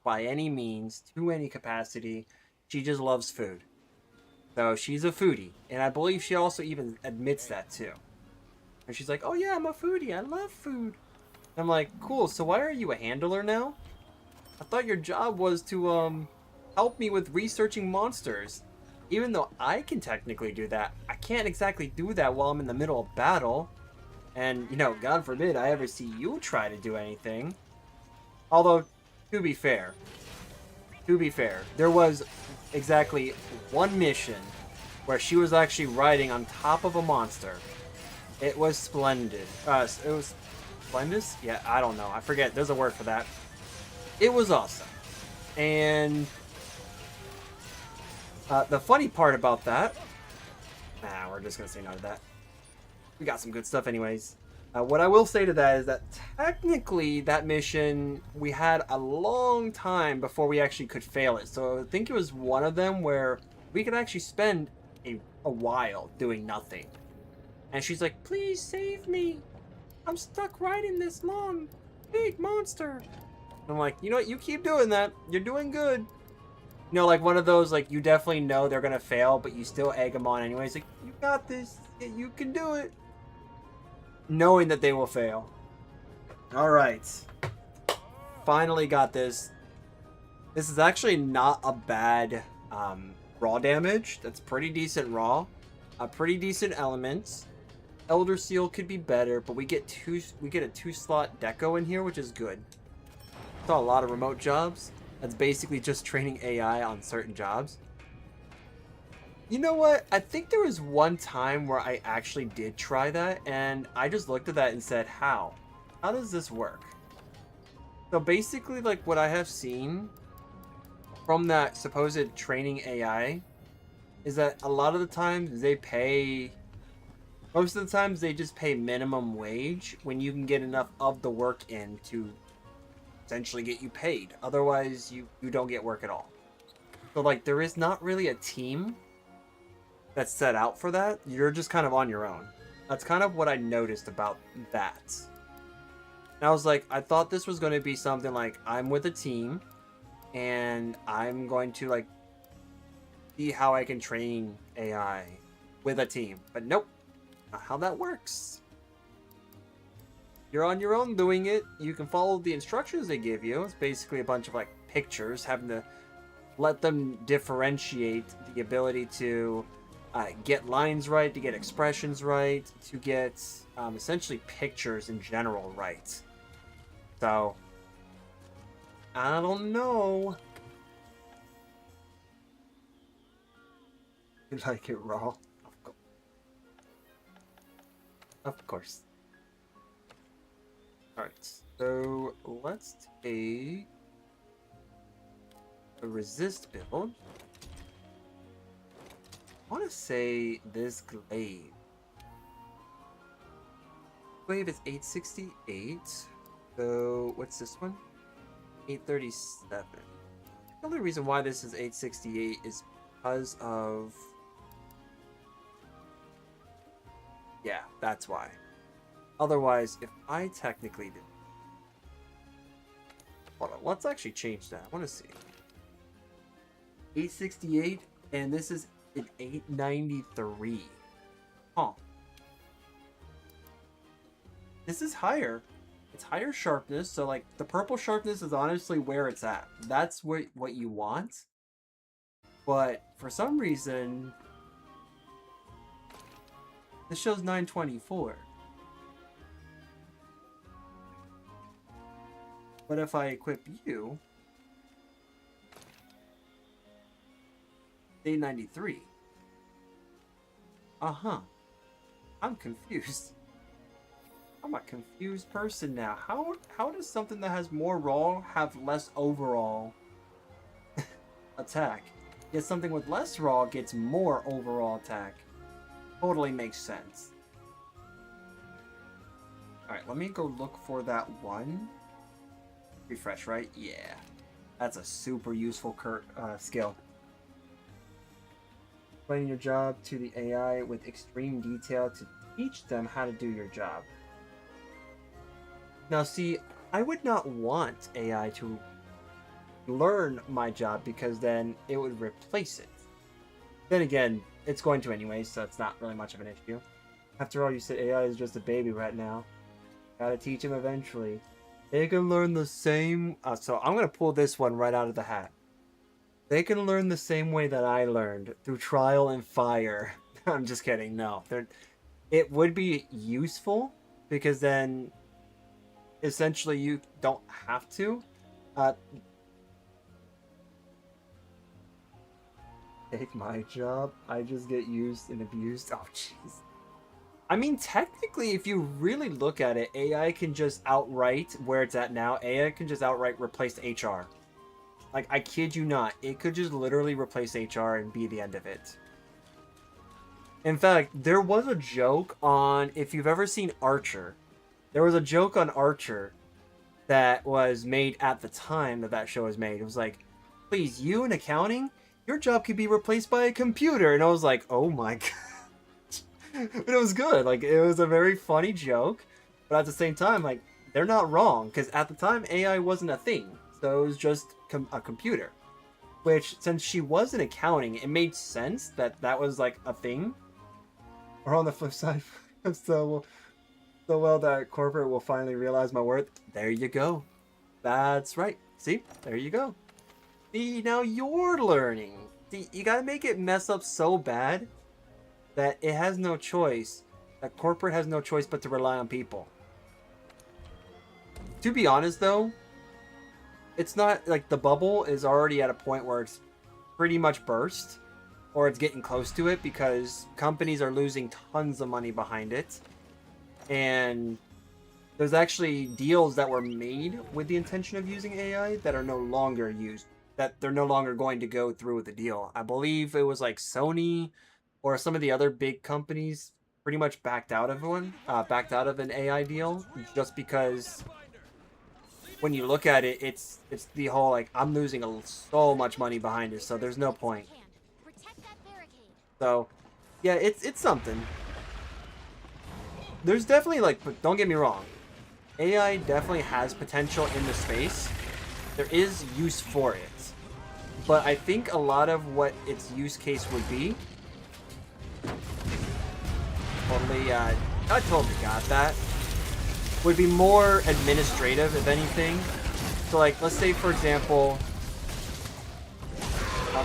by any means, to any capacity. She just loves food. So she's a foodie, and I believe she also even admits that too. And she's like, "Oh yeah, I'm a foodie. I love food." I'm like, "Cool. So why are you a handler now? I thought your job was to help me with researching monsters. Even though I can technically do that, I can't exactly do that while I'm in the middle of battle. And, you know, God forbid I ever see you try to do anything." Although, to be fair, there was exactly one mission where she was actually riding on top of a monster. It was splendid. It was splendid? Yeah, I don't know. I forget. There's a word for that. It was awesome. And the funny part about that... Nah, we're just going to say no to that. We got some good stuff anyways. What I will say to that is that technically that mission, we had a long time before we actually could fail it. So I think it was one of them where we could actually spend a while doing nothing. And she's like, "Please save me. I'm stuck riding this long, big monster." And I'm like, "You know what? You keep doing that. You're doing good." You know, like one of those, like, you definitely know they're going to fail, but you still egg them on anyways. Like, "You got this. You can do it." Knowing that they will fail. Alright. Finally got this. This is actually not a bad raw damage. That's pretty decent raw. Pretty decent elements. Elder Seal could be better, but we get a 2-slot deco in here, which is good. Saw a lot of remote jobs. That's basically just training AI on certain jobs. You know what? I think there was one time where I actually did try that, and I just looked at that and said, how? How does this work? So basically, like, what I have seen from that supposed training AI is that a lot of the times they pay... Most of the times they just pay minimum wage when you can get enough of the work in to essentially get you paid. Otherwise, you don't get work at all. So, like, there is not really a team that's set out for that. You're just kind of on your own. That's kind of what I noticed about that. And I was like, I thought this was going to be something like, I'm with a team, and I'm going to, like, see how I can train AI with a team. But nope, not how that works. You're on your own doing it. You can follow the instructions they give you. It's basically a bunch of, like, pictures having to let them differentiate the ability to get lines right, to get expressions right, to get essentially pictures in general right. So, I don't know. You like it raw? Of course. Alright, so let's take a resist build. I want to say this glaive. Glaive is 868. So what's this one? 837. The only reason why this is 868 is because of... Yeah, that's why. Otherwise, if I technically did... Hold on, let's actually change that. I want to see. 868, and this is an 893. Huh. This is higher. It's higher sharpness, so like the purple sharpness is honestly where it's at. That's what you want. But for some reason, this shows 924. But if I equip you, 893. Uh-huh. I'm confused. I'm a confused person now. How does something that has more raw have less overall attack? Yet something with less raw gets more overall attack. Totally makes sense. Alright, let me go look for that one. Refresh, right? Yeah. That's a super useful skill. Explain your job to the AI with extreme detail to teach them how to do your job. Now see, I would not want AI to learn my job because then it would replace it. Then again, it's going to anyway, so it's not really much of an issue. After all, you said AI is just a baby right now. Gotta teach him eventually. They can learn the same... so I'm going to pull this one right out of the hat. They can learn the same way that I learned, through trial and fire. I'm just kidding, no. It would be useful, because then essentially you don't have to. Take my job, I just get used and abused. Oh, jeez. I mean, technically, if you really look at it, AI can just outright, where it's at now, AI can just outright replace HR. Like, I kid you not, it could just literally replace HR and be the end of it. In fact, there was a joke on, if you've ever seen Archer, there was a joke on Archer that was made at the time that that show was made. It was like, please, you in accounting, your job could be replaced by a computer. And I was like, oh my god. But it was good. Like, it was a very funny joke. But at the same time, like, they're not wrong. Because at the time, AI wasn't a thing. So it was just a computer. Which, since she was in accounting, it made sense that that was, like, a thing. Or on the flip side, so well that corporate will finally realize my worth. There you go. That's right. See? There you go. See, now you're learning. See, you gotta make it mess up so bad that it has no choice. That corporate has no choice but to rely on people. To be honest, though, it's not like the bubble is already at a point where it's pretty much burst, or it's getting close to it, because companies are losing tons of money behind it. And there's actually deals that were made with the intention of using AI that are no longer used. That they're no longer going to go through with the deal. I believe it was like Sony or some of the other big companies pretty much backed out of an AI deal, just because when you look at it, it's the whole like, I'm losing so much money behind it, so there's no point. So yeah, it's something. There's definitely, like, but don't get me wrong, AI definitely has potential in the space. There is use for it. But I think a lot of what its use case would be... I totally got that. Would be more administrative, if anything. So, like, let's say, for example...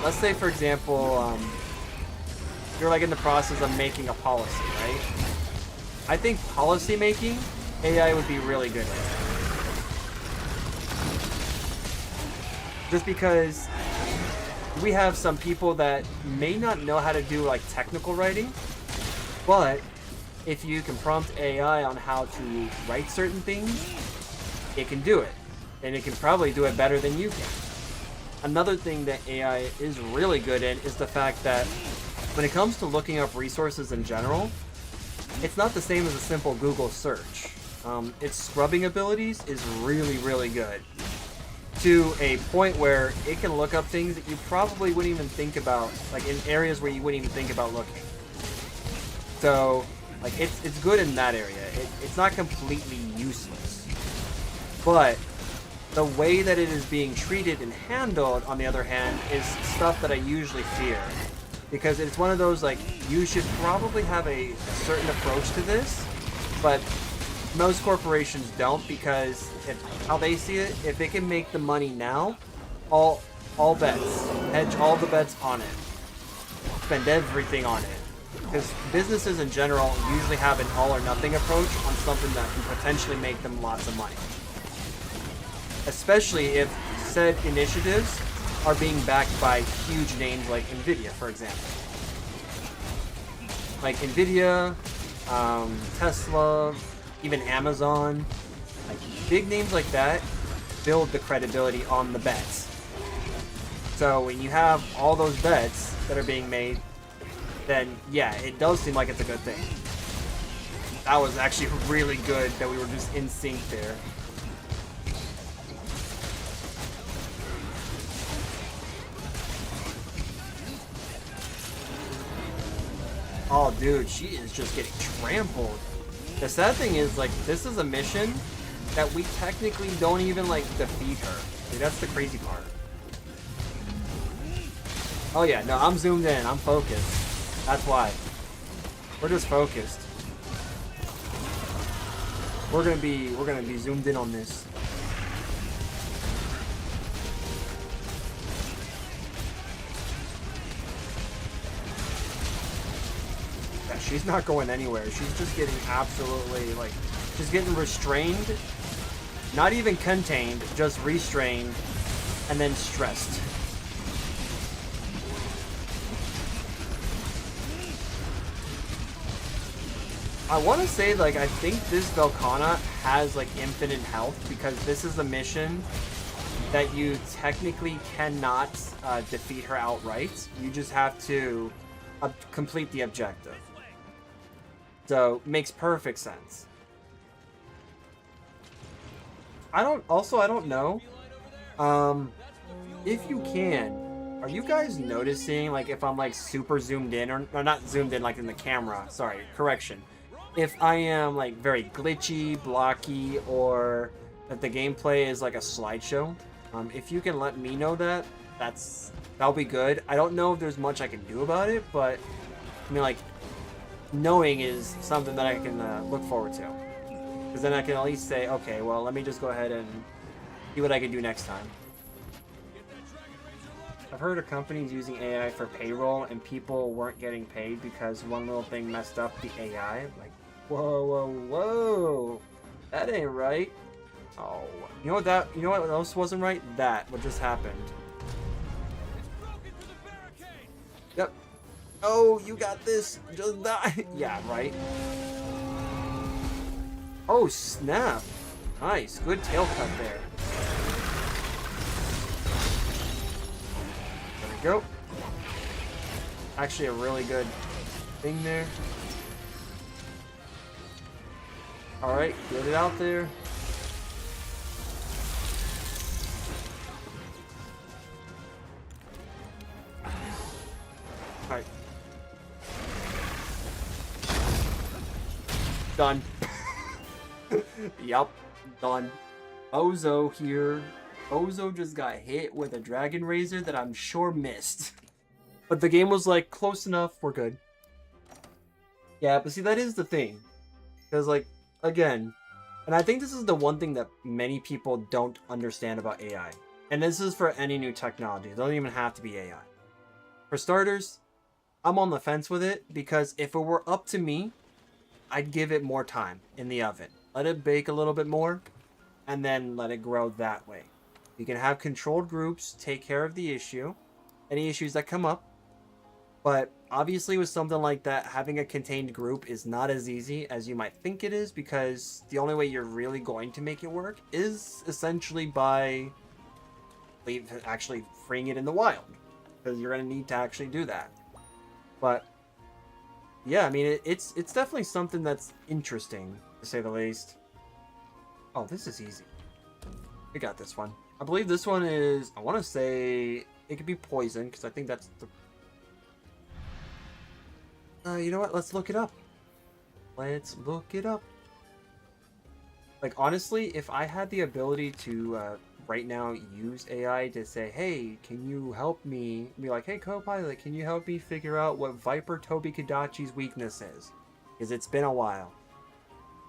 let's say, for example, you're like in the process of making a policy, right? I think policy making, AI would be really good at. Just because we have some people that may not know how to do like technical writing, but if you can prompt AI on how to write certain things, it can do it. And it can probably do it better than you can. Another thing that AI is really good in is the fact that when it comes to looking up resources in general, it's not the same as a simple Google search. Its scrubbing abilities is really, really good. To a point where it can look up things that you probably wouldn't even think about, like in areas where you wouldn't even think about looking. So, like, it's good in that area. It's not completely useless. But the way that it is being treated and handled, on the other hand, is stuff that I usually fear. Because it's one of those, like, you should probably have a certain approach to this, but most corporations don't, because how they see it, if they can make the money now, all bets, hedge all the bets on it, spend everything on it. Because businesses in general usually have an all or nothing approach on something that can potentially make them lots of money. Especially if said initiatives are being backed by huge names like Nvidia, for example. Like Nvidia, Tesla, even Amazon, like big names like that build the credibility on the bets. So when you have all those bets that are being made, then yeah, it does seem like it's a good thing. That was actually really good that we were just in sync there. Oh, dude, she is just getting trampled. The sad thing is, like, this is a mission that we technically don't even, like, defeat her. Dude, that's the crazy part. Oh, yeah, no, I'm zoomed in. I'm focused. That's why. We're just focused. We're gonna be zoomed in on this. Yeah, she's not going anywhere. She's just getting absolutely, like, she's getting restrained. Not even contained, just restrained, and then stressed. I want to say, like, I think this Velkhana has, like, infinite health, because this is a mission that you technically cannot defeat her outright. You just have to complete the objective. So, makes perfect sense. I don't know. If you can, are you guys noticing, like, if I'm, like, super zoomed in, or not zoomed in, like, in the camera, sorry, correction. If I am, like, very glitchy, blocky, or that the gameplay is like a slideshow, if you can let me know that, that'll be good. I don't know if there's much I can do about it, but, I mean, like, knowing is something that I can look forward to. Because then I can at least say, okay, well, let me just go ahead and see what I can do next time. I've heard of companies using AI for payroll and people weren't getting paid because one little thing messed up the AI. Like, whoa, whoa, whoa. That ain't right. Oh, you know what else wasn't right? What just happened. Yep. Oh, you got this. Just die. Yeah, right. Oh, snap. Nice. Good tail cut there. There we go. Actually, a really good thing there. Alright, get it out there. Alright. Done. Yup, done. Ozo here. Ozo just got hit with a dragon razor that I'm sure missed. But the game was like, close enough, we're good. Yeah, but see, that is the thing. Because, like, again, and I think this is the one thing that many people don't understand about AI. And this is for any new technology. It doesn't even have to be AI. For starters, I'm on the fence with it because if it were up to me, I'd give it more time in the oven. Let it bake a little bit more and then let it grow that way. You can have controlled groups take care of the issue, any issues that come up. But obviously, with something like that, having a contained group is not as easy as you might think it is because the only way you're really going to make it work is essentially by actually freeing it in the wild because you're going to need to actually do that. But yeah, I mean, it's definitely something that's interesting to say the least. Oh, this is easy. We got this one. I believe this one is, I want to say it could be poison because I think that's the. You know what? Let's look it up. Let's look it up. Like, honestly, if I had the ability to, right now, use AI to say, hey, can you help me? Be like, hey, Copilot, can you help me figure out what Viper Toby Kadachi's weakness is? Because it's been a while.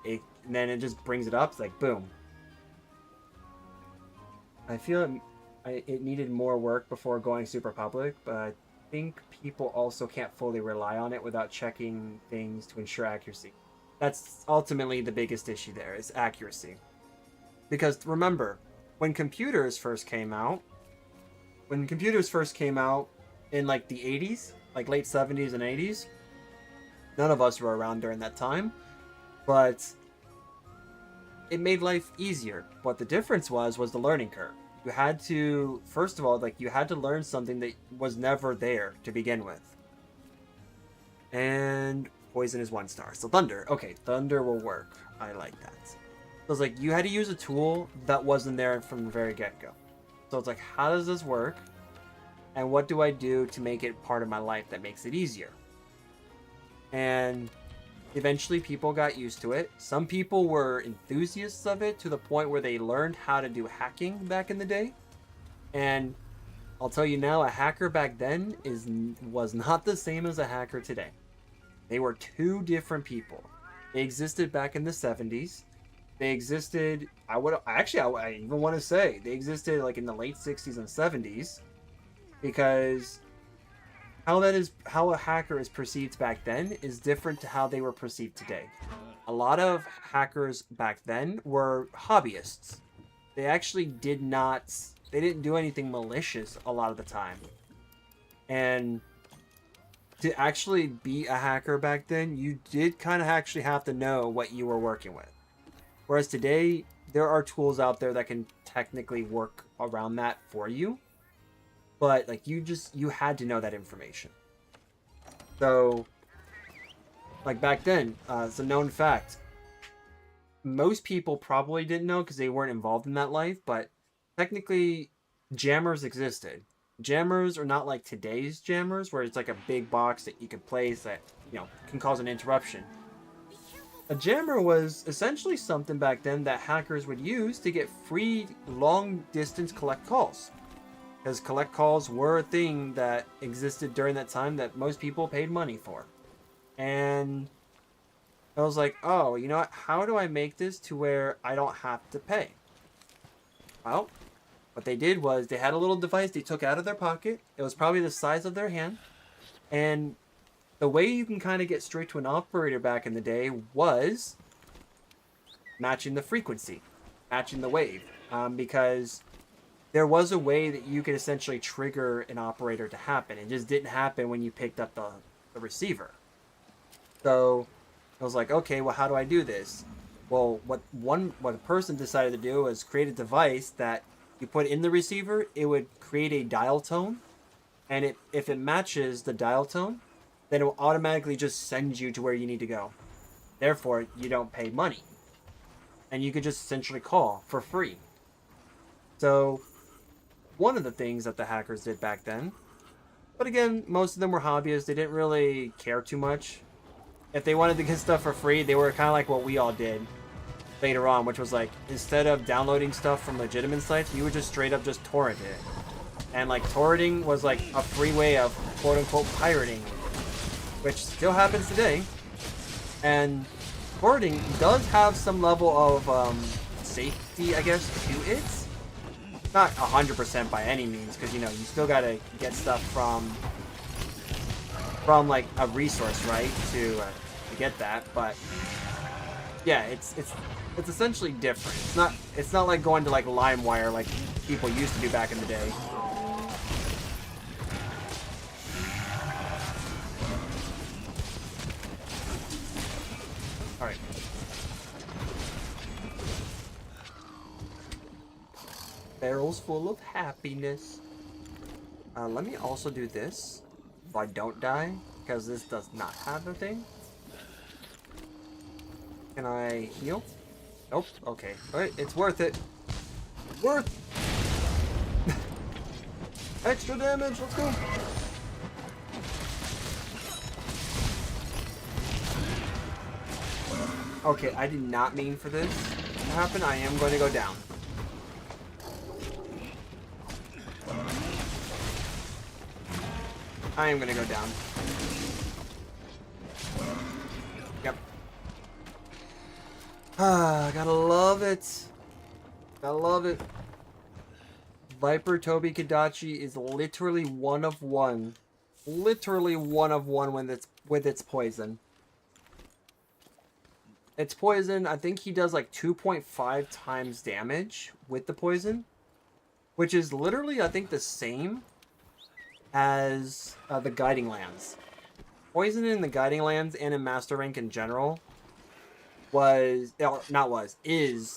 And then it just brings it up. It's like, boom. I feel it needed more work before going super public, but I think people also can't fully rely on it without checking things to ensure accuracy. That's ultimately the biggest issue there is accuracy. Because remember, when computers first came out in like the 80s, like late 70s and 80s, none of us were around during that time, but it made life easier. But the difference was the learning curve. You had to, first of all, like you had to learn something that was never there to begin with. And poison is 1 star. So thunder. Okay, thunder will work. I like that. So it's like you had to use a tool that wasn't there from the very get-go. So it's like, how does this work? And what do I do to make it part of my life that makes it easier? And eventually people got used to it. Some people were enthusiasts of it to the point where they learned how to do hacking back in the day. And I'll tell you now, a hacker back then was not the same as a hacker today. They were 2 different people. They existed back in the 70s. They existed, I even want to say, they existed like in the late 60s and 70s. Because how a hacker is perceived back then is different to how they were perceived today. A lot of hackers back then were hobbyists. They actually they didn't do anything malicious a lot of the time. And to actually be a hacker back then, you did kind of actually have to know what you were working with. Whereas today, there are tools out there that can technically work around that for you. But like you had to know that information. So like back then, it's a known fact. Most people probably didn't know because they weren't involved in that life, but technically jammers existed. Jammers are not like today's jammers where it's like a big box that you can place that, can cause an interruption. A jammer was essentially something back then that hackers would use to get free long distance collect calls. Because collect calls were a thing that existed during that time that most people paid money for. And I was like, oh, you know what? How do I make this to where I don't have to pay? Well, what they did was they had a little device they took out of their pocket. It was probably the size of their hand. And the way you can kind of get straight to an operator back in the day was matching the frequency, matching the wave. Because there was a way that you could essentially trigger an operator to happen. It just didn't happen when you picked up the receiver. So I was like, okay, well, how do I do this? Well, what a person decided to do was create a device that you put in the receiver. It would create a dial tone, and if it matches the dial tone, then it will automatically just send you to where you need to go. Therefore, you don't pay money, and you could just essentially call for free. So one of the things that the hackers did back then, but again, most of them were hobbyists. They didn't really care too much. If they wanted to get stuff for free, they were kind of like what we all did later on, which was like, instead of downloading stuff from legitimate sites, you would just straight up just torrent it. And like torrenting was like a free way of quote unquote pirating, which still happens today. And torrenting does have some level of safety, I guess, to it. Not 100% by any means, because you still gotta get stuff from from like a resource, right, to get that. But yeah, it's essentially different. It's not like going to like LimeWire like people used to do back in the day. All right. Barrels full of happiness. Let me also do this if I don't die, because this does not have a thing. Can I heal? Nope. Okay. Alright, it's worth it. Worth extra damage. Let's go. Okay, I did not mean for this to happen. I am going to go down. I am going to go down. Yep. Ah, gotta love it. Gotta love it. Viper Toby Kadachi is literally one of one. Literally one of one with its poison. It's poison. I think he does like 2.5 times damage with the poison, which is literally, I think, the same as the Guiding Lands. Poison in the Guiding Lands and in Master Rank in general is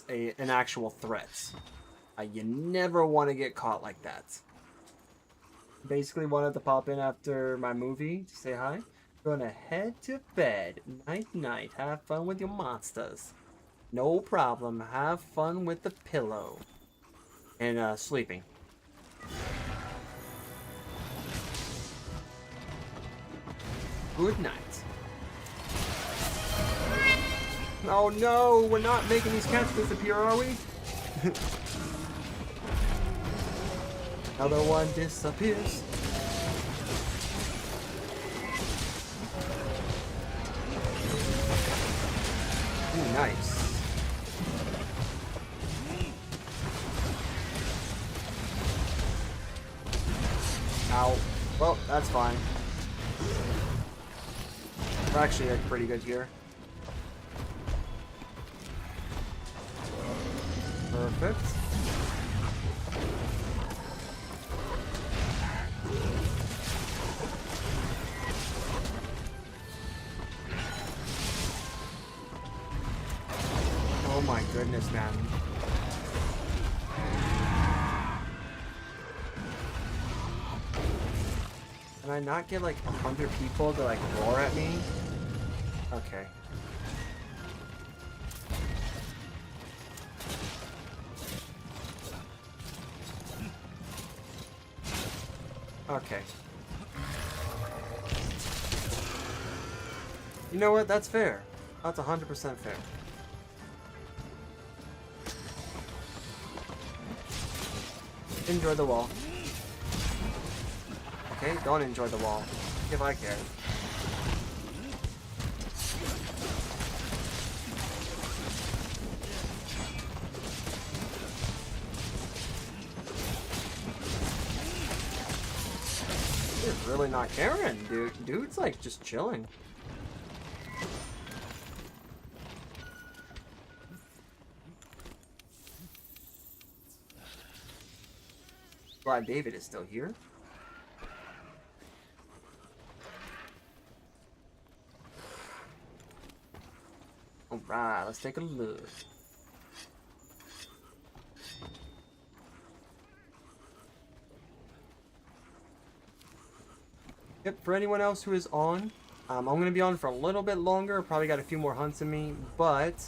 an actual threat. You never want to get caught like that. Basically wanted to pop in after my movie to say hi. Gonna head to bed. Night night. Have fun with your monsters. No problem. Have fun with the pillow. And sleeping. Good night. Oh no, we're not making these cats disappear, are we? Another one disappears. Ooh, nice. Ow. Well, that's fine. We're actually like pretty good here. Perfect. Oh my goodness, man. Can I not get like 100 people to like roar at me? Okay. Okay. You know what? That's fair. That's 100% fair. Enjoy the wall. Okay, don't enjoy the wall. If I care. He's really not caring, dude. Dude's like just chilling. Glad David is still here. Alright, let's take a look. Yep, for anyone else who is on, I'm going to be on for a little bit longer. Probably got a few more hunts in me, but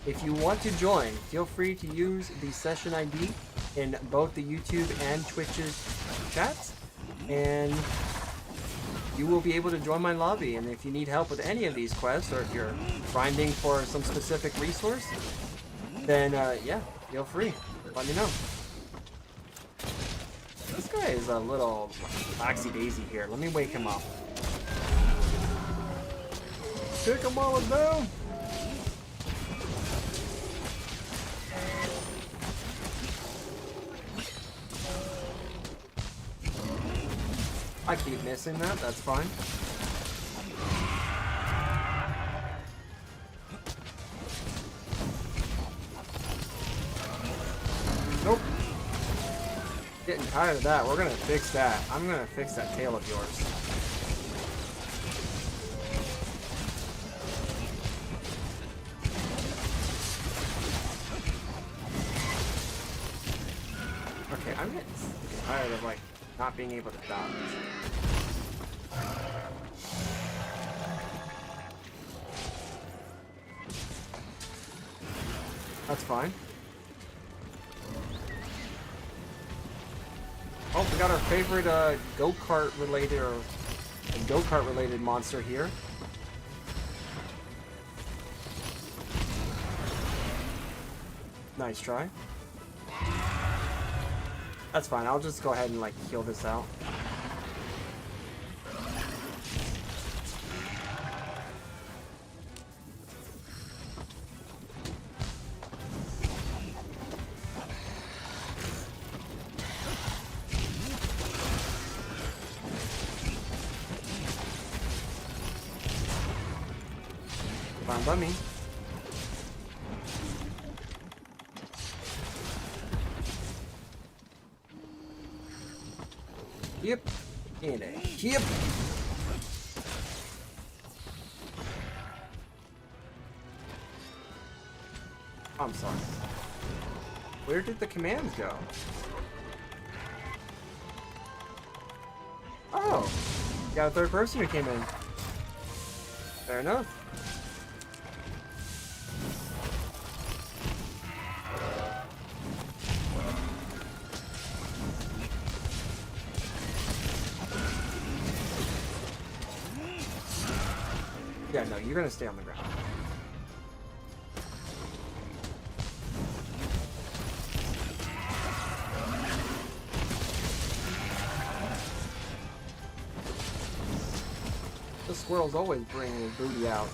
if you want to join, feel free to use the session ID in both the YouTube and Twitch's chats, and you will be able to join my lobby. And if you need help with any of these quests, or if you're grinding for some specific resource, then yeah, feel free. Let me know. This guy is a little laxy daisy here. Let me wake him up. Kick him while it's down. I keep missing that. That's fine. Getting tired of that. We're gonna fix that. I'm gonna fix that tail of yours. Okay, I'm getting tired of like not being able to dodge. That's fine. Oh, we got our favorite go-kart related monster here. Nice try. That's fine. I'll just go ahead and like heal this out. Fine by me. Yep. And a hip. I'm sorry. Where did the commands go? Oh. You got a third person who came in. Fair enough. Yeah, no, you're gonna stay on the ground. The squirrels always bring his booty out.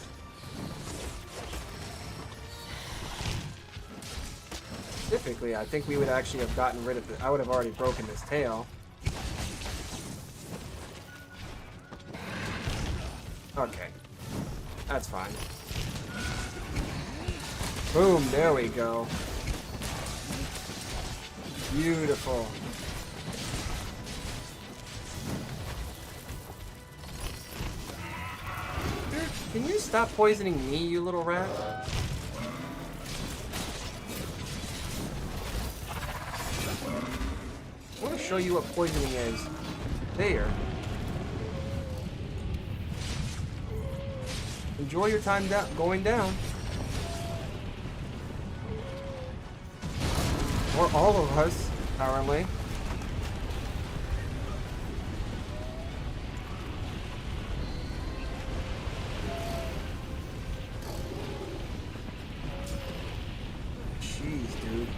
Typically, I think we would actually have gotten rid of it. I would have already broken this tail. Okay. That's fine. Boom, there we go. Beautiful. Dude, can you stop poisoning me, you little rat? I want to show you what poisoning is. There. Enjoy your time going down. Or all of us, apparently. Jeez, dude.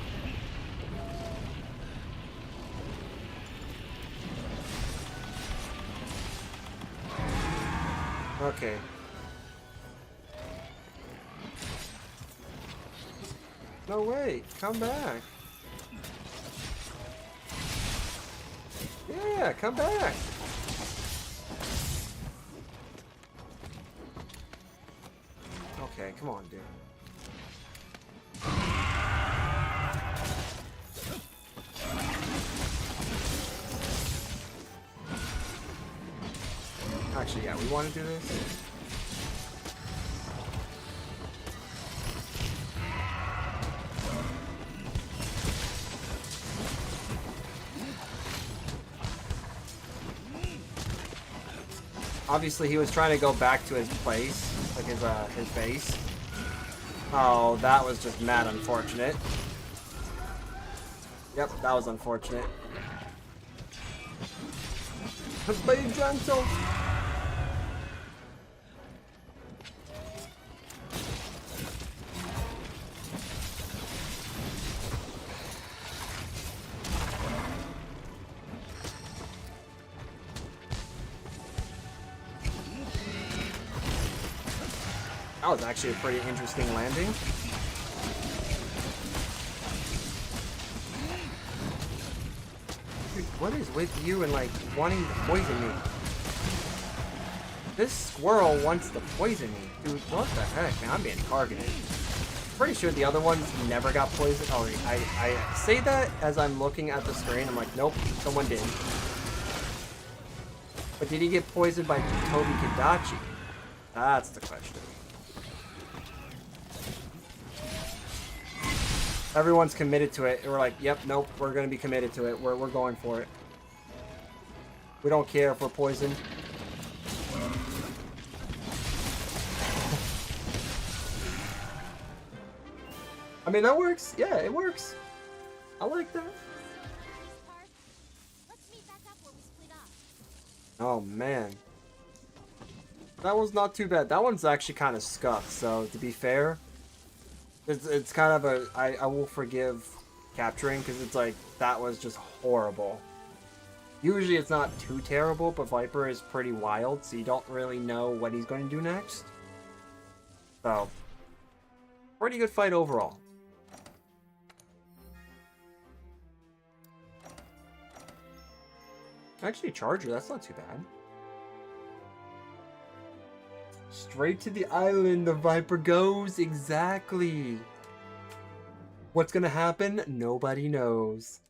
Okay. No, wait. Come back. Yeah, come back. Okay, come on, dude. Actually, yeah, we want to do this. Obviously, he was trying to go back to his place, like his base. Oh, that was just mad unfortunate. Yep, that was unfortunate. Be gentle. That was actually a pretty interesting landing. Dude, what is with you and like wanting to poison me? This squirrel wants to poison me. Dude, what the heck, man? I'm being targeted. Pretty sure the other ones never got poisoned. Oh, I say that as I'm looking at the screen. I'm like, nope, someone did. But did he get poisoned by Toby Kadachi? That's the question. Everyone's committed to it. We're like, yep, nope, we're going to be committed to it. We're going for it. We don't care if we're poisoned. I mean, that works. Yeah, it works. I like that. Oh, man. That one's not too bad. That one's actually kind of scuffed, so to be fair, it's kind of a... I will forgive capturing, because it's like, that was just horrible. Usually it's not too terrible, but Viper is pretty wild, so you don't really know what he's going to do next. So, pretty good fight overall. Actually, Charger, that's not too bad. Straight to the island the Viper goes, exactly. What's gonna happen? Nobody knows.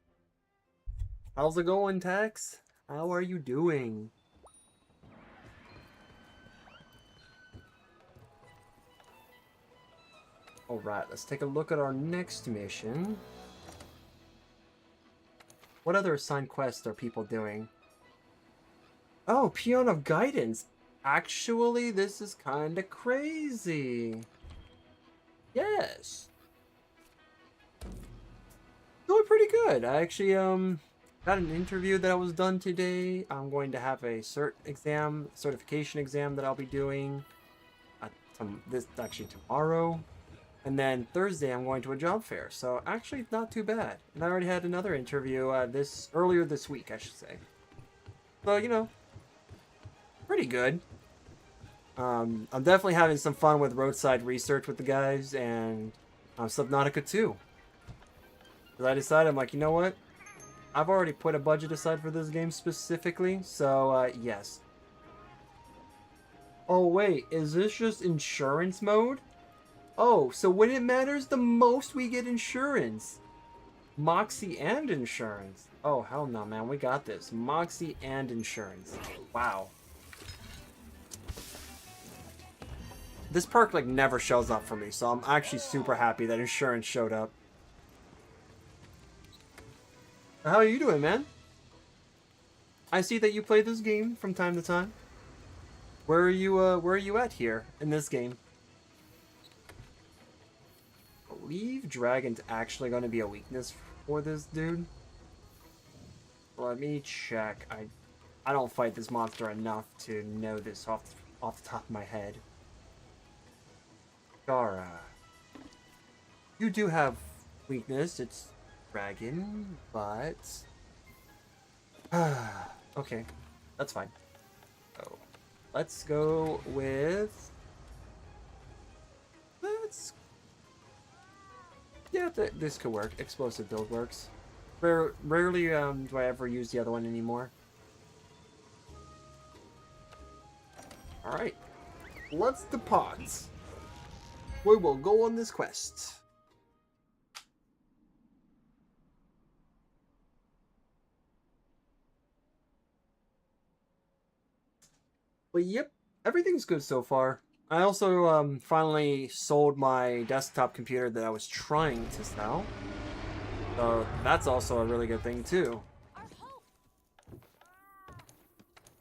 How's it going, Tex? How are you doing? Alright, let's take a look at our next mission. What other assigned quests are people doing? Oh, Peon of Guidance. Actually, this is kind of crazy. Yes. Doing pretty good. I actually, got an interview that was done today. I'm going to have a certification exam that I'll be doing this actually tomorrow. And then Thursday, I'm going to a job fair. So actually, not too bad. And I already had another interview earlier this week, I should say. So, you know, pretty good. I'm definitely having some fun with roadside research with the guys and Subnautica 2. Because I decided, I'm like, you know what? I've already put a budget aside for this game specifically, so yes. Oh wait, is this just insurance mode? Oh, so when it matters the most, we get insurance. Moxie and insurance. Oh, hell no, man. We got this. Moxie and insurance. Wow. This perk, like, never shows up for me, so I'm actually super happy that insurance showed up. How are you doing, man? I see that you play this game from time to time. Where are you at here in this game? I believe Dragon's actually going to be a weakness for this dude. Let me check. I don't fight this monster enough to know this off the top of my head. Gara. You do have weakness. It's Dragon, but... okay. That's fine. So, let's go with... Yeah, this could work. Explosive build works. Rarely do I ever use the other one anymore. Alright. Let's depart. We will go on this quest. But yep, everything's good so far. I also finally sold my desktop computer that I was trying to sell. So that's also a really good thing too.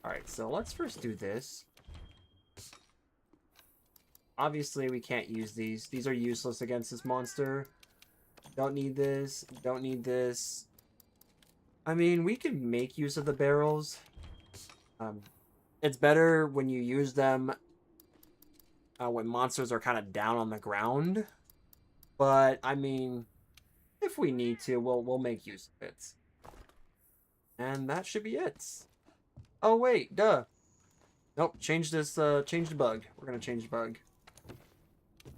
Alright, so let's first do this. Obviously we can't use these. These are useless against this monster. Don't need this. Don't need this. I mean, we could make use of the barrels. It's better when you use them when monsters are kind of down on the ground. But, I mean, if we need to, we'll make use of it. And that should be it. Oh, wait, duh. Nope, change the bug. We're going to change the bug.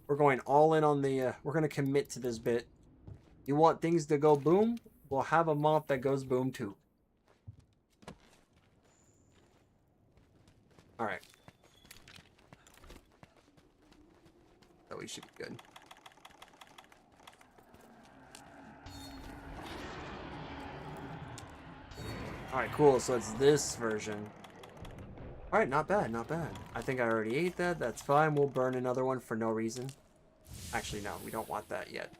We're going all in on the, we're going to commit to this bit. You want things to go boom? We'll have a moth that goes boom too. Alright. So we should be good. Alright, cool. So it's this version. Alright, not bad, not bad. I think I already ate that. That's fine. We'll burn another one for no reason. Actually, no. We don't want that yet.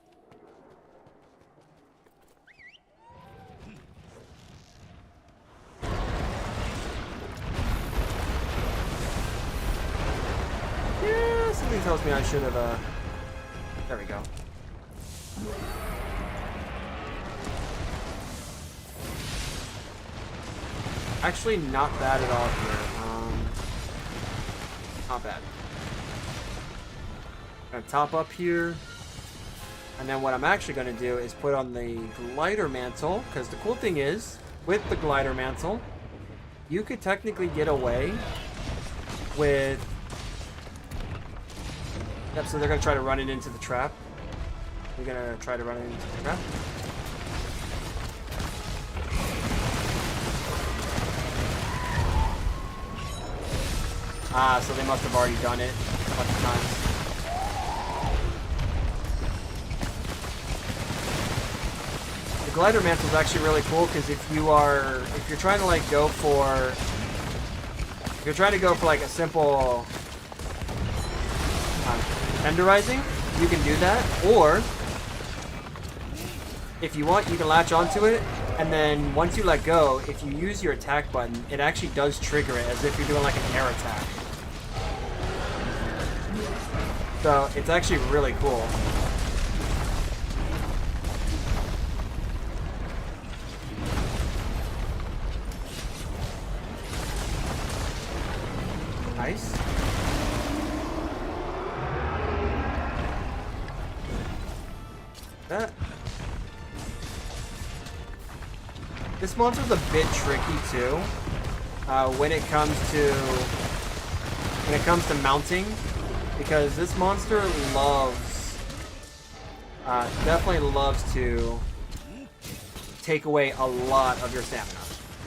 Yeah, something tells me I should have, There we go. Actually, not bad at all here. Not bad. Gonna top up here. And then what I'm actually gonna do is put on the glider mantle, because the cool thing is, with the glider mantle, you could technically get away with... Yep, so they're gonna try to run it into the trap. We're gonna try to run it into the trap. Ah, so they must have already done it a bunch of times. The glider mantle is actually really cool because if you're trying to like go for, if you're trying to go for like a simple tenderizing, you can do that. Or if you want, you can latch onto it, and then once you let go, if you use your attack button, it actually does trigger it as if you're doing like an air attack. So it's actually really cool. Nice. That. This monster's a bit tricky too. When it comes to mounting. Because this monster loves, definitely loves to take away a lot of your stamina.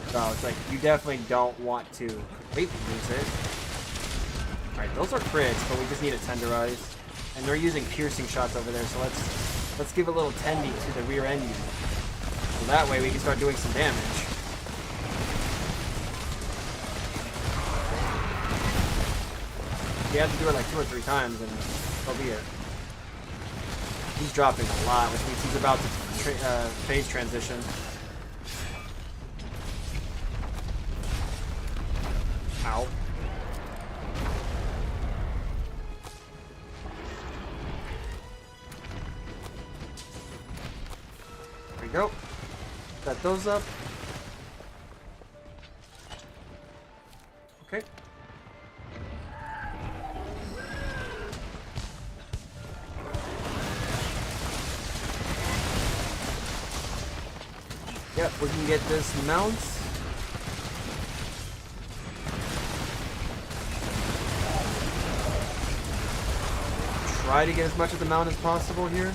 So it's like, you definitely don't want to completely lose it. Alright, those are crits, but we just need to tenderize. And they're using piercing shots over there, so let's give a little tendy to the rear end unit. So that way we can start doing some damage. You have to do it like 2 or 3 times, and so be it. He's dropping a lot, which means he's about to phase transition. Ow. There we go. Set those up. Okay. Yep, we can get this mount. Try to get as much of the mount as possible here.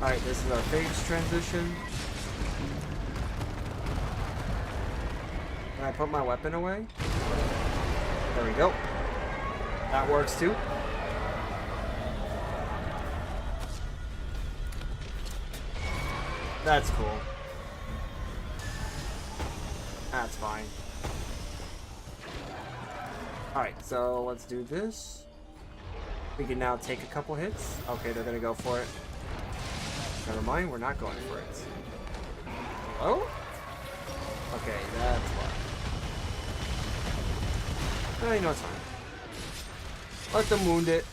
Alright, this is our phase transition. Can I put my weapon away? There we go. That works too. That's cool. That's fine. Alright, so let's do this. We can now take a couple hits. Okay, they're gonna go for it. Never mind, we're not going for it. Oh? Okay, that's why. You know it's fine. Let them wound it.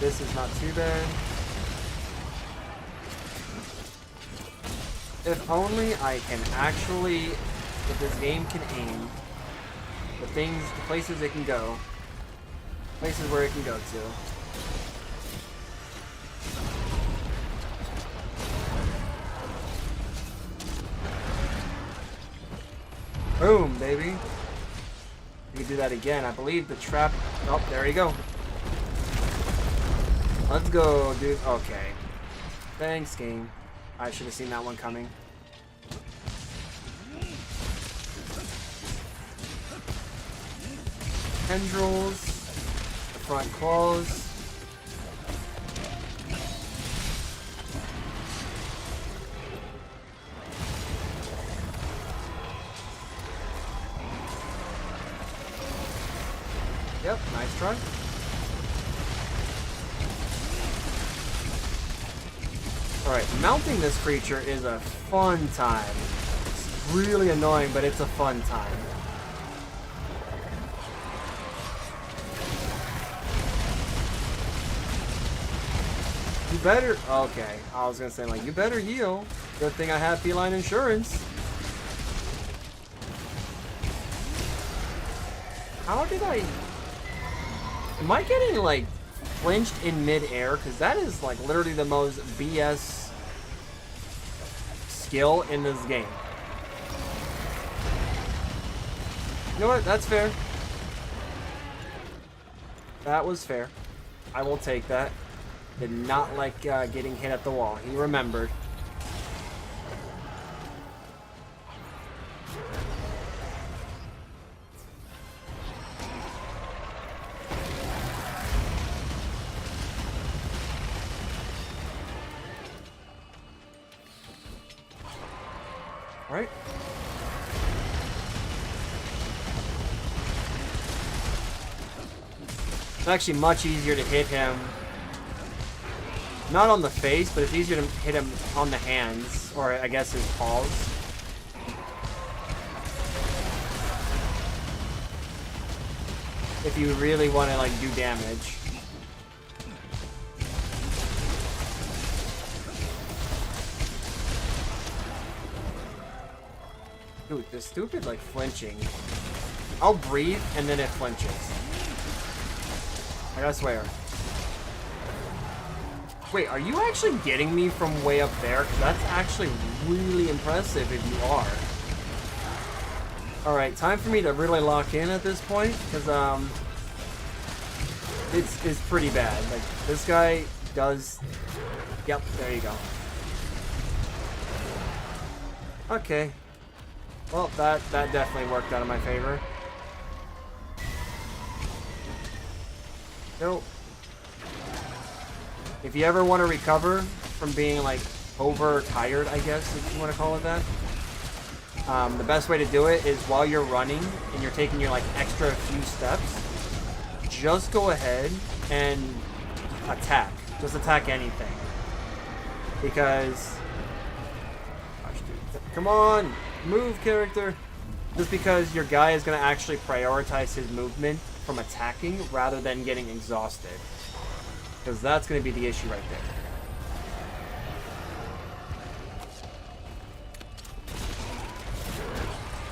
This is not too bad. If only I can actually, if this game can aim, the places it can go, places where it can go to. Boom, baby. We can do that again. I believe the trap, oh, there you go. Let's go, dude. Okay. Thanks, game. I should have seen that one coming. Tendrils. The front claws. Let's try. Alright, mounting this creature is a fun time. It's really annoying, but it's a fun time. You better... Okay, I was gonna say, like, you better heal. Good thing I have feline insurance. How did I... Am I getting, like, flinched in mid-air? Because that is, like, literally the most BS skill in this game. You know what? That's fair. That was fair. I will take that. Did not like getting hit at the wall. He remembered. All right. It's actually much easier to hit him. Not on the face, but it's easier to hit him on the hands, or I guess his paws. If you really want to, like, do damage. Dude, this stupid, like, flinching. I'll breathe, and then it flinches. I gotta swear. Wait, are you actually getting me from way up there? Because that's actually really impressive if you are. Alright, time for me to really lock in at this point. Because, it's pretty bad. Like, this guy does... Yep, there you go. Okay. Well, that definitely worked out in my favor. Nope. If you ever want to recover from being, like, overtired, I guess, if you want to call it that, the best way to do it is while you're running and you're taking your, like, extra few steps, just go ahead and attack. Just attack anything. Because... Gosh, dude. Come on! Move, character! Just because your guy is going to actually prioritize his movement from attacking rather than getting exhausted. Because that's going to be the issue right there.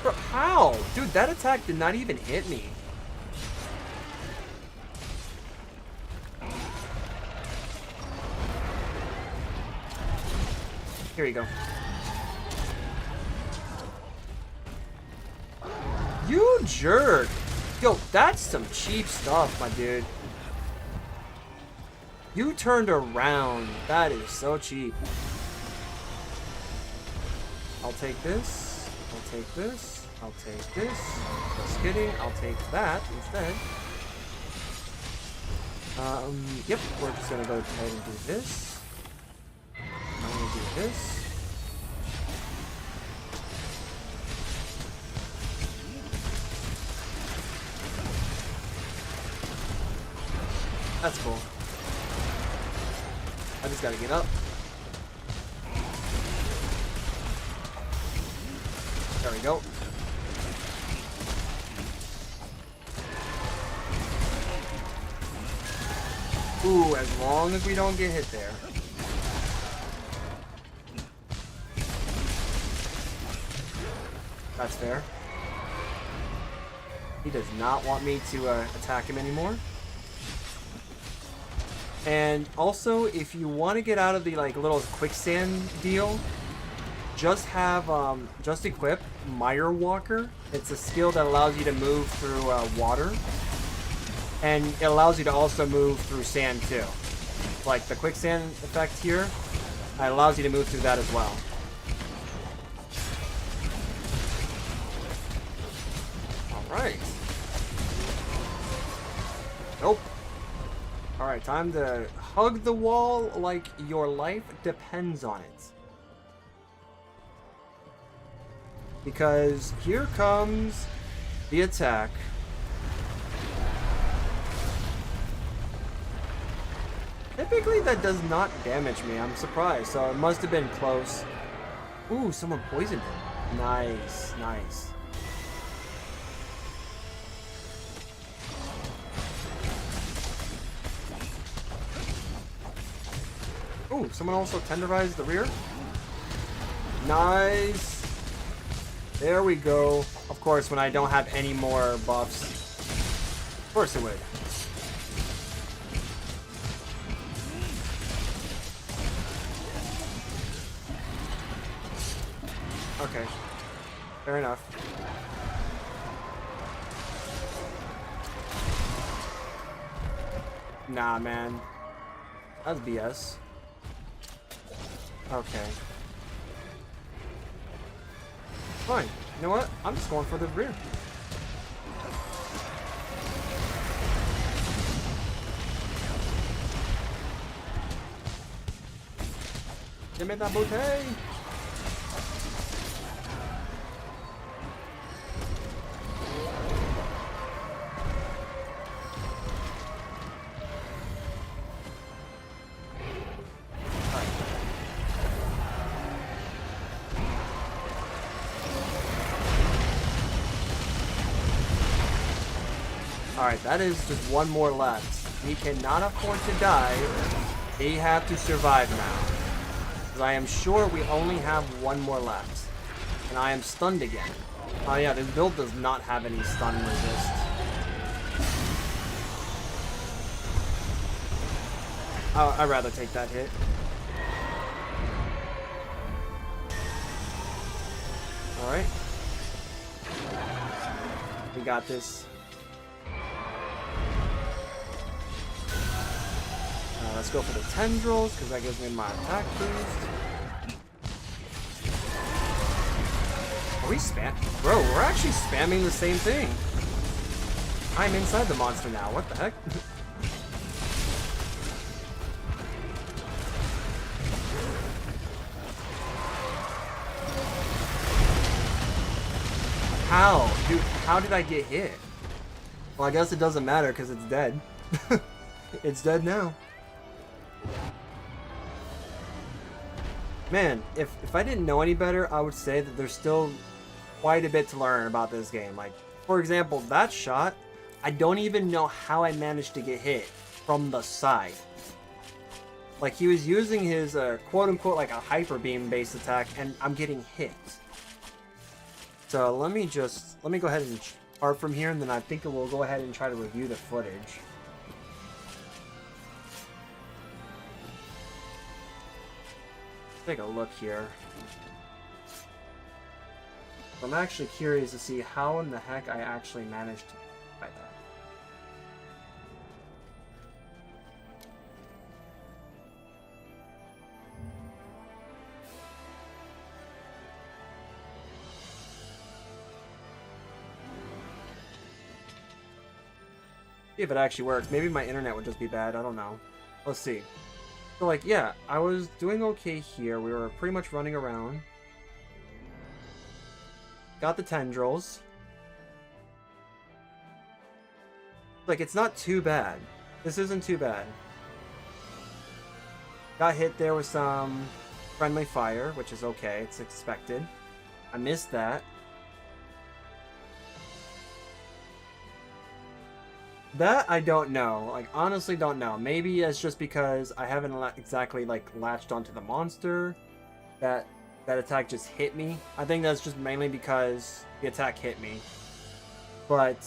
Bro, how? Dude, that attack did not even hit me. Here you go. You jerk! Yo, that's some cheap stuff, my dude. You turned around. That is so cheap. I'll take this. I'll take this. I'll take this. Just kidding. I'll take that instead. Yep. We're just gonna go ahead and do this. I'm gonna do this. That's cool. I just gotta get up. There we go. Ooh, as long as we don't get hit there. That's fair. He does not want me to attack him anymore. And also, if you want to get out of the like little quicksand deal, just have just equip Mire Walker. It's a skill that allows you to move through water, and it allows you to also move through sand too. Like the quicksand effect here, it allows you to move through that as well. All right. Nope. Alright, time to hug the wall like your life depends on it. Because here comes the attack. Typically that does not damage me. I'm surprised. So it must have been close. Ooh, someone poisoned it. Nice, nice. Ooh, someone also tenderized the rear. Nice. There we go. Of course, when I don't have any more buffs. Of course it would. Okay. Fair enough. Nah, man. That's BS. Okay. Fine. You know what? I'm just going for the rear. Give me that bouteille! Alright, that is just one more left. He cannot afford to die. He have to survive now. Because I am sure we only have one more left. And I am stunned again. Oh yeah, this build does not have any stun resist. Oh, I'd rather take that hit. Alright. We got this. Let's go for the tendrils, because that gives me my attack boost. Are we spamming? Bro, we're actually spamming the same thing. I'm inside the monster now. What the heck? How? Dude, how did I get hit? Well, I guess it doesn't matter because it's dead. It's dead now. Man, if I didn't know any better, I would say that there's still quite a bit to learn about this game. Like, for example, that shot, I don't even know how I managed to get hit from the side. Like, he was using his quote-unquote like a hyper beam based attack, and I'm getting hit. So let me go ahead and start from here, and then I think we'll go ahead and try to review the footage. Take a look here. I'm actually curious to see how in the heck I actually managed to fight that. See if it actually works. Maybe my internet would just be bad. I don't know. Let's see. So, like, yeah, I was doing okay here. We were pretty much running around. Got the tendrils. Like, it's not too bad. This isn't too bad. Got hit there with some friendly fire, which is okay. It's expected. I missed that. That I don't know. Like, honestly don't know. Maybe it's just because I haven't exactly like latched onto the monster that attack just hit me. I think that's just mainly because the attack hit me. But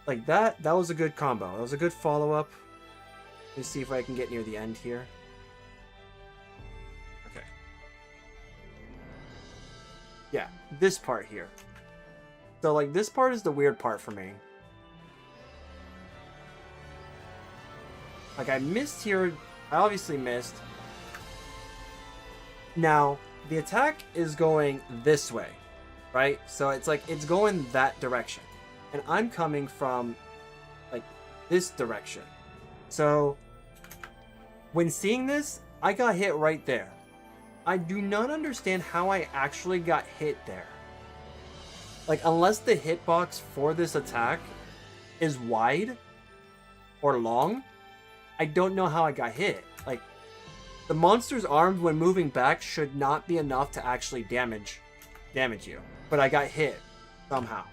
like that was a good combo. That was a good follow-up. Let's see if I can get near the end here. Okay. Yeah, this part here. So, like, this part is the weird part for me. Like, I missed here. I obviously missed. Now, the attack is going this way, right? So, it's like, it's going that direction. And I'm coming from, like, this direction. So, when seeing this, I got hit right there. I do not understand how I actually got hit there. Like, unless the hitbox for this attack is wide, or long, I don't know how I got hit. Like, the monster's arms when moving back should not be enough to actually damage you. But I got hit somehow.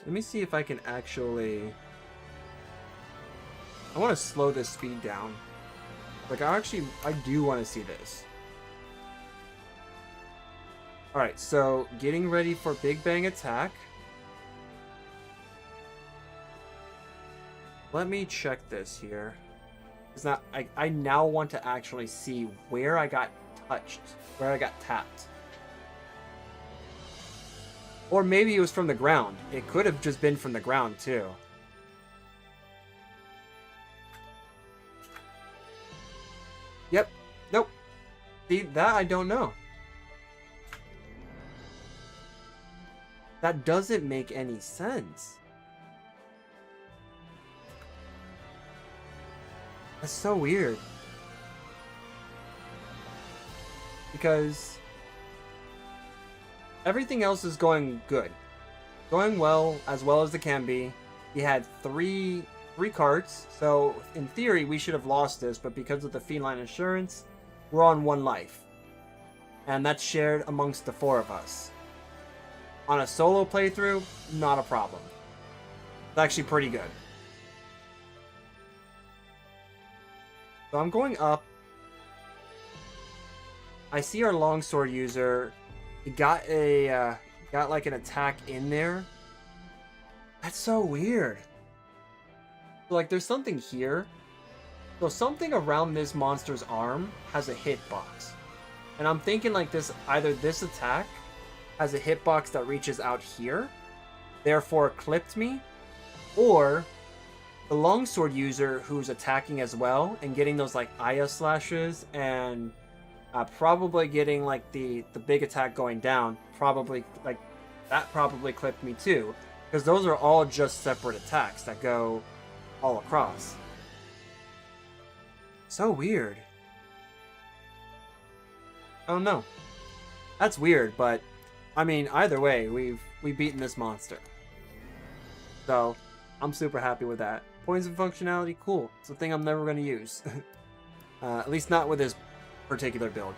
Let me see if I can actually... I want to slow this speed down. Like, I do want to see this. Alright, so getting ready for Big Bang attack. Let me check this here. It's not, I now want to actually see where I got touched, where I got tapped. Or maybe it was from the ground. It could have just been from the ground too. Yep. Nope. See, that I don't know. That doesn't make any sense. That's so weird. Because everything else is going good. Going well as it can be. He had three carts, so in theory we should have lost this, but because of the feline insurance, we're on 1 life. And that's shared amongst the 4 of us. On a solo playthrough, not a problem. It's actually pretty good. So I'm going up. I see our longsword user. He got like an attack in there. That's so weird. So, like, there's something here. So something around this monster's arm has a hitbox. And I'm thinking like this, either this attack has a hitbox that reaches out here, therefore clipped me, or the longsword user who's attacking as well and getting those like Aya slashes and probably getting like the big attack going down, probably like that probably clipped me too, because those are all just separate attacks that go all across. So weird. I don't know. That's weird, but I mean, either way, we've beaten this monster. So, I'm super happy with that. Poison functionality, cool. It's a thing I'm never going to use. At least not with this particular build.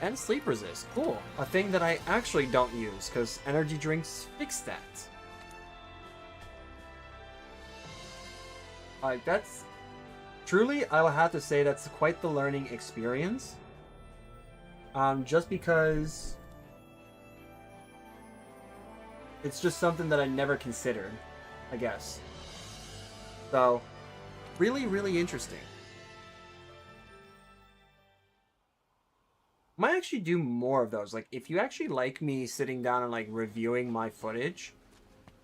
And sleep resist, cool. A thing that I actually don't use, because energy drinks fix that. Like, that's... Truly, I will have to say that's quite the learning experience. Just because... it's just something that I never considered, I guess. So, really, really interesting. Might actually do more of those. Like, if you actually like me sitting down and, like, reviewing my footage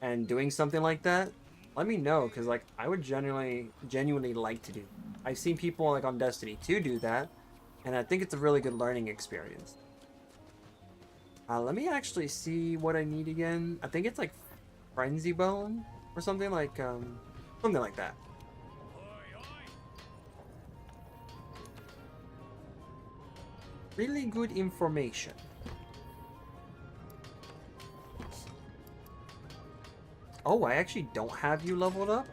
and doing something like that, let me know, because, like, I would genuinely like to do. I've seen people, like, on Destiny 2 do that, and I think it's a really good learning experience. Let me actually see what I need again. I think it's like Frenzy Bone or something like that. Really good information. Oh, I actually don't have you leveled up?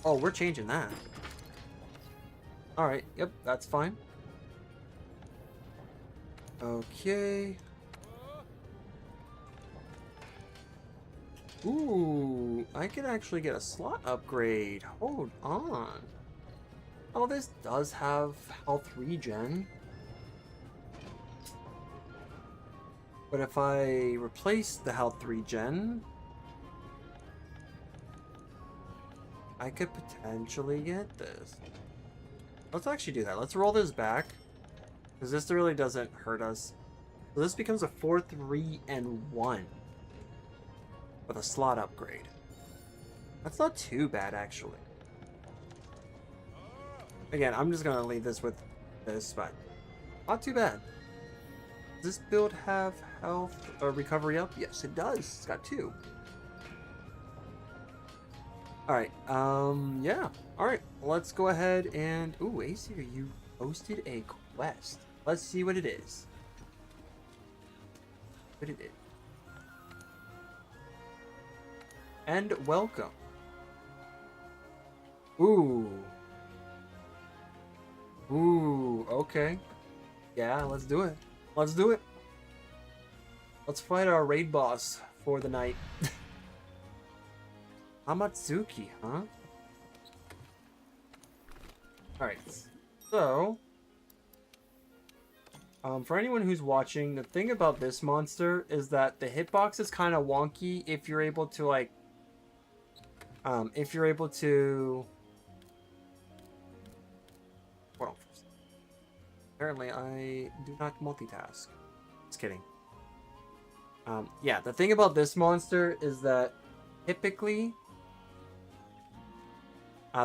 Oh, we're changing that. Alright, yep, that's fine. Okay. Ooh, I could actually get a slot upgrade. Hold on. Oh, this does have health regen. But if I replace the health regen, I could potentially get this. Let's actually do that. Let's roll this back, because this really doesn't hurt us. So this becomes a 4-3 and 1 with a slot upgrade. That's not too bad, actually. Again, I'm just gonna leave this with this, but not too bad. Does this build have health or recovery up? Yes, it does. It's got 2. Alright, yeah. Alright, let's go ahead and... Ooh, Aesir, you posted a quest. Let's see what it is. What it is. And welcome. Ooh. Ooh, okay. Yeah, let's do it. Let's do it. Let's fight our raid boss for the night. Hamatsuki, huh? Alright. So, for anyone who's watching, the thing about this monster is that the hitbox is kind of wonky if you're able to, like, well, apparently I do not multitask. Just kidding. Yeah, the thing about this monster is that typically,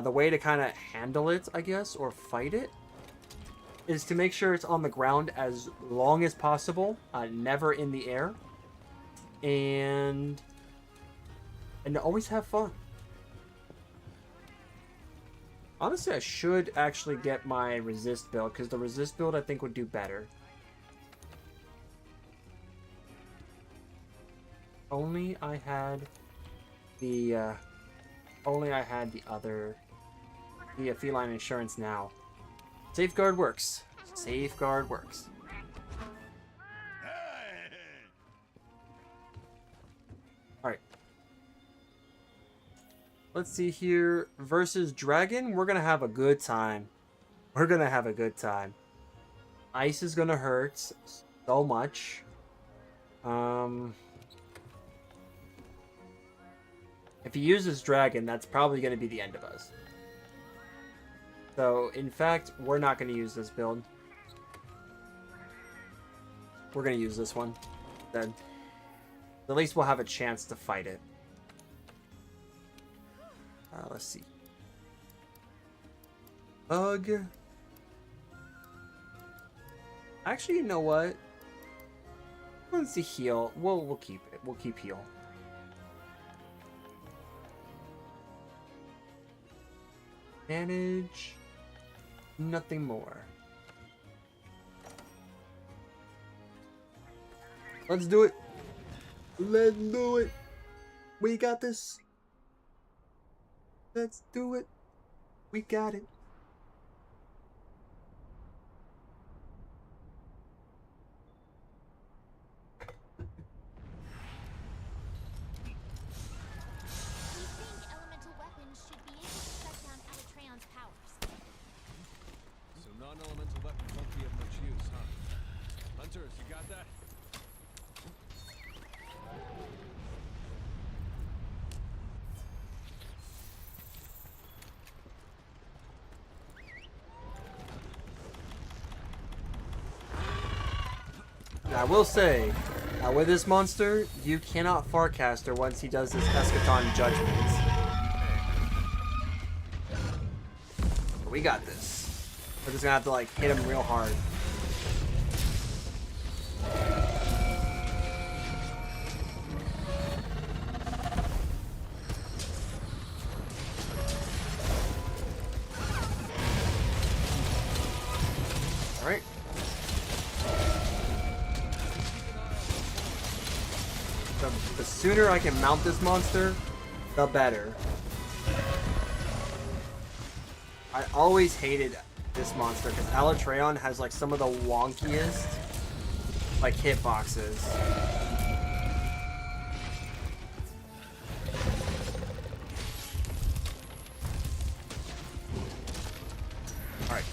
the way to kind of handle it, I guess, or fight it, is to make sure it's on the ground as long as possible, never in the air, and to always have fun. Honestly, I should actually get my resist build, because the resist build I think would do better. Only I had the feline insurance now. Safeguard works. Safeguard works. Alright. Let's see here. Versus Dragon, we're gonna have a good time. We're gonna have a good time. Ice is gonna hurt so much. If he uses Dragon, that's probably gonna be the end of us. So, in fact, we're not gonna use this build. We're gonna use this one. Then, at least we'll have a chance to fight it. Let's see. Bug. Actually, you know what? Let's see heal. We'll keep it. We'll keep heal. Manage. Nothing more. Let's do it. Let's do it. We got this. Let's do it. We got it.
We think elemental weapons should be able to shut down Alatreon's powers.
So non-elemental weapons won't be of much use, huh? Hunters, you got that?
I will say, with this monster, you cannot Farcaster once he does his Eschaton Judgments. We got this. We're just gonna have to, like, hit him real hard. Alright. The sooner I can mount this monster, the better. I always hated this monster because Alatreon has like some of the wonkiest like hitboxes. Alright.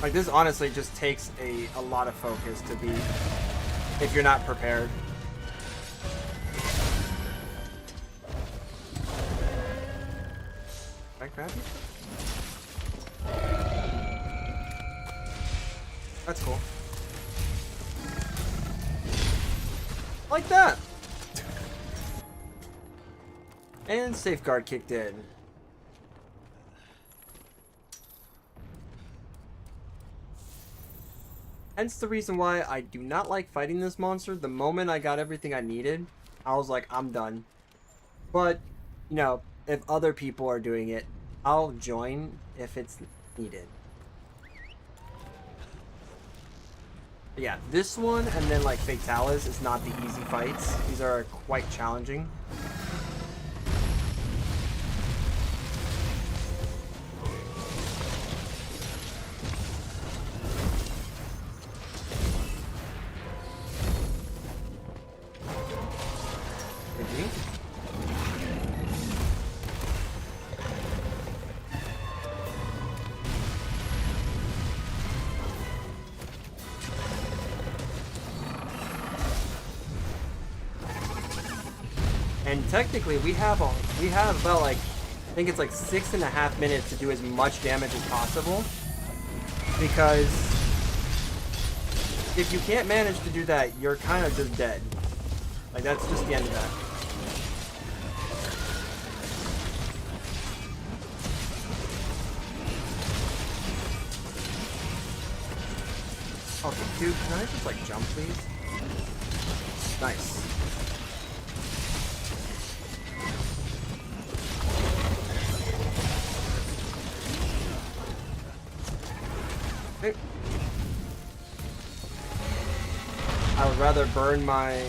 Like this honestly just takes a lot of focus to be if you're not prepared. Can I grab you? That's cool. Like that! And safeguard kicked in. Hence the reason why I do not like fighting this monster. The moment I got everything I needed, I was like, I'm done. But, you know, if other people are doing it, I'll join if it's needed. Yeah, this one and then like Fatalis is not the easy fights. These are quite challenging. And technically, we have about like, I think it's like 6.5 minutes to do as much damage as possible. Because if you can't manage to do that, you're kind of just dead. Like that's just the end of that. Okay, dude, can I just like jump, please? Nice. I would rather burn my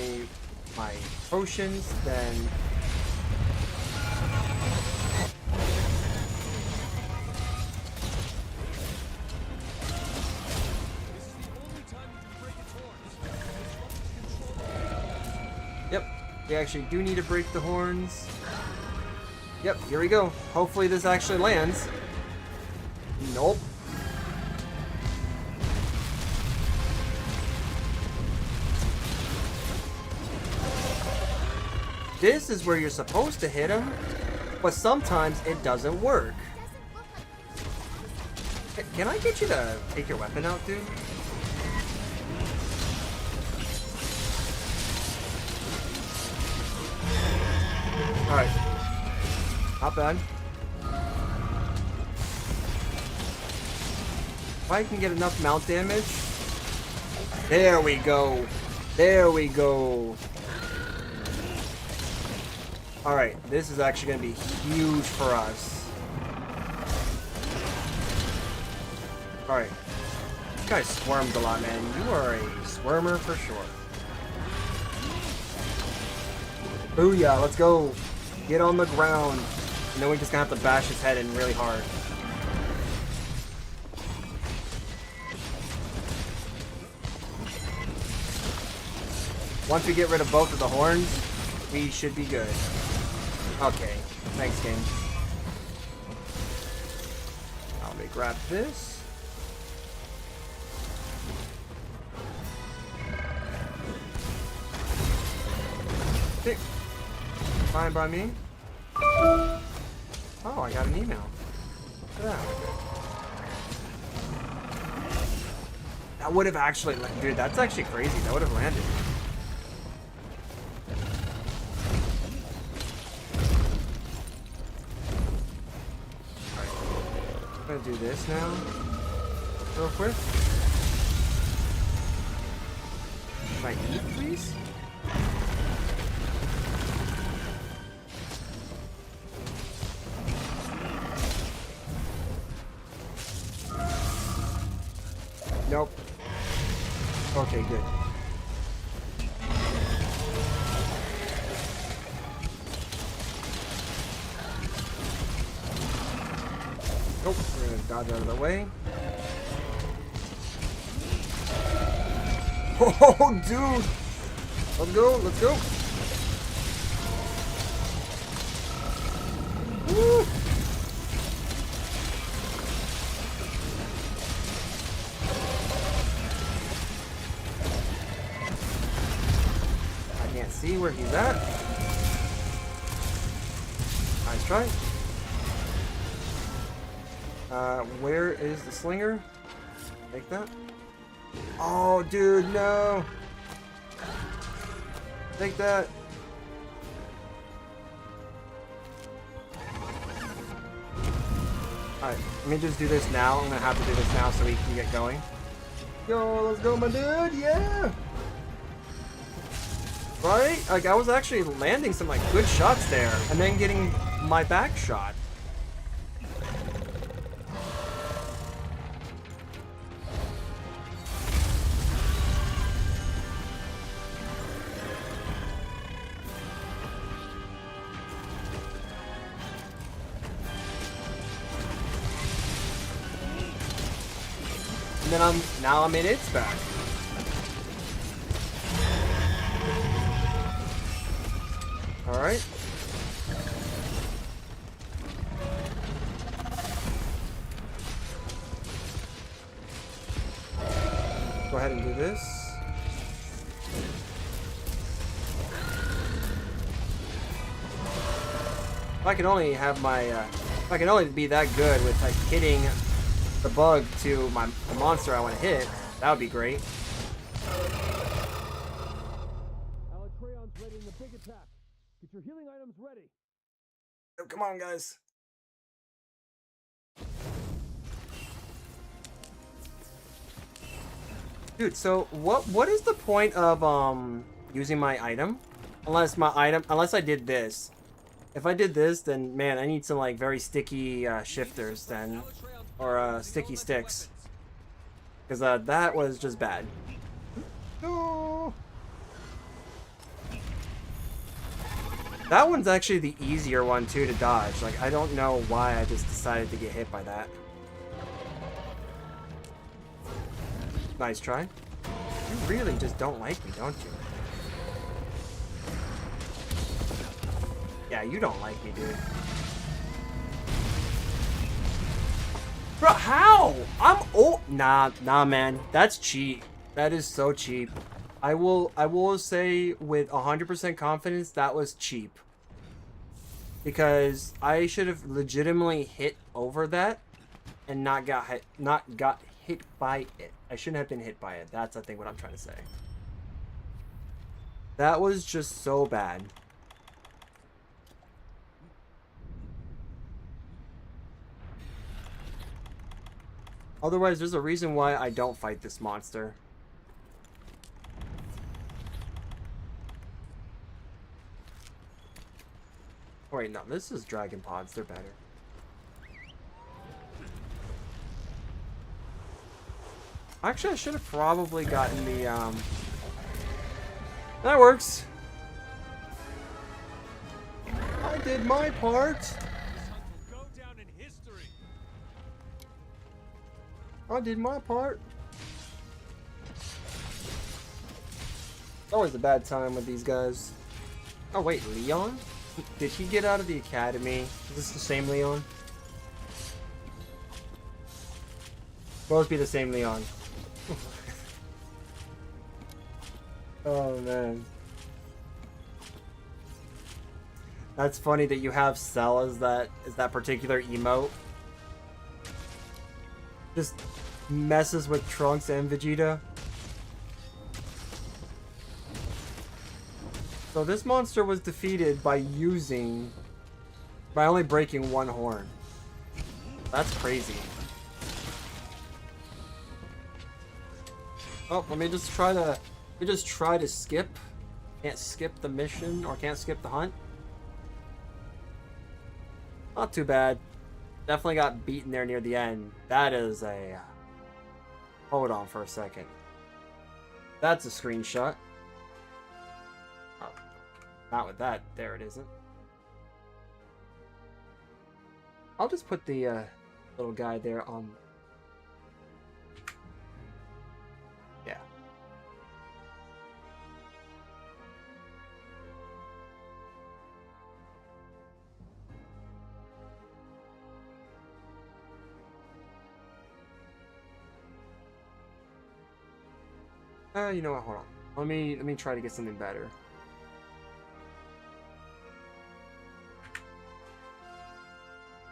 potions than Yep, we actually do need to break the horns. Yep, here we go. Hopefully this actually lands. Nope. This is where you're supposed to hit him, but sometimes it doesn't work. Can I get you to take your weapon out, dude? Alright. Not bad. If I can get enough mount damage. There we go. There we go. Alright, this is actually going to be huge for us. Alright. This guy squirmed a lot, man. You are a squirmer for sure. Booyah, let's go. Get on the ground. And then we're just going to have to bash his head in really hard. Once we get rid of both of the horns, we should be good. Okay, thanks, game. Let me grab this. Okay. Fine by me. Oh, I got an email. Look at that. That would have actually, dude, that's actually crazy. That would have landed. I'm gonna do this now, real quick. Can I eat, please? Nope. Okay, good. Nope, we're gonna dodge out of the way. Oh, dude! Let's go, let's go! Woo! I can't see where he's at. Nice try. Where is the slinger? Take that. Oh, dude, no. Take that. Alright, let me just do this now. I'm gonna have to do this now so we can get going. Yo, let's go, my dude. Yeah. Right? Like, I was actually landing some, like, good shots there and then getting my back shot. then now I'm in its back. All right. Go ahead and do this. If I could only have my, if I could only be that good with like hitting the bug to the monster I want to hit, that would be great.
Alatreon's ready in the big attack. Get your healing items ready.
Oh, come on, guys. Dude, so what is the point of using my item? Unless I did this. If I did this, then man, I need some like very sticky shifters then, or sticky sticks, because that was just bad. No. That one's actually the easier one too to dodge. Like I don't know why I just decided to get hit by that. Nice try. You really just don't like me, don't you? Yeah, you don't like me, dude. Bro, how? I'm old. Nah, man. That's cheap. That is so cheap. I will say with 100% confidence that was cheap. Because I should have legitimately hit over that and not got hit by it. I shouldn't have been hit by it. That's I think what I'm trying to say. That was just so bad. Otherwise, there's a reason why I don't fight this monster. Oh, wait, no, this is Dragon Pods. They're better. Actually, I should have probably gotten the, That works. I did my part.
This hunt will go down in history.
I did my part. Always a bad time with these guys. Oh, wait, Leon? Did he get out of the academy? Is this the same Leon? Both be the same Leon. Oh man. That's funny that you have Cell as that particular emote. Just messes with Trunks and Vegeta. So this monster was defeated by only breaking one horn. That's crazy. Oh, let me just try to skip. Can't skip the mission or can't skip the hunt. Not too bad. Definitely got beaten there near the end. That is a... Hold on for a second. That's a screenshot. Oh, not with that. There it isn't. I'll just put the little guy there on... Yeah. You know what? Hold on. Let me try to get something better.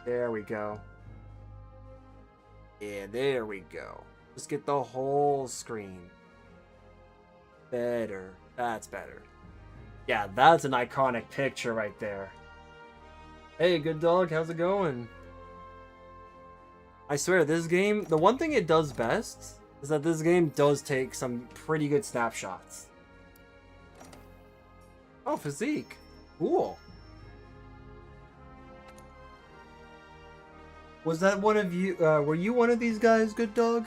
There we go. Yeah, there we go. Just get the whole screen. Better. That's better. Yeah, that's an iconic picture right there. Hey, good dog. How's it going? I swear, this game, the one thing it does best is that this game does take some pretty good snapshots. Oh, physique. Cool. Was that one of you, were you one of these guys, good dog?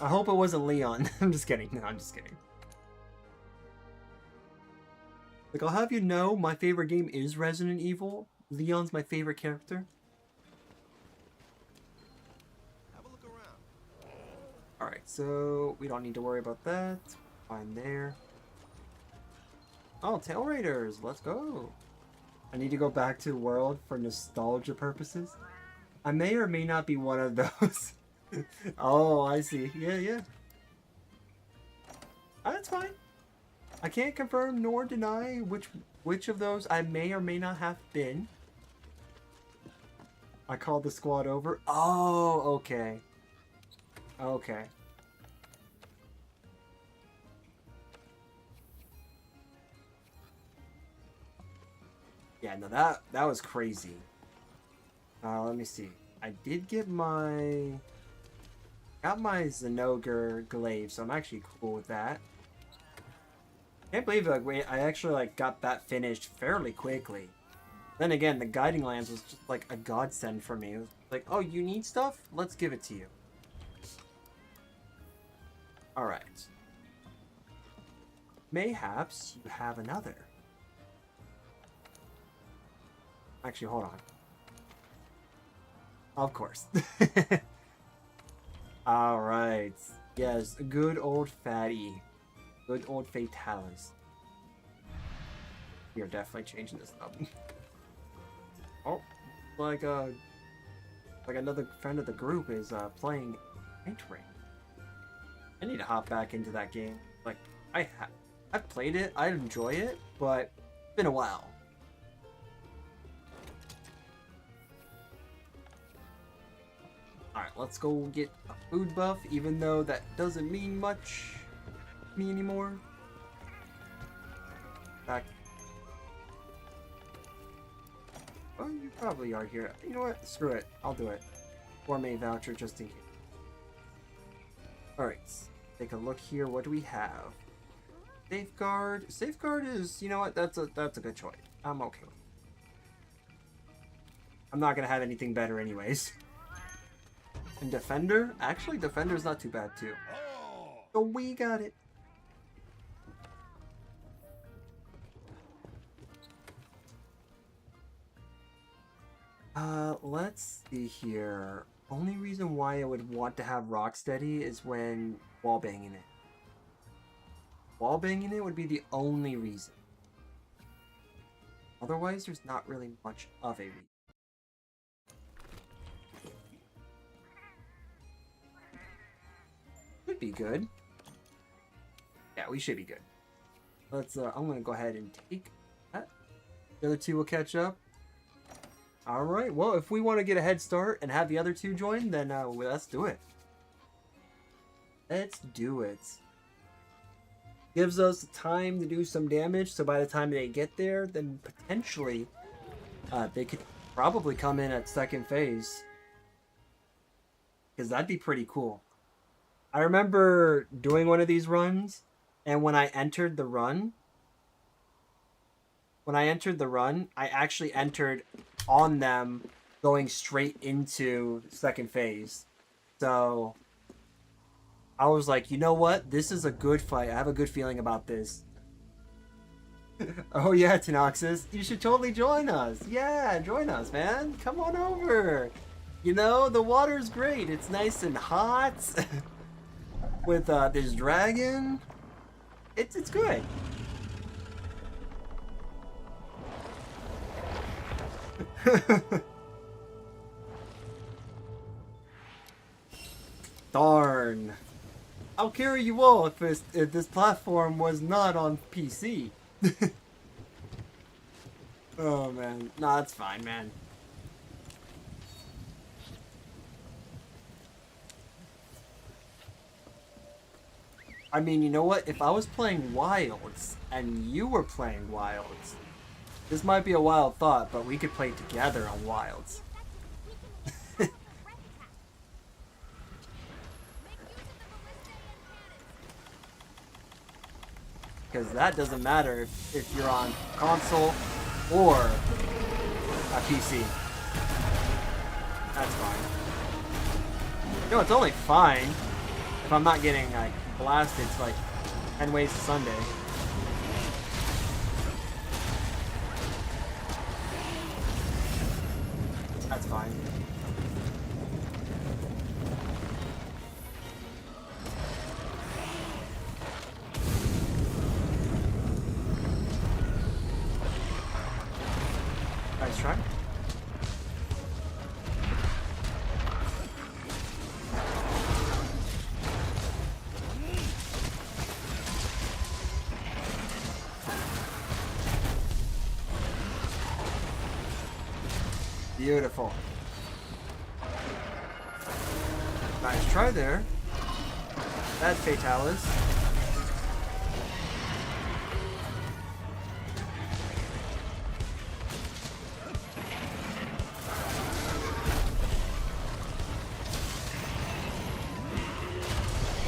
I hope it wasn't Leon. I'm just kidding. No, I'm just kidding. Like, I'll have you know, my favorite game is Resident Evil. Leon's my favorite character.
Have a look around.
Alright, so we don't need to worry about that. Fine there. Oh, Tail Raiders, let's go. I need to go back to the world for nostalgia purposes. I may or may not be one of those. Oh, I see. Yeah, yeah. That's fine. I can't confirm nor deny which of those I may or may not have been. I called the squad over. Oh, okay. Okay. Yeah, no, that was crazy. Let me see. I did get got my Zenogre glaive, so I'm actually cool with that. Can't believe I actually like got that finished fairly quickly. Then again, the guiding lance was just like a godsend for me. It was like, oh, you need stuff? Let's give it to you. Alright. Mayhaps you have another. Actually, hold on. Of course. Alright. Yes, good old fatty. Good old Fatalis. We are definitely changing this up. Oh, like another friend of the group is playing Night Rain. I need to hop back into that game. Like I've played it, I enjoy it, but it's been a while. Alright, let's go get a food buff, even though that doesn't mean much to me anymore. Back. Oh, you probably are here. You know what? Screw it. I'll do it. Gourmet voucher just in case. Alright, take a look here. What do we have? Safeguard. Safeguard is, you know what? That's a good choice. I'm okay with it. I'm not gonna have anything better anyways. And Defender? Actually, Defender's not too bad too. So we got it. Let's see here. Only reason why I would want to have Rocksteady is when wallbanging it. Wallbanging it would be the only reason. Otherwise, there's not really much of a reason. Should be good. Yeah, we should be good. Let's, I'm gonna go ahead and take that. The other two will catch up. Alright, well, if we want to get a head start and have the other two join, then well, let's do it. Let's do it. Gives us time to do some damage, so by the time they get there, then potentially they could probably come in at second phase. Because that'd be pretty cool. I remember doing one of these runs, and when I entered the run, I actually entered on them going straight into second phase. So I was like, you know what? This is a good fight. I have a good feeling about this. Oh yeah, Tenoxis, you should totally join us. Yeah, join us, man. Come on over. You know, the water's great. It's nice and hot. With this dragon. It's good. Darn. I'll carry you all if this platform was not on PC. Oh man. Nah, that's fine, man. I mean, you know what? If I was playing Wilds and you were playing Wilds, this might be a wild thought, but we could play together on Wilds. Because that doesn't matter if you're on console or a PC. That's fine. You know, it's only fine if I'm not getting like blasted to like 10 ways to Sunday. That's fine. Nice try. Beautiful. Nice try there. That's Fatalis.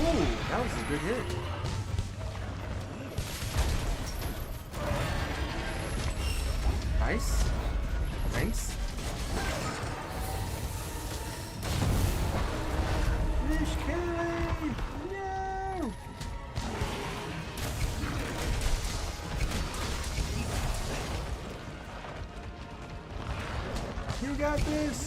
Ooh, that was a good hit. Nice. Thanks. Fish Kelly! No! You got this!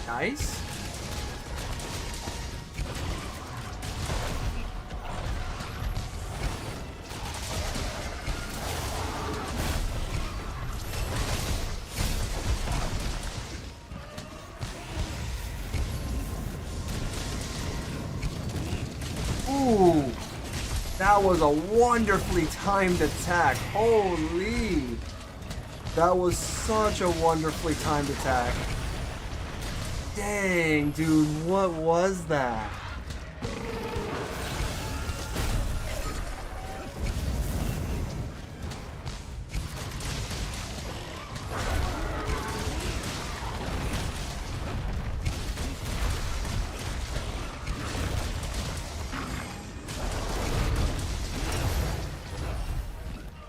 Nice. Ooh, that was a wonderfully timed attack. Holy, that was such a wonderfully timed attack. Dang, dude, what was that?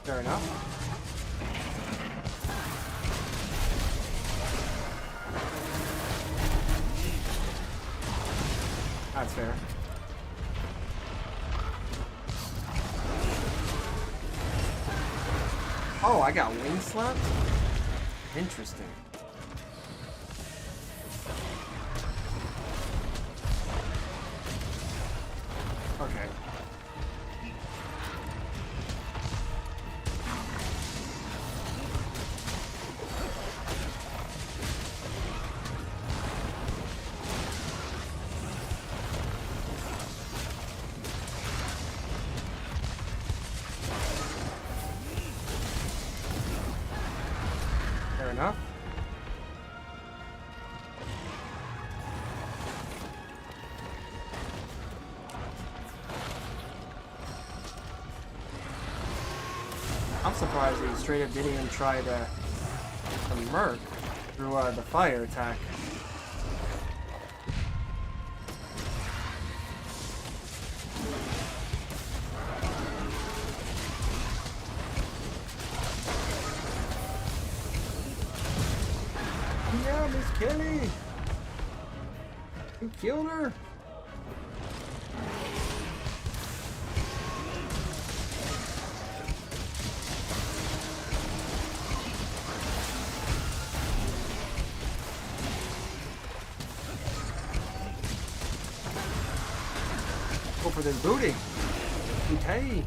Fair enough. That's fair. Oh, I got wing slapped? Interesting. Okay. Fair enough. I'm surprised he straight up didn't even try to murk through the fire attack. Yeah, Miss Kelly! You killed her! Go for this booty! Okay!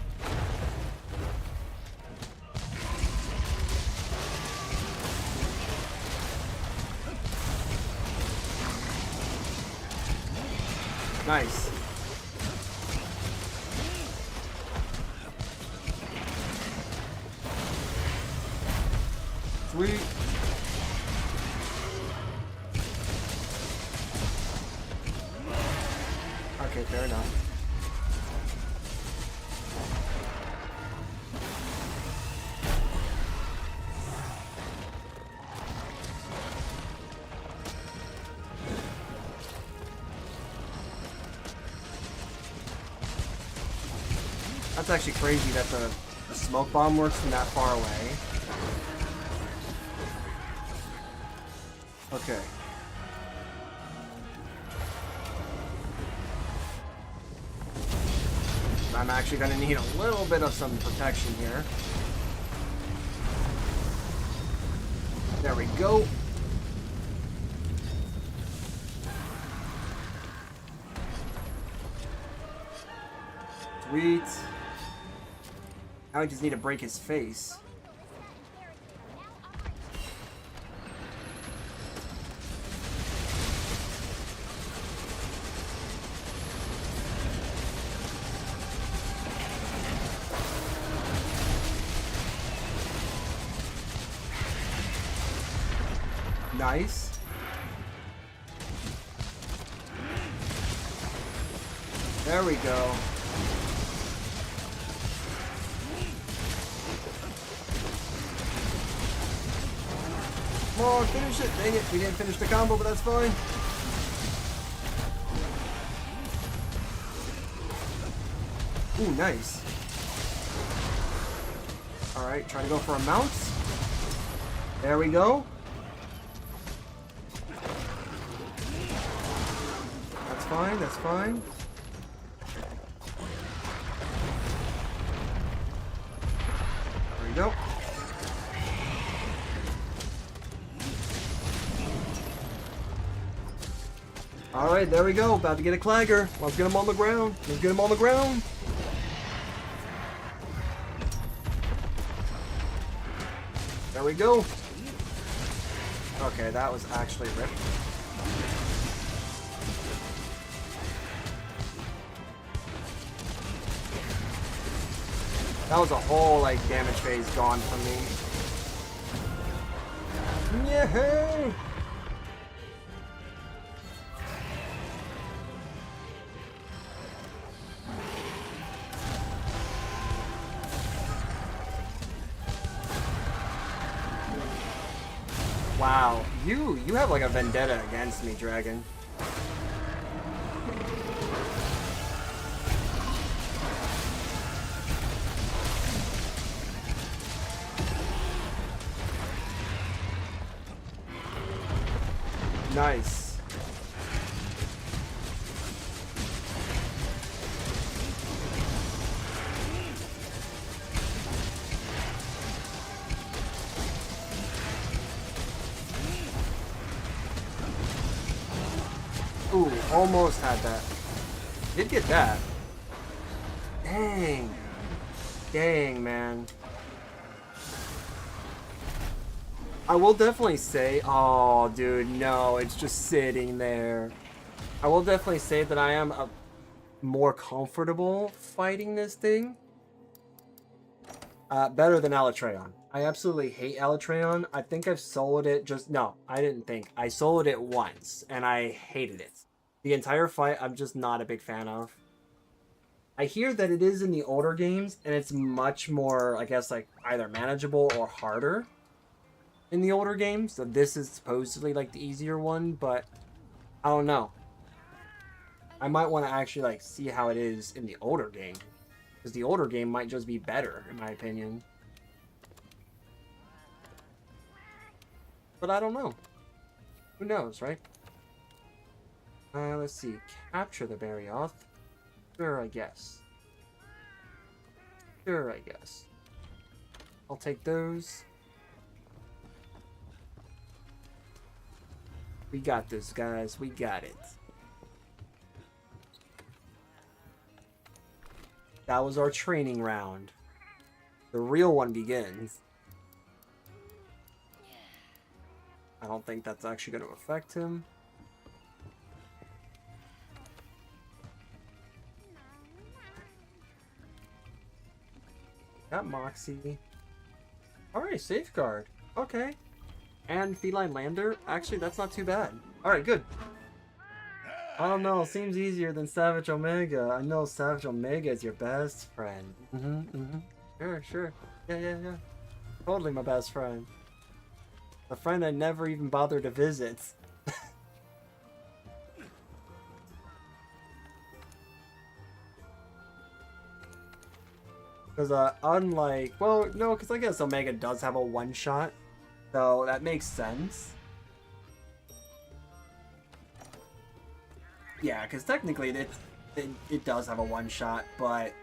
Nice. Sweet. Okay, fair enough. That's actually crazy that the smoke bomb works from that far away. Okay. I'm actually going to need a little bit of some protection here. There we go. Sweet. Now I just need to break his face. Nice. There we go. Come on, finish it. Dang it, we didn't finish the combo, but that's fine. Ooh, nice. Alright, try to go for a mount. There we go. That's fine, that's fine. There we go. Alright, there we go. About to get a clagger. Let's get him on the ground. Let's get him on the ground. There we go. Okay, that was actually ripped. That was a whole, like, damage phase gone from me. Yeah. Wow, you have like a vendetta against me, Dragon. Nice. Ooh, almost had that. Did get that. Dang. Dang, man. I will definitely say, oh, dude, no, it's just sitting there. I will definitely say that I am more comfortable fighting this thing. Better than Alatreon. I absolutely hate Alatreon. I think I've soloed it just... No, I didn't think. I soloed it once, and I hated it. The entire fight, I'm just not a big fan of. I hear that it is in the older games, and it's much more, I guess, like, either manageable or harder in the older games. So this is supposedly, like, the easier one, but I don't know. I might want to actually, like, see how it is in the older game. Because the older game might just be better, in my opinion. But I don't know. Who knows, right? Let's see. Capture the Barioth. Sure, I guess. Sure, I guess. I'll take those. We got this, guys. We got it. That was our training round. The real one begins. I don't think that's actually going to affect him. Got Moxie. Alright, Safeguard. Okay. And Feline Lander. Actually, that's not too bad. Alright, good. I don't know. Seems easier than Savage Omega. I know Savage Omega is your best friend. Sure, sure. Yeah. Totally my best friend. A friend I never even bothered to visit. Because, unlike... Well, no, because I guess Omega does have a one-shot. So, that makes sense. Yeah, because technically it does have a one-shot, but...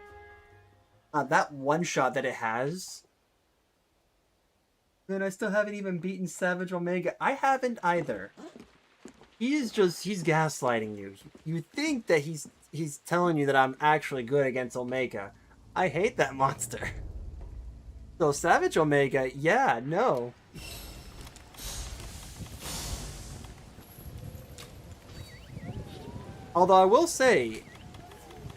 that one-shot that it has... And I still haven't even beaten Savage Omega. I haven't either. He's gaslighting you. You think that he's he's telling you that I'm actually good against Omega. I hate that monster. So Savage Omega, yeah, no. Although I will say,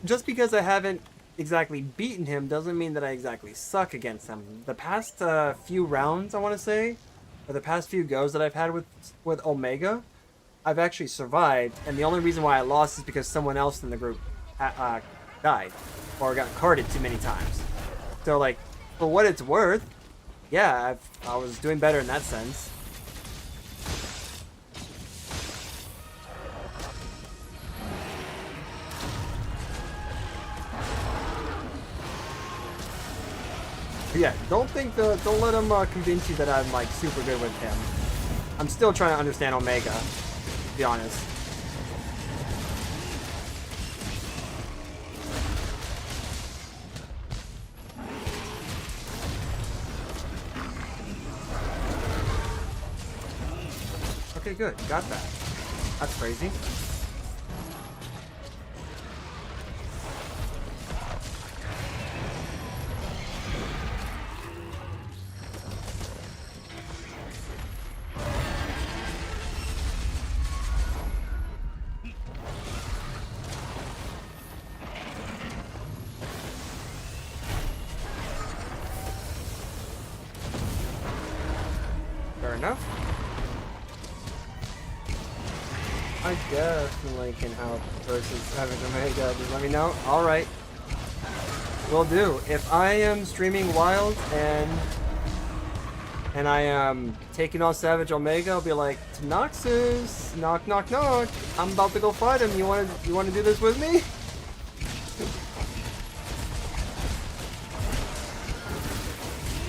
just because I haven't exactly beaten him doesn't mean that I exactly suck against him. The past few rounds, I want to say, or the past few goes that I've had with Omega, I've actually survived, and the only reason why I lost is because someone else in the group died or got carded too many times. So, like, for what it's worth, yeah, I was doing better in that sense. Yeah, don't let him convince you that I'm like super good with him. I'm still trying to understand Omega, to be honest. Okay, good, got that. That's crazy. Fair enough. I definitely can help versus Savage Omega. Just let me know. Alright. Will do. If I am streaming Wild and I am taking on Savage Omega, I'll be like, Noxus, knock knock knock. I'm about to go fight him. You wanna do this with me?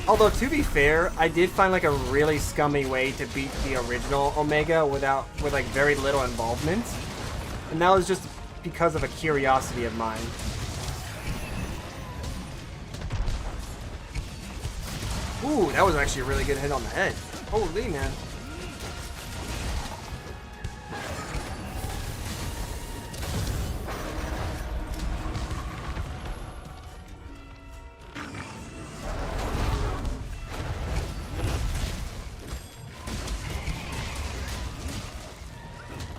Although, to be fair, I did find like a really scummy way to beat the original Omega with like very little involvement. And that was just because of a curiosity of mine. Ooh, that was actually a really good hit on the head. Holy man.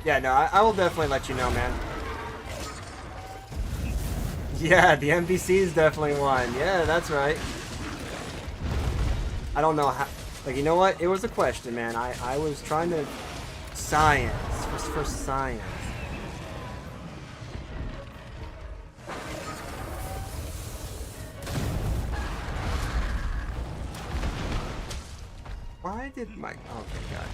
Yeah, no, I will definitely let you know, man. Yeah, the NPC is definitely one. Yeah, that's right. I don't know how... Like, you know what? It was a question, man. I was trying to... Science. For science. Why did my... Okay, God.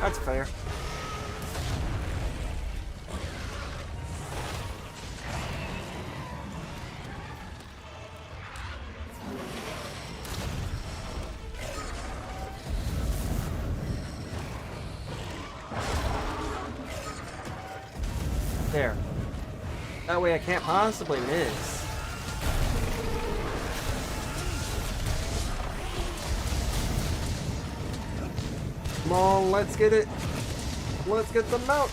That's fair. There. That way I can't possibly miss. Come on, let's get it. Let's get them out.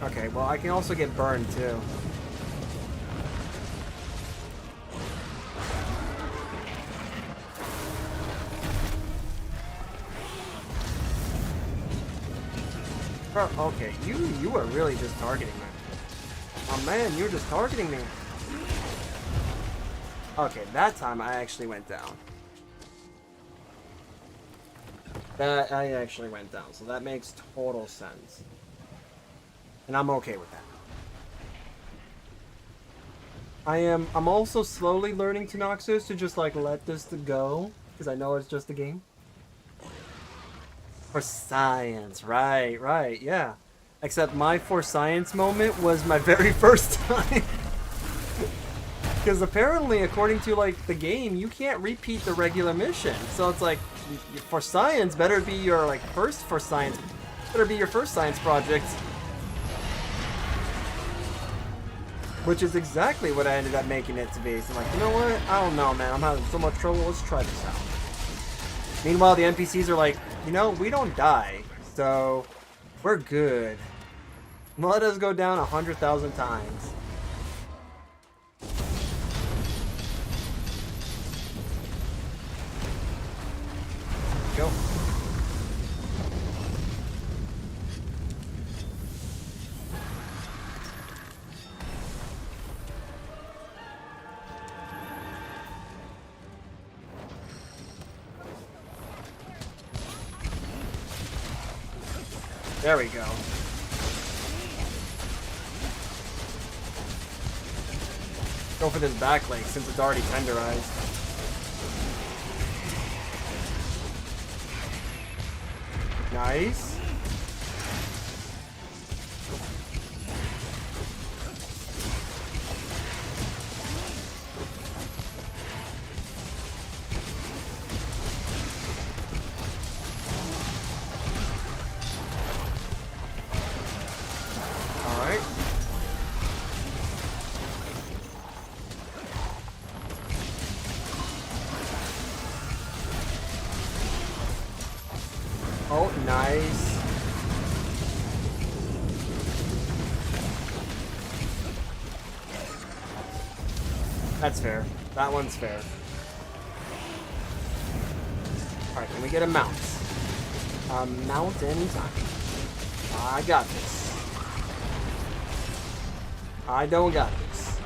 Okay, well, I can also get burned, too. Bro, okay, you were really just targeting me. Oh, man, you were just targeting me. Okay, that time I actually went down. That I actually went down, so that makes total sense. And I'm okay with that. I'm also slowly learning to Noxus to just like let this to go, because I know it's just a game. For science, right, yeah. Except my for science moment was my very first time. Because apparently, according to like the game, you can't repeat the regular mission. So it's like, for science, better be your like first for science, better be your first science project. Which is exactly what I ended up making it to be. So I'm like, you know what? I don't know, man. I'm having so much trouble. Let's try this out. Meanwhile, the NPCs are like, you know, we don't die. So, we're good. Let us go down 100,000 times. Go. There we go. Go for this back leg since it's already tenderized. Nice. Alright. Oh, nice. That's fair. That one's fair. Alright, can we get a mount? A mount anytime. I got this. I don't got this.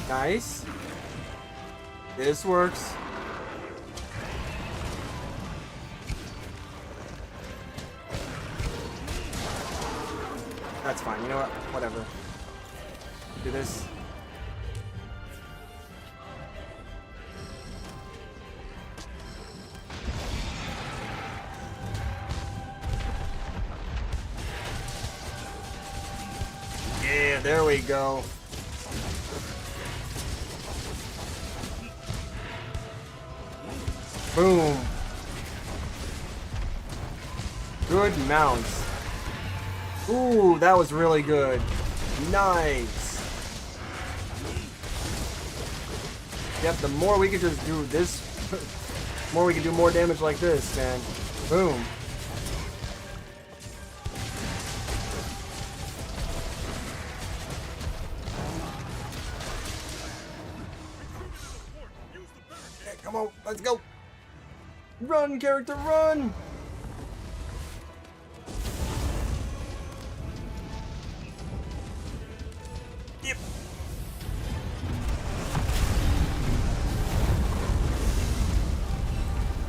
Nice. This works. That's fine. You know what? Whatever. Do this. Yeah, there we go. Boom. Good mounts. Ooh, that was really good. Nice. Yep, the more we could just do this, the more we can do more damage like this, man. Boom. Okay, come on, let's go. Run, character, run! Yep.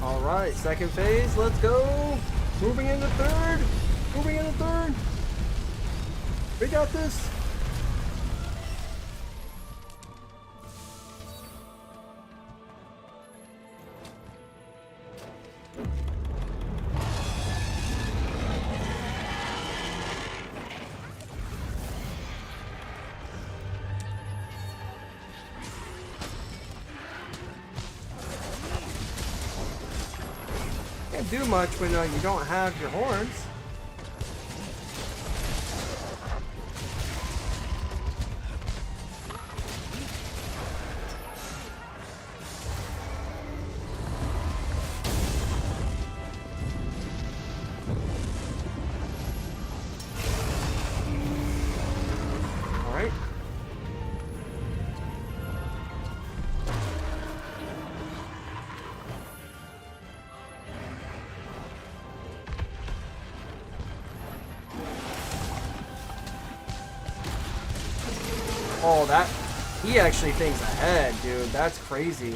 Alright, second phase, let's go! Moving into third! Moving into third! We got this! Can't do much when you don't have your horns. All right. Oh, that... He actually thinks ahead, dude. That's crazy.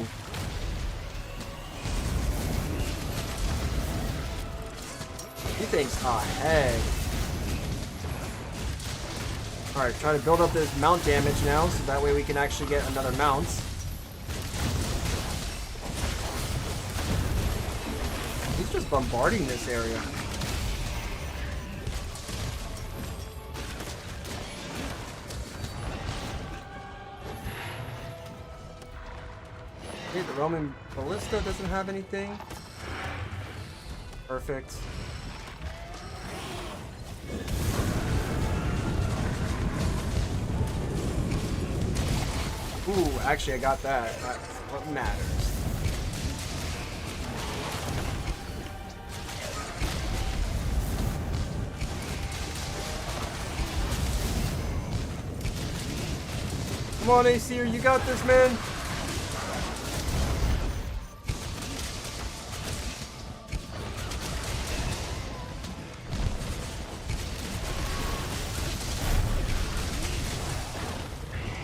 He thinks ahead. Alright, try to build up this mount damage now, so that way we can actually get another mount. He's just bombarding this area. Okay, the Roman Ballista doesn't have anything. Perfect. Ooh, actually I got that. That's what matters. Come on, Aesir, you got this, man.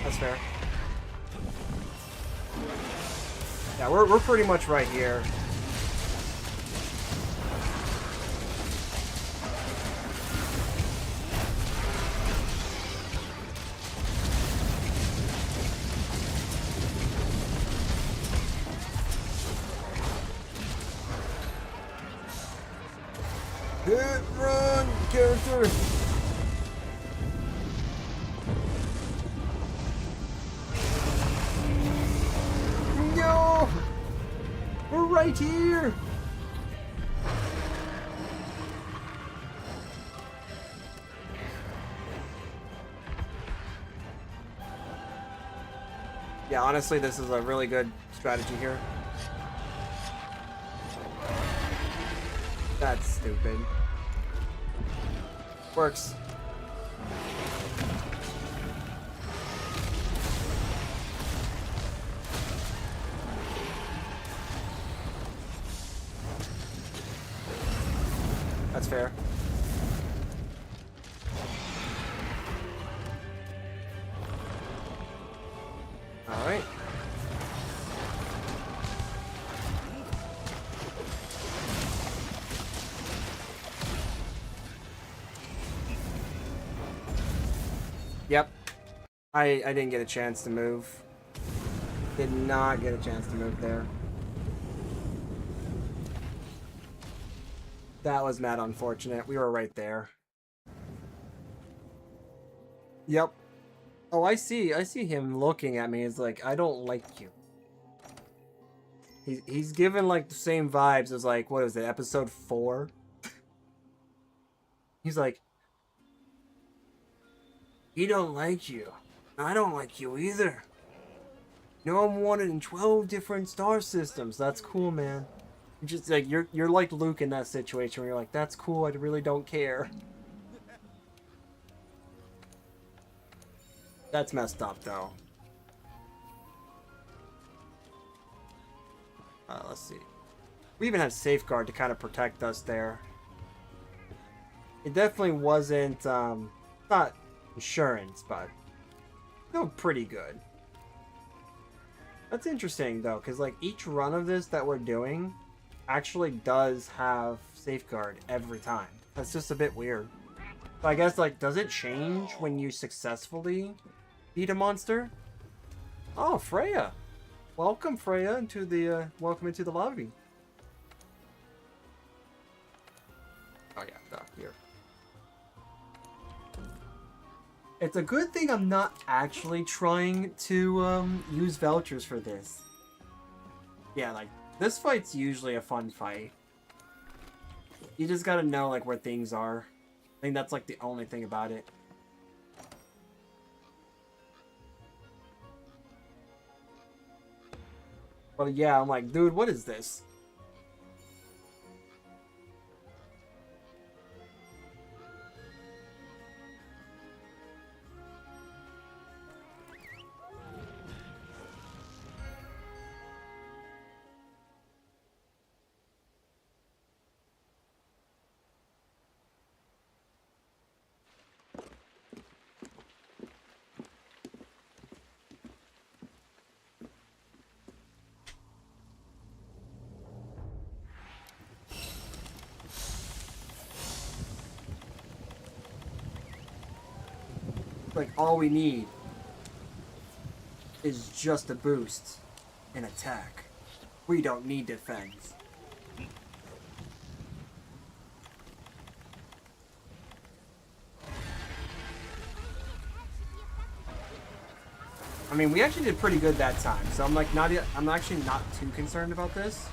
That's fair. Yeah, we're pretty much right here. Hit, run, character. No, we're right here. Yeah, honestly, this is a really good strategy here. That's stupid. Works. That's fair. All right. Yep. I didn't get a chance to move. Did not get a chance to move there. That was mad unfortunate. We were right there. Yep. Oh, I see him looking at me. He's like, I don't like you. He's given like the same vibes as like, what is it, episode 4? He's like, he don't like you. I don't like you either. You know, I'm wanted in 12 different star systems. That's cool, man. You're just like you're like Luke in that situation where you're like, that's cool, I really don't care. That's messed up though. Let's see. We even had safeguard to kind of protect us there. It definitely wasn't not insurance, but still pretty good. That's interesting though, because like each run of this that we're doing actually does have safeguard every time. That's just a bit weird. So I guess like, does it change when you successfully beat a monster? Oh, Freya. Welcome, Freya, into the welcome into the lobby. Oh yeah, here. It's a good thing I'm not actually trying to use vouchers for this. Yeah, like this fight's usually a fun fight. You just gotta know like where things are. I think that's like the only thing about it. But yeah, I'm like, dude, what is this? Like, all we need is just a boost in attack. We don't need defense. I mean, we actually did pretty good that time, so I'm like I'm actually not too concerned about this.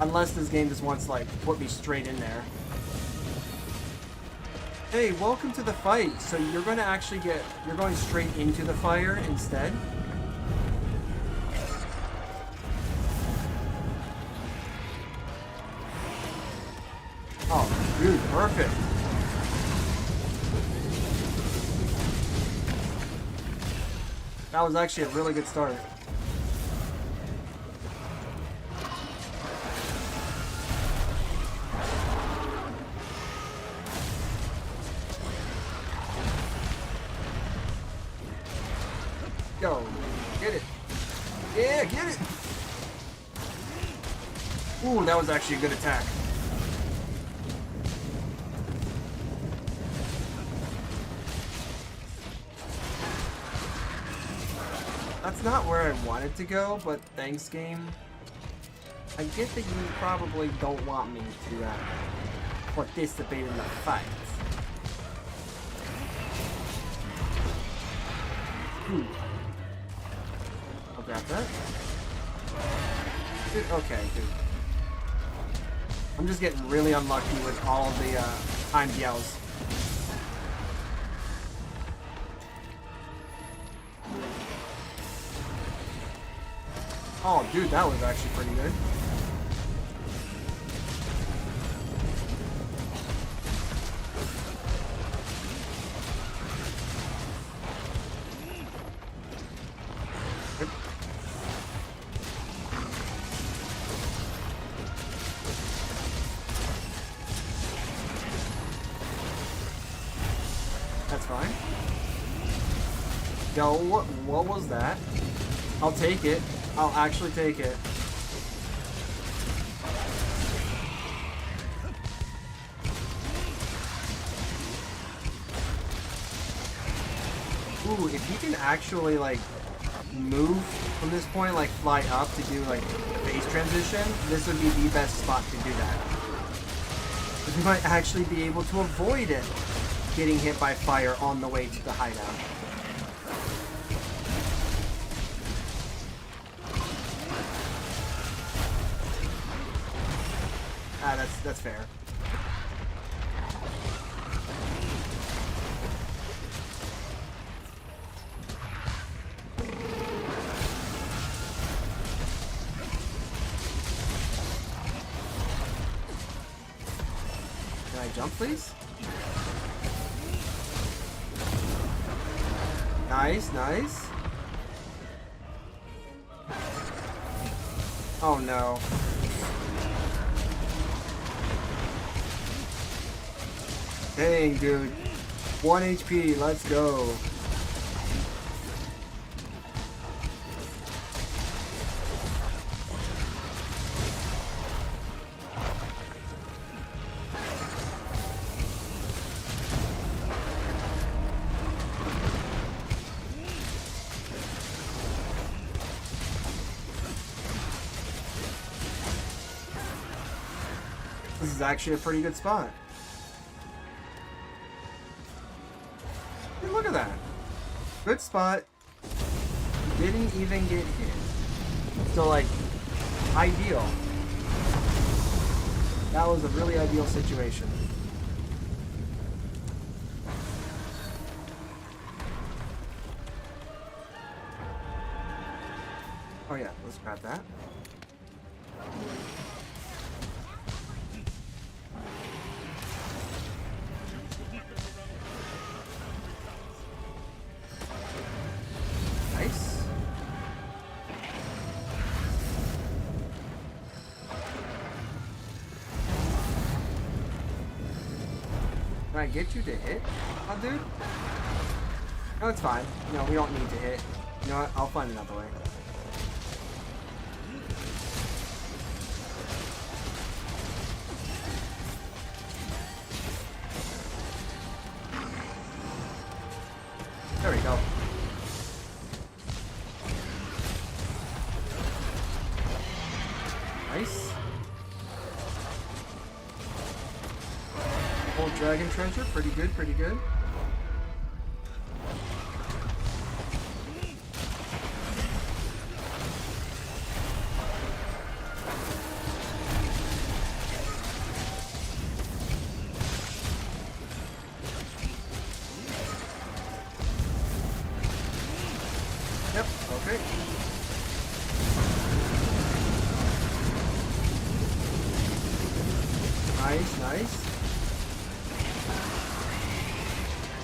Unless this game just wants to like put me straight in there. Hey, welcome to the fight. So you're going to actually you're going straight into the fire instead? Oh, dude, perfect. That was actually a really good start. Go. Get it. Yeah, get it. Ooh, that was actually a good attack. That's not where I wanted to go, but thanks, game. I get that you probably don't want me to participate in the fight. Ooh. I'll grab that. Dude, okay, dude. I'm just getting really unlucky with all the timed yells. Oh, dude, that was actually pretty good. That's fine. Yo, what was that? I'll take it. I'll actually take it. Ooh, if you can actually like move from this point, like fly up to do like phase transition, this would be the best spot to do that. You might actually be able to avoid it getting hit by fire on the way to the hideout. Ah, that's fair. Can I jump, please? Nice, nice. Oh no. Dang, dude. 1 HP, let's go. This is actually a pretty good spot. Hey, look at that. Good spot. Didn't even get hit. So, like, ideal. That was a really ideal situation. Oh yeah, let's grab that. Nice. Can I get you to hit? Oh, dude? No, it's fine. No, we don't need to hit. You know what? I'll find another way. There we go. Nice. Old dragon treasure, pretty good, pretty good. Yep, okay. Nice, nice.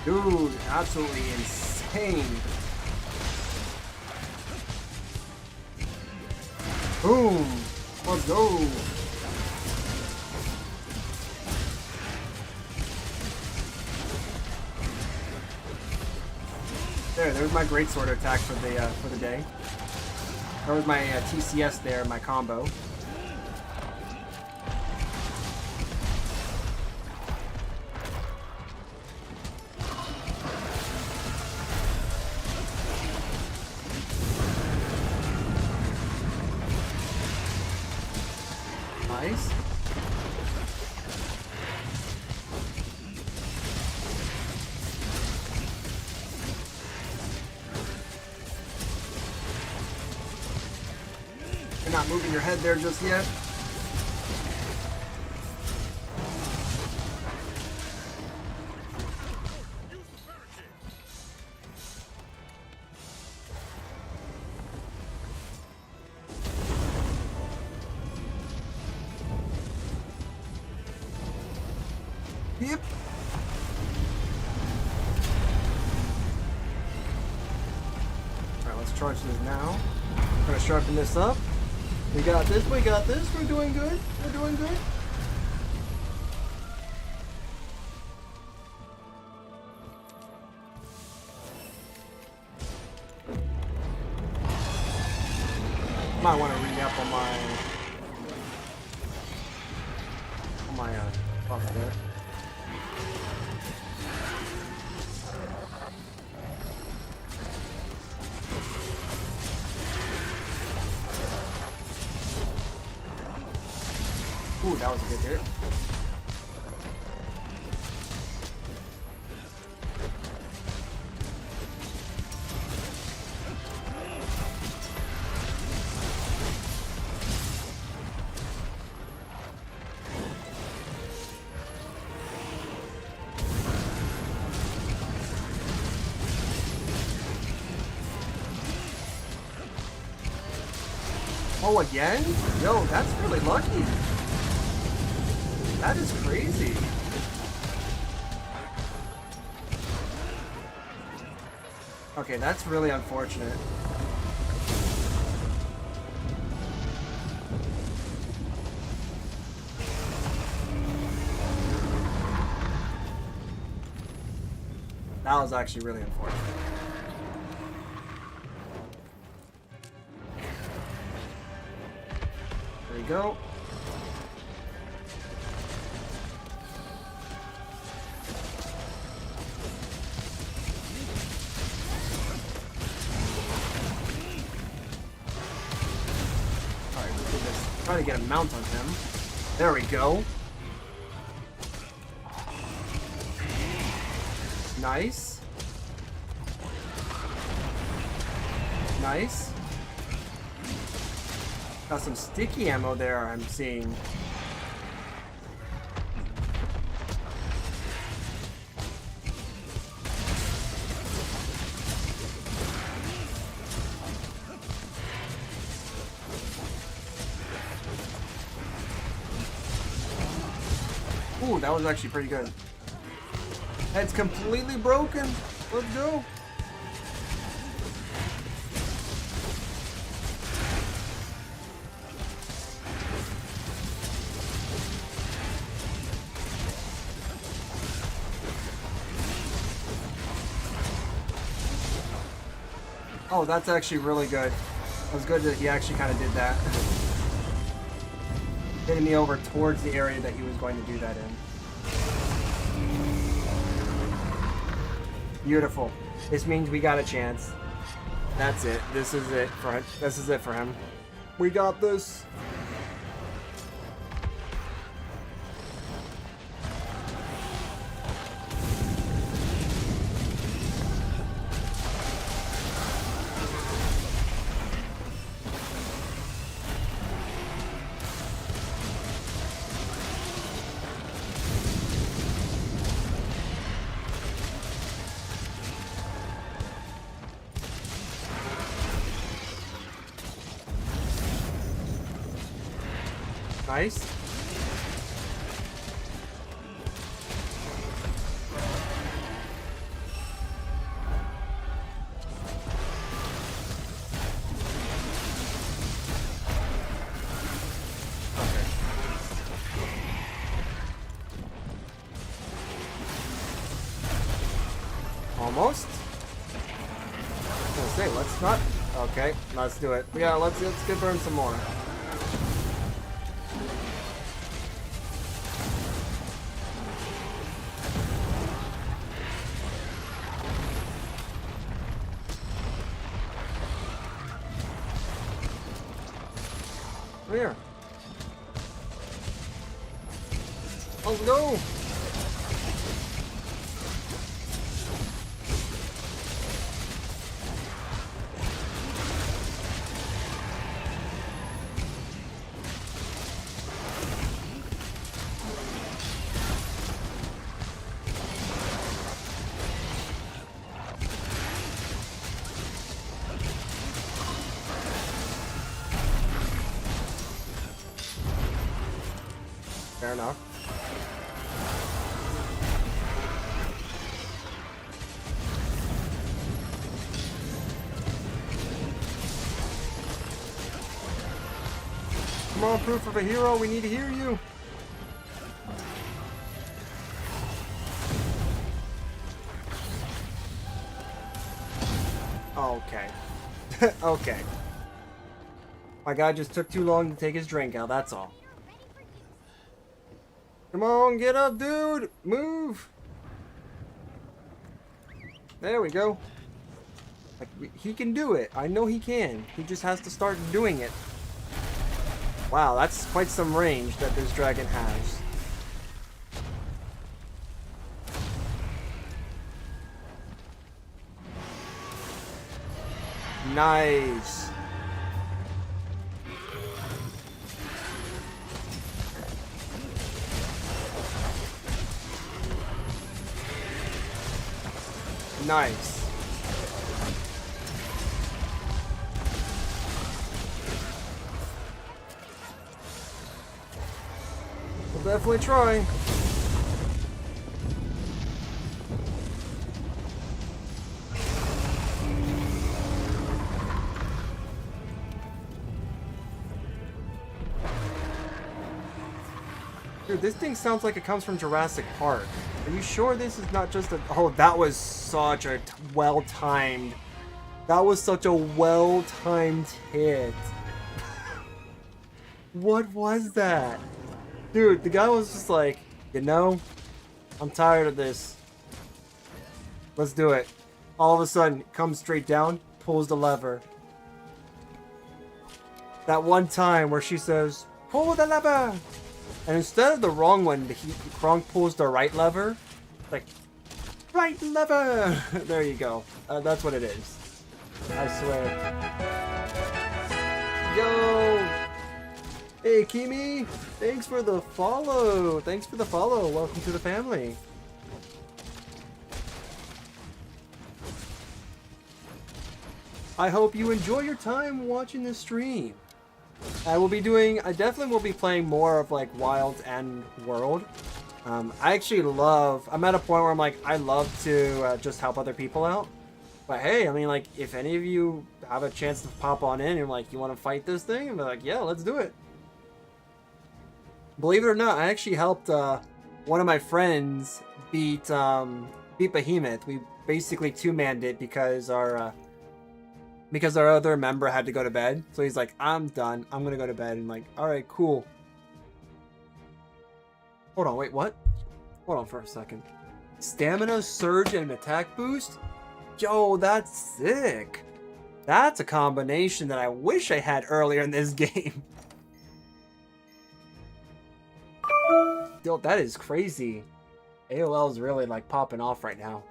Dude, absolutely insane. Boom. Let's go. There's my greatsword attack for the day. There was my TCS there, my combo. Nice. You're not moving your head there just yet. Yep. Alright, let's charge this now. We're gonna sharpen this up. We got this, we got this. We're doing good. We're doing good. Might want to re-up on my buff there. Ooh, that was a good hit. Oh, again? Yo, that's really lucky. That is crazy. Okay, that's really unfortunate. That was actually really unfortunate. There we go. Try to get a mount on him. There we go. Nice. Nice. Got some sticky ammo there, I'm seeing. Ooh, that was actually pretty good. Head's completely broken. Let's go. Oh, that's actually really good. It was good that he actually kind of did that. Hitting me over towards the area that he was going to do that in. Beautiful. This means we got a chance. That's it. This is it for him. This is it for him. We got this. Nice. Almost. I was gonna say, let's not. Okay, let's do it. Yeah, let's get burn some more. Here. Let's go. Fair enough. Come on, proof of a hero. We need to hear you. Okay. Okay. My guy just took too long to take his drink out, that's all. Come on, get up, dude! Move! There we go. Like, he can do it. I know he can. He just has to start doing it. Wow, that's quite some range that this dragon has. Nice. Nice. We'll definitely try. Dude, this thing sounds like it comes from Jurassic Park. Are you sure this is not just a... Oh, that was such a well-timed... That was such a well-timed hit. What was that? Dude, the guy was just like, you know, I'm tired of this. Let's do it. All of a sudden, comes straight down, pulls the lever. That one time where she says, pull the lever! And instead of the wrong one, Kronk pulls the right lever. Like, right lever! There you go. That's what it is. I swear. Yo! Hey, Kimi! Thanks for the follow! Thanks for the follow. Welcome to the family. I hope you enjoy your time watching this stream. I definitely will be playing more of like Wild and World. I actually I'm at a point where I'm like, I love to just help other people out. But hey, I mean, like, if any of you have a chance to pop on in and like, you want to fight this thing, and be like, yeah, let's do it. Believe it or not, I actually helped one of my friends beat Behemoth. We basically two-manned it because our other member had to go to bed. So he's like, I'm done. I'm gonna go to bed. And I'm like, alright, cool. Hold on, wait, what? Hold on for a second. Stamina, surge, and attack boost? Yo, that's sick. That's a combination that I wish I had earlier in this game. Yo, that is crazy. AOL is really like popping off right now.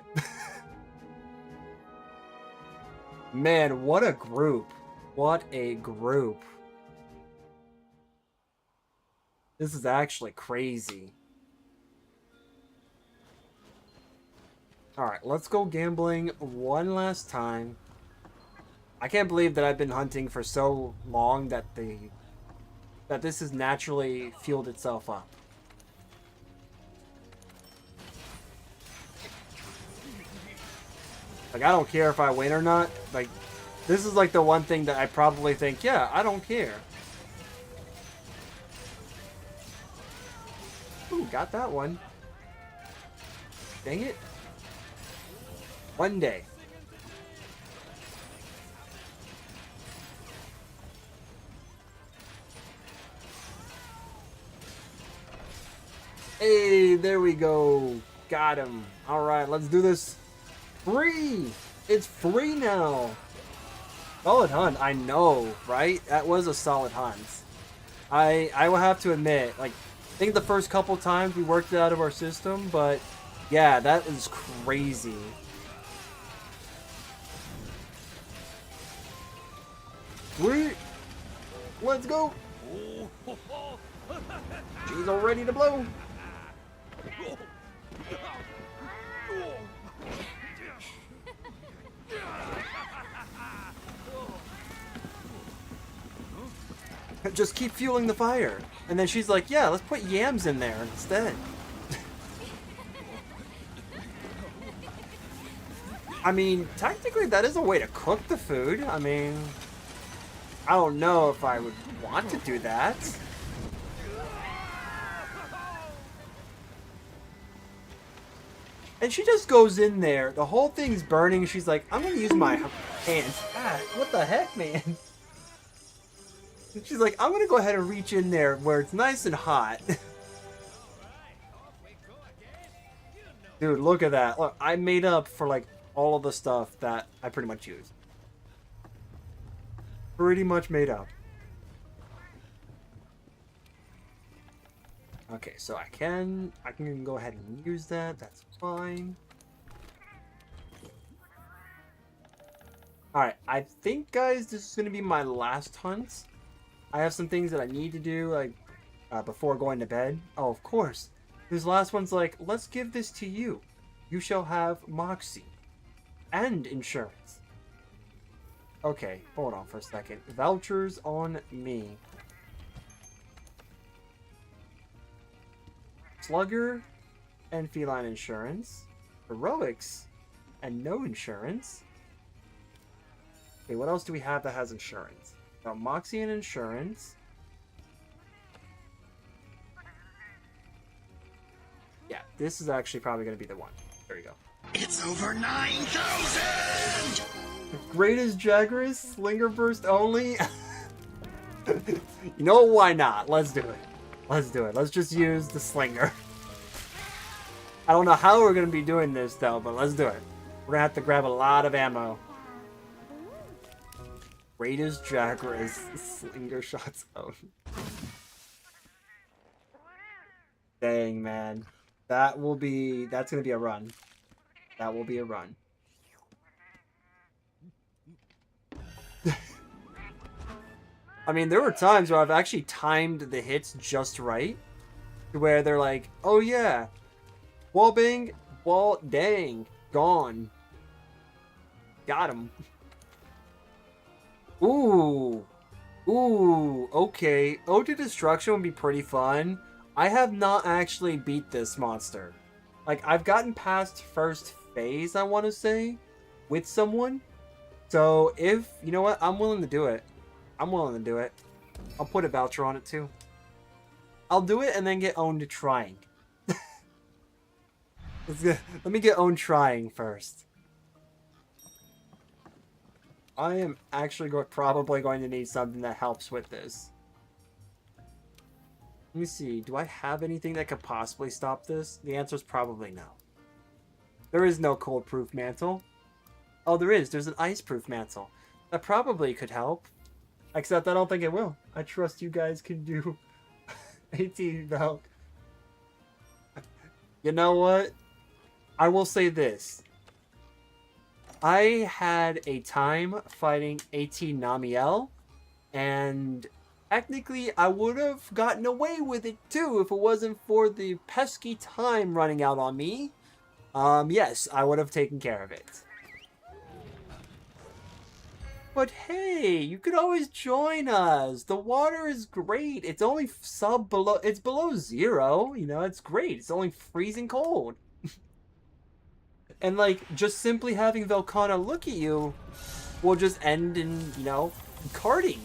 Man, what a group. What a group. This is actually crazy. Alright, let's go gambling one last time. I can't believe that I've been hunting for so long that that this has naturally fueled itself up. Like, I don't care if I win or not. Like, this is like the one thing that I probably think, yeah, I don't care. Ooh, got that one. Dang it. One day. Hey, there we go. Got him. All right, let's do this. Free. It's free now. Solid hunt. I know, right? That was a solid hunt. I will have to admit, like, I think the first couple times we worked it out of our system, but yeah, that is crazy. Sweet. Let's go. She's all ready to blow. Just keep fueling the fire. And then she's like, yeah, let's put yams in there instead. I mean, technically that is a way to cook the food. I mean, I don't know if I would want to do that. And she just goes in there. The whole thing's burning. She's like, I'm going to use my hands. Ah, what the heck, man? She's like, I'm going to go ahead and reach in there where it's nice and hot. Dude, look at that. Look, I made up for, like, all of the stuff that I pretty much use. Pretty much made up. Okay, so I can go ahead and use that. That's fine. Alright, I think, guys, this is going to be my last hunt. I have some things that I need to do, like, before going to bed. Oh, of course. This last one's like, let's give this to you. You shall have Moxie. And insurance. Okay, hold on for a second. Vouchers on me. Slugger and feline insurance. Heroics and no insurance. Okay, what else do we have that has insurance? Got Moxie and insurance. Yeah, this is actually probably going to be the one. There you go.
It's over 9,000!
Great as Jaggerus, Slinger Burst only. You know, why not? Let's do it. Let's do it. Let's just use the Slinger. I don't know how we're going to be doing this, though, but let's do it. We're going to have to grab a lot of ammo. Great as Jaggerus, Slinger shots only. Dang, man. That's going to be a run. That will be a run. I mean, there were times where I've actually timed the hits just right. Where they're like, oh yeah. Wall bang, wall dang. Gone. Got him. Ooh. Ooh, okay. Ode to Destruction would be pretty fun. I have not actually beat this monster. Like, I've gotten past first phase, I want to say, with someone. So, if, you know what, I'm willing to do it. I'm willing to do it. I'll put a voucher on it, too. I'll do it and then get owned to trying. Let me get owned trying first. I am actually probably going to need something that helps with this. Let me see. Do I have anything that could possibly stop this? The answer is probably no. There is no cold-proof mantle. Oh, there is. There's an ice-proof mantle. That probably could help. Except I don't think it will. I trust you guys can do 18 Valk. You know what? I will say this. I had a time fighting 18 Namiel, and technically I would have gotten away with it too if it wasn't for the pesky time running out on me. Yes, I would have taken care of it. But hey, you could always join us. The water is great. It's only it's below zero. You know, it's great. It's only freezing cold. And like, just simply having Velcana look at you will just end in, you know, karting.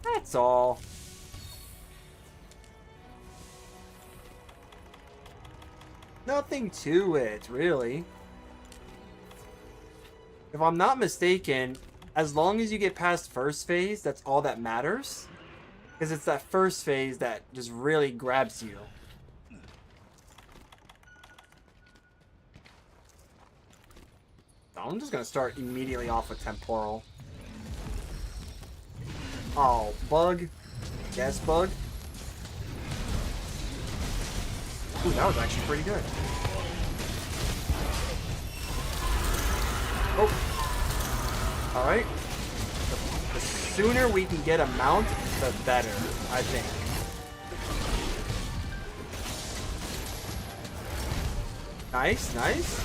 That's all. Nothing to it, really. If I'm not mistaken, as long as you get past first phase, that's all that matters. Because it's that first phase that just really grabs you. I'm just going to start immediately off with Temporal. Oh, bug. Yes, bug. Ooh, that was actually pretty good. Oh. Alright. The sooner we can get a mount, the better, I think. Nice, nice.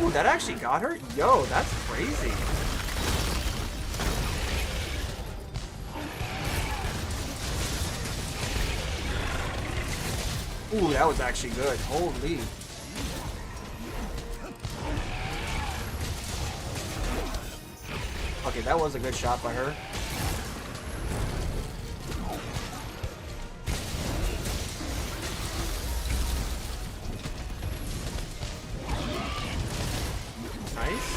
Ooh, that actually got her? Yo, that's crazy. Ooh, that was actually good. Holy. Okay, that was a good shot by her. Nice.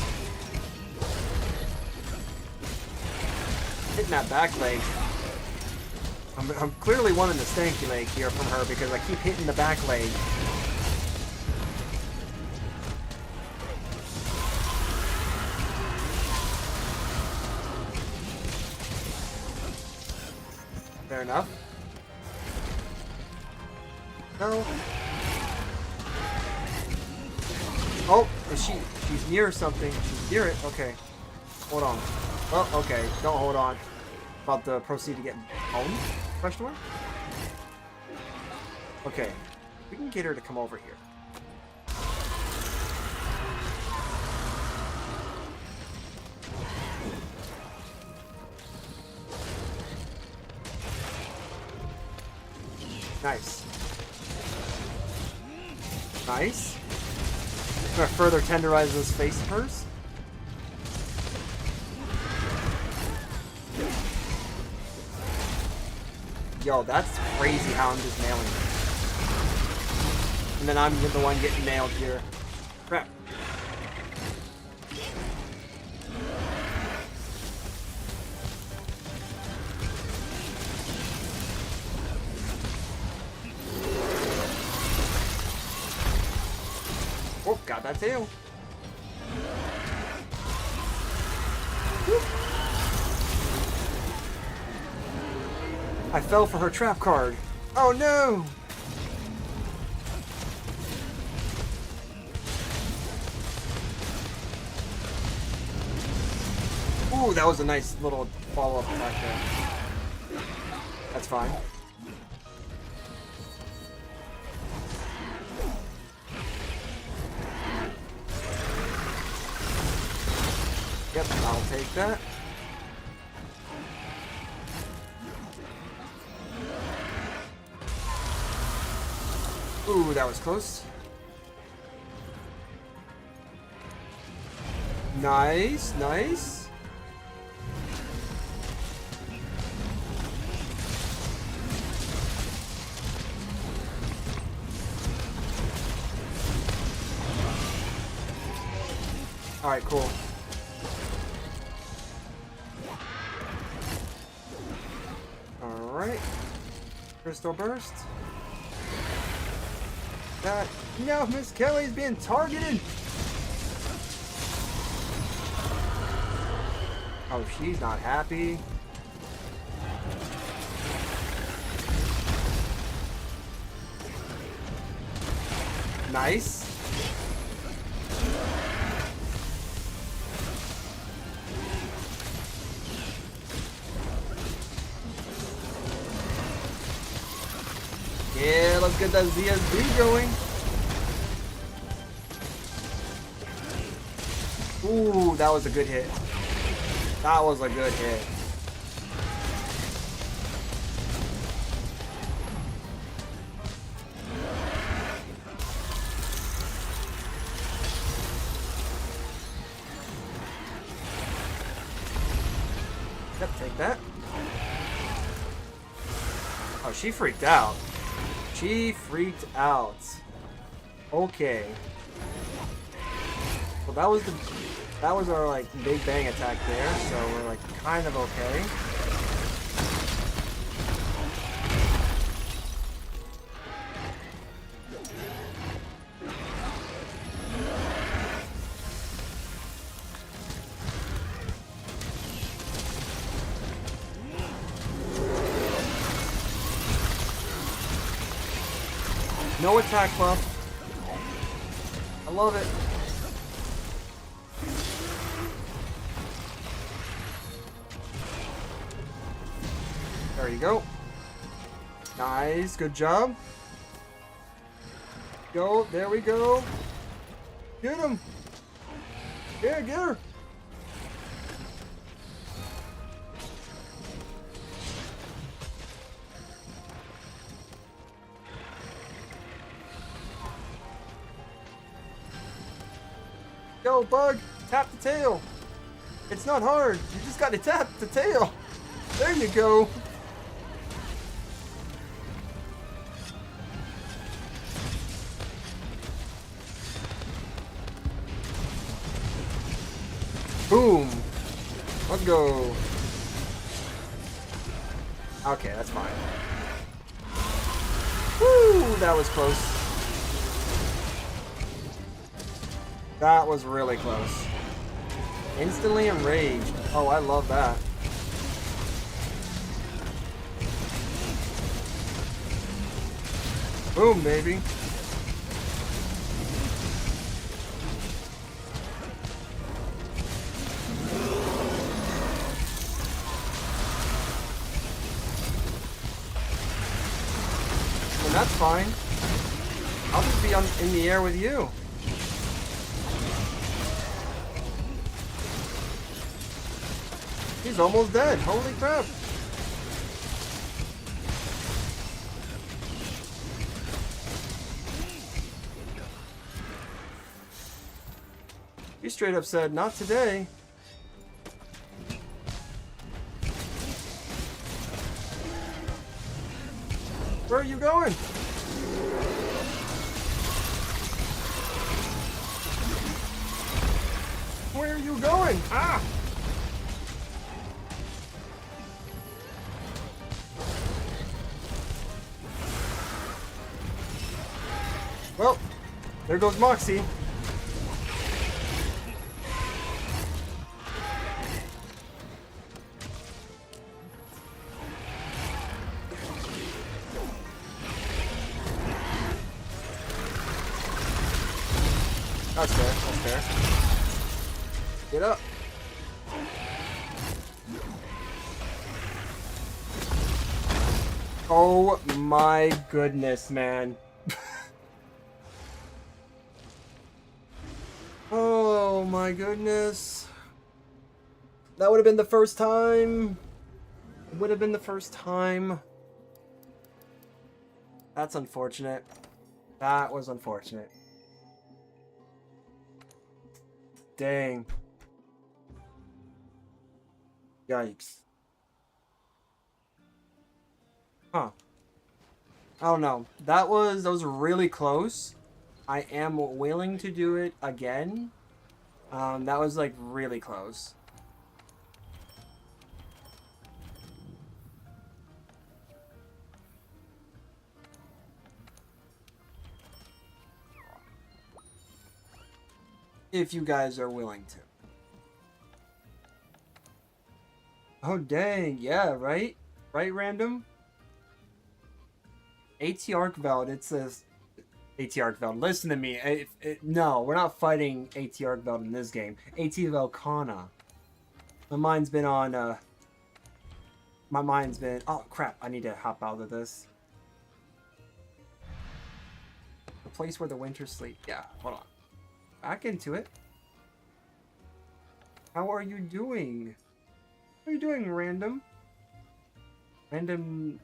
Hitting that back leg. I'm clearly wanting the stanky leg here from her because I keep hitting the back leg. Fair enough. No. Oh, is she's near something. She's near it. Okay. Hold on. Oh, okay. Don't hold on. About to proceed to get owned? Question mark? Okay. We can get her to come over here. Nice. Nice. I'm gonna further tenderize this face of hers. Yo, that's crazy how I'm just nailing it. And then I'm the one getting nailed here. Crap. Oh, got that tail. Woo. I fell for her trap card. Oh no! Ooh, that was a nice little follow-up attack there. That's fine. Yep, I'll take that. Ooh, that was close. Nice, nice. Alright, cool. Alright. Crystal Burst. That. No, Miss Kelly's being targeted! Oh, she's not happy. Nice. Yeah, let's get that ZSB going. Ooh, that was a good hit. That was a good hit. Yep, take that. Oh, she freaked out. She freaked out. Okay. Well, that was our like big bang attack there, so we're like kind of okay. No attack buff. I love it. There you go. Nice, good job. Go, there we go. Get him. Yeah, get her. Go, Bug! Tap the tail! It's not hard! You just gotta tap the tail! There you go! Boom! Let's go! Okay, that's fine. Woo! That was close. That was really close. Instantly enraged. Oh, I love that. Boom, baby. And that's fine. I'll just be in the air with you. He's almost dead. Holy crap. He straight up said, not today. Where are you going? Where are you going? Ah! Well, there goes Moxie. That's fair, that's fair. Get up. Oh my goodness, man. Oh my goodness. That would have been the first time. It would have been the first time. That's unfortunate. That was unfortunate. Dang. Yikes. Huh. I don't know. That was really close. I am willing to do it again. That was like really close. If you guys are willing to. Oh dang, yeah, right? Right, Random? AT Arc Veld, it says AT Arc Veld. Listen to me. No, we're not fighting AT Arc Veld in this game. AT Velkana. My mind's been on, oh crap, I need to hop out of this. place where the winter sleep. Yeah, hold on. Back into it. How are you doing? How are you doing, random? Random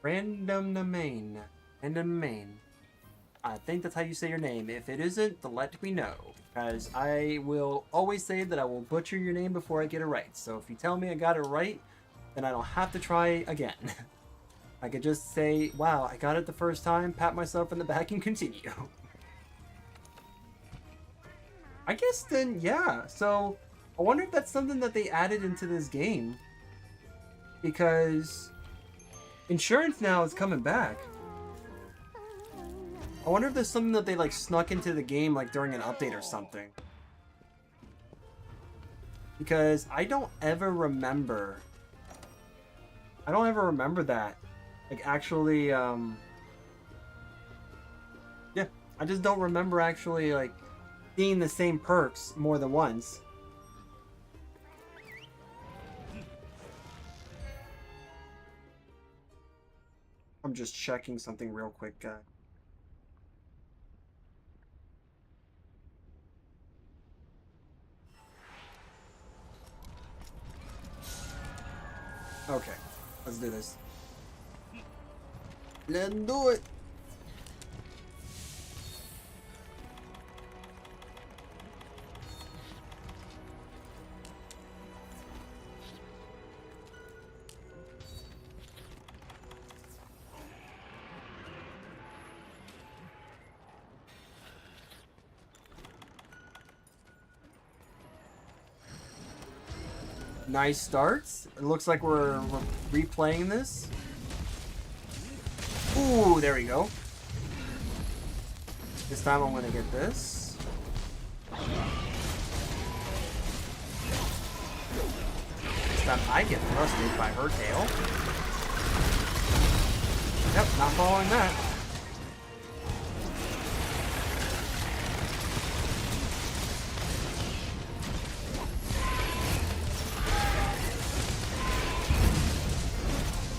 domain. Random domain. I think that's how you say your name. If it isn't, then let me know. Because I will always say that I will butcher your name before I get it right. So if you tell me I got it right, then I don't have to try again. I could just say, wow, I got it the first time, pat myself in the back, and continue. I guess then, yeah. So I wonder if that's something that they added into this game. Because insurance now is coming back. I wonder if there's something that they like snuck into the game like during an update or something. Because I don't ever remember that. Like actually, yeah, I just don't remember actually like seeing the same perks more than once. I'm just checking something real quick, guys. Okay, let's do this. Let's do it. Nice starts. It looks like we're replaying this. Ooh, there we go. This time I'm gonna get this. This time I get thrusted by her tail. Yep, not following that.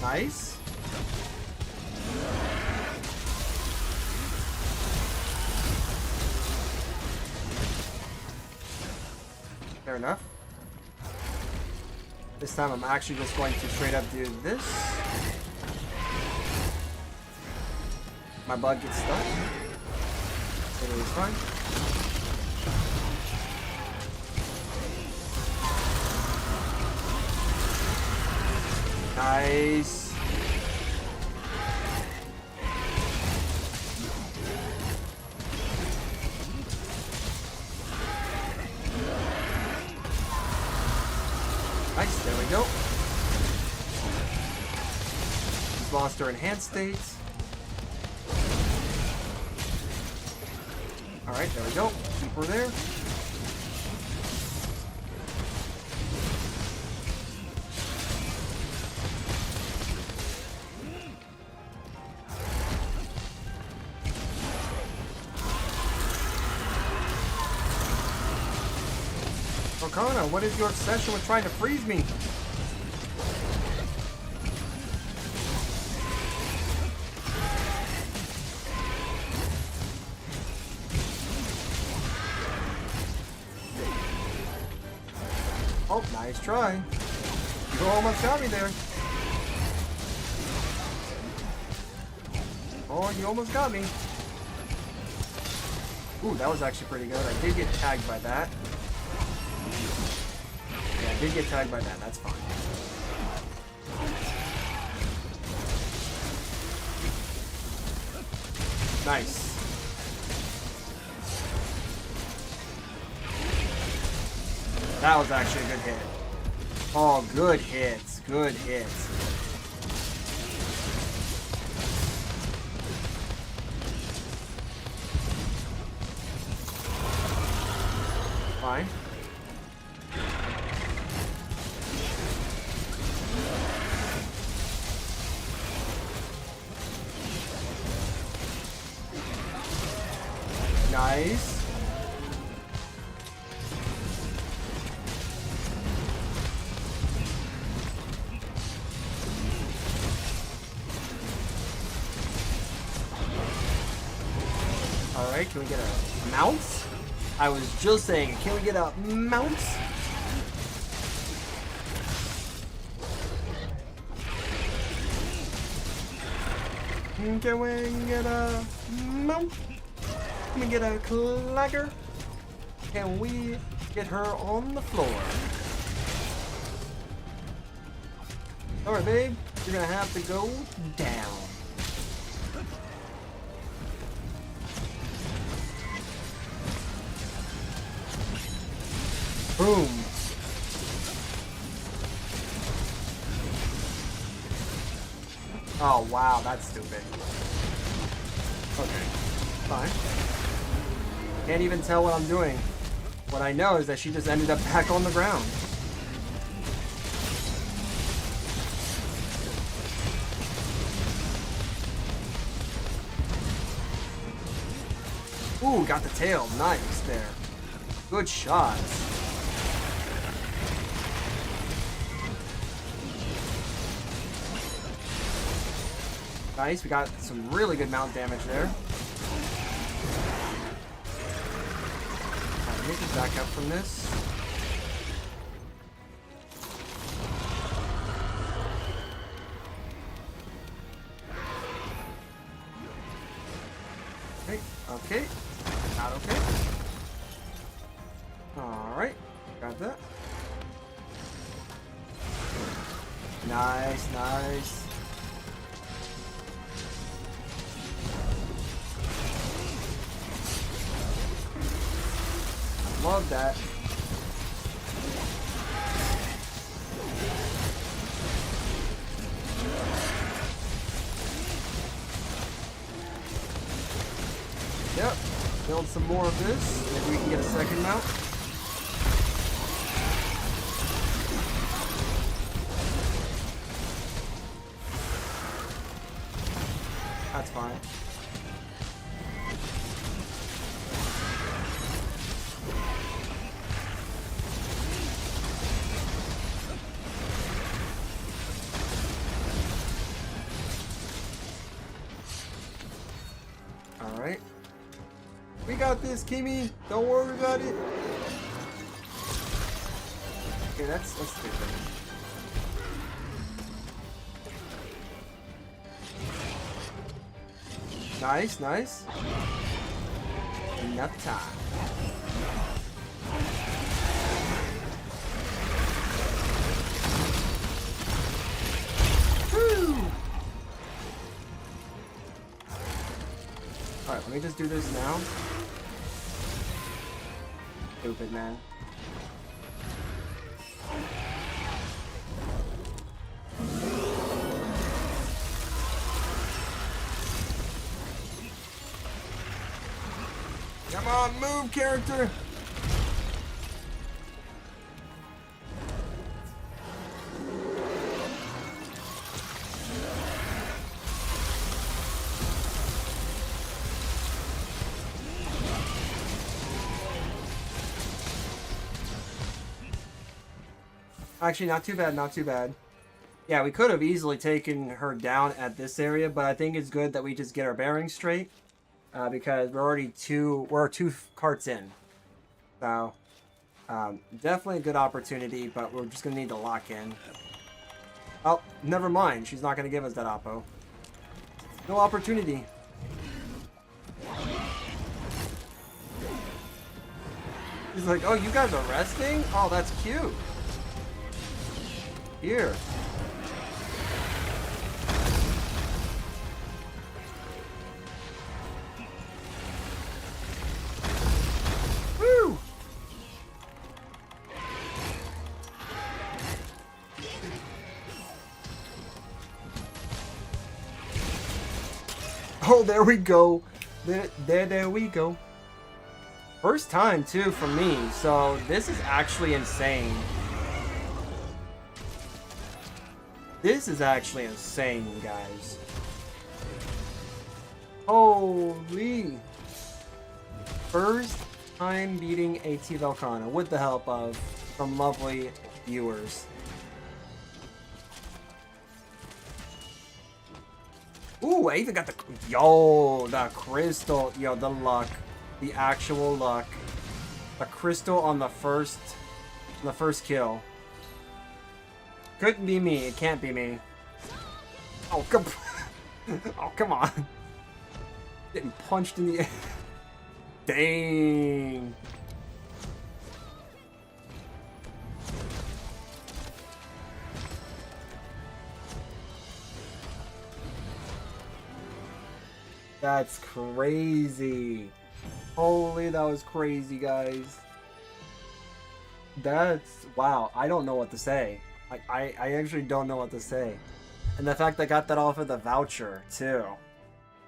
Nice. Fair enough. This time I'm actually just going to straight up do this. My bug gets stuck. It is fine. Nice. Nice, there we go. Just lost her enhanced state. Alright, there we go. Keep her there. Arcana, what is your obsession with trying to freeze me? Oh, nice try. You almost got me there. Oh, you almost got me. Ooh, that was actually pretty good. I did get tagged by that. Yeah, I did get tagged by that. That's fine. Nice. That was actually a good hit. Oh, good hits. Good hits. Fine. Nice. Alright, can we get a mount? I was just saying, can we get a mount? Can we get a mount? Can we get a clagger? Can we get her on the floor? Alright, babe. You're gonna have to go down. Boom. Oh, wow. That's stupid. Okay. Fine. Can't even tell what I'm doing. What I know is that she just ended up back on the ground. Ooh, got the tail. Nice there. Good shots. Nice, we got some really good mount damage there. Alright, let me just back up from this. Okay, okay. Not okay. Alright, got that. Nice, nice. Love that. Yep. Build some more of this. Maybe we can get a second mount. That's fine. Alright. We got this, Kimmy. Don't worry about it. Okay, that's stupid. Nice, nice. Enough time. Woo! Alright, let me just do this now. Stupid, man. Come on, move, character! Actually, not too bad, not too bad. Yeah, we could have easily taken her down at this area, but I think it's good that we just get our bearings straight. Because we're two carts in. So, definitely a good opportunity, but we're just going to need to lock in. Oh, never mind. She's not going to give us that oppo. No opportunity. He's like, oh, you guys are resting? Oh, that's cute. Here. Woo! Oh, there we go. There we go. First time, too, for me. So, this is actually insane. This is actually insane, guys. Holy. First time beating a T-Velcana with the help of some lovely viewers. Ooh, I even got the... Yo, the crystal. Yo, the luck. The actual luck. A crystal on the first kill. Couldn't be me. It can't be me. Oh, come... oh, come on. Getting punched in the air. Dang. That's crazy. Holy, that was crazy, guys. That's... wow, I don't know what to say. I actually don't know what to say. And the fact I got that off of the voucher, too.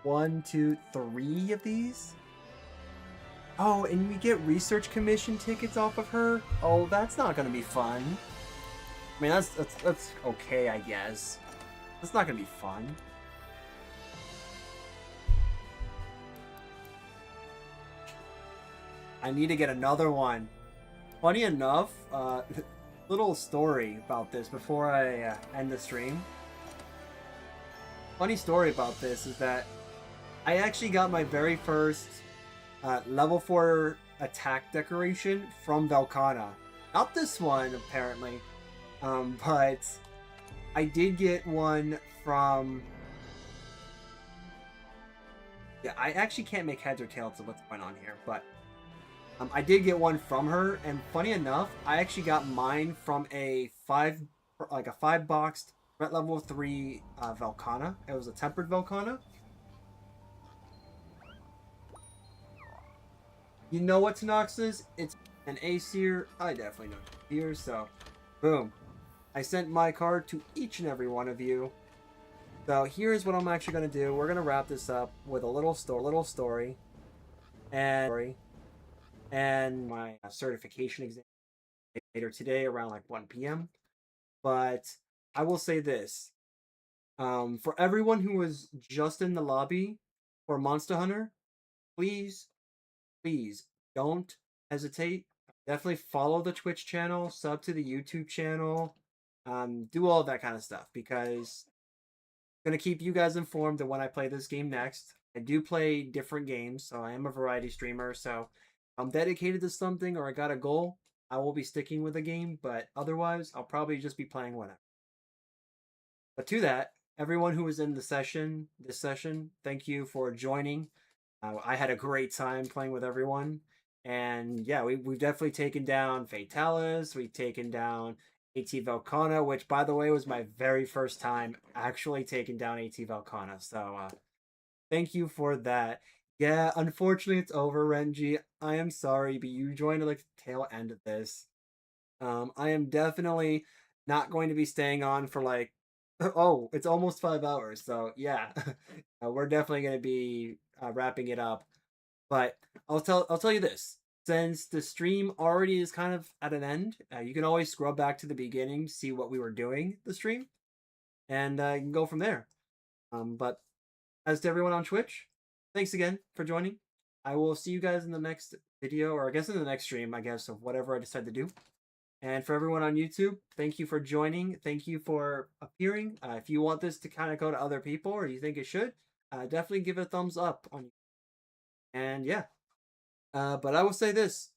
1, 2, 3 of these? Oh, and we get research commission tickets off of her? Oh, that's not gonna be fun. I mean, that's okay, I guess. That's not gonna be fun. I need to get another one. Funny enough, little story about this before I end the stream. Funny story about this is that I actually got my very first level 4 attack decoration from Velkhana. Not this one, apparently, but I did get one from... yeah, I actually can't make heads or tails of what's going on here, but I did get one from her, and funny enough, I actually got mine from a 5-boxed threat level 3 Velkhana. It was a tempered Velkhana. You know what Tanox is? It's an Aesir. I definitely know here, so boom. I sent my card to each and every one of you. So here's what I'm actually going to do. We're going to wrap this up with a little story. And my certification exam later today around like 1 p.m. But I will say this. For everyone who was just in the lobby for Monster Hunter, please don't hesitate. Definitely follow the Twitch channel, sub to the YouTube channel, do all that kind of stuff, because I'm going to keep you guys informed of when I play this game next. I do play different games, so I am a variety streamer, so I'm dedicated to something or I got a goal, I will be sticking with the game, but otherwise, I'll probably just be playing whatever. But to that, everyone who was in this session, thank you for joining. I had a great time playing with everyone. And yeah, we've definitely taken down Fatalis, we've taken down AT Velkhana, which, by the way, was my very first time actually taking down AT Velkhana. So thank you for that. Yeah, unfortunately, it's over, Renji. I am sorry, but you joined at like the tail end of this. I am definitely not going to be staying on for like... oh, it's almost 5 hours. So yeah, we're definitely going to be wrapping it up. But I'll tell you this. Since the stream already is kind of at an end, you can always scroll back to the beginning, see what we were doing the stream, and you can go from there. But as to everyone on Twitch, thanks again for joining. I will see you guys in the next video, or I guess in the next stream, I guess, of whatever I decide to do. And for everyone on YouTube, thank you for joining. Thank you for appearing. If you want this to kind of go to other people, or you think it should, definitely give it a thumbs up on. And yeah, but I will say this.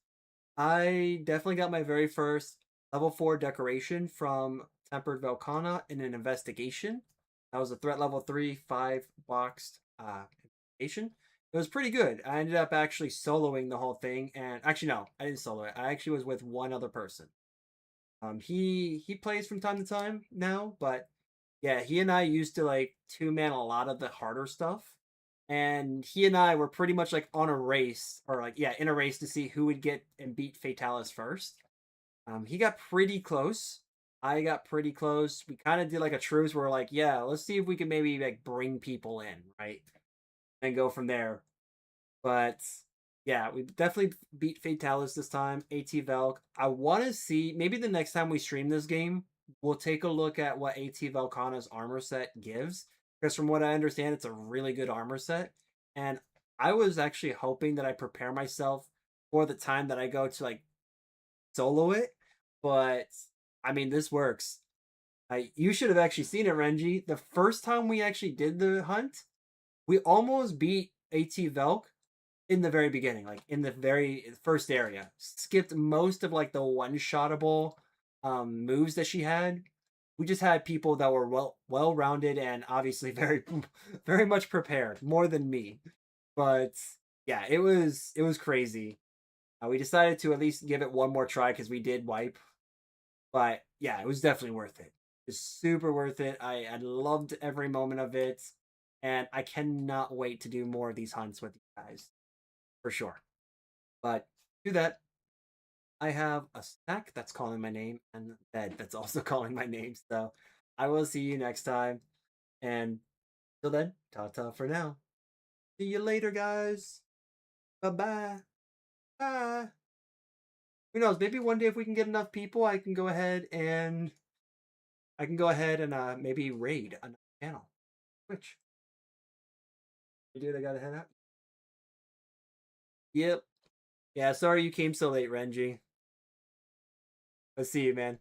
I definitely got my very first level 4 decoration from Tempered Velkhana in an investigation. That was a threat level 3 5-boxed investigation. It was pretty good. I ended up actually soloing the whole thing, and actually no, I didn't solo it. I actually was with one other person. He plays from time to time now, but yeah, he and I used to like 2-man a lot of the harder stuff. And he and I were pretty much like on a race, or like, yeah, in a race to see who would get and beat Fatalis first. He got pretty close. I got pretty close. We kind of did like a truce where we're like, yeah, let's see if we can maybe like bring people in, right? And go from there. But yeah, we definitely beat Fatalis this time. AT Velk. I want to see, maybe the next time we stream this game, we'll take a look at what AT Velkhana's armor set gives. Because from what I understand, it's a really good armor set. And I was actually hoping that I prepare myself for the time that I go to like solo it. But I mean, this works. You should have actually seen it, Renji. The first time we actually did the hunt, We almost beat AT Velk in the very beginning, like in the very first area. Skipped most of like the one-shottable moves that she had. We just had people that were well rounded and obviously very much prepared, more than me. But yeah, it was crazy. We decided to at least give it one more try because we did wipe. But yeah, it was definitely worth it. It's super worth it. I loved every moment of it, and I cannot wait to do more of these hunts with you guys for sure. But do that. I have a snack that's calling my name and a bed that's also calling my name. So I will see you next time. And till then, ta ta for now. See you later, guys. Bye bye. Bye. Who knows? Maybe one day if we can get enough people, I can go ahead and maybe raid another channel. Which, dude, I gotta head out. Yep. Yeah, sorry you came so late, Renji. Let's see you, man.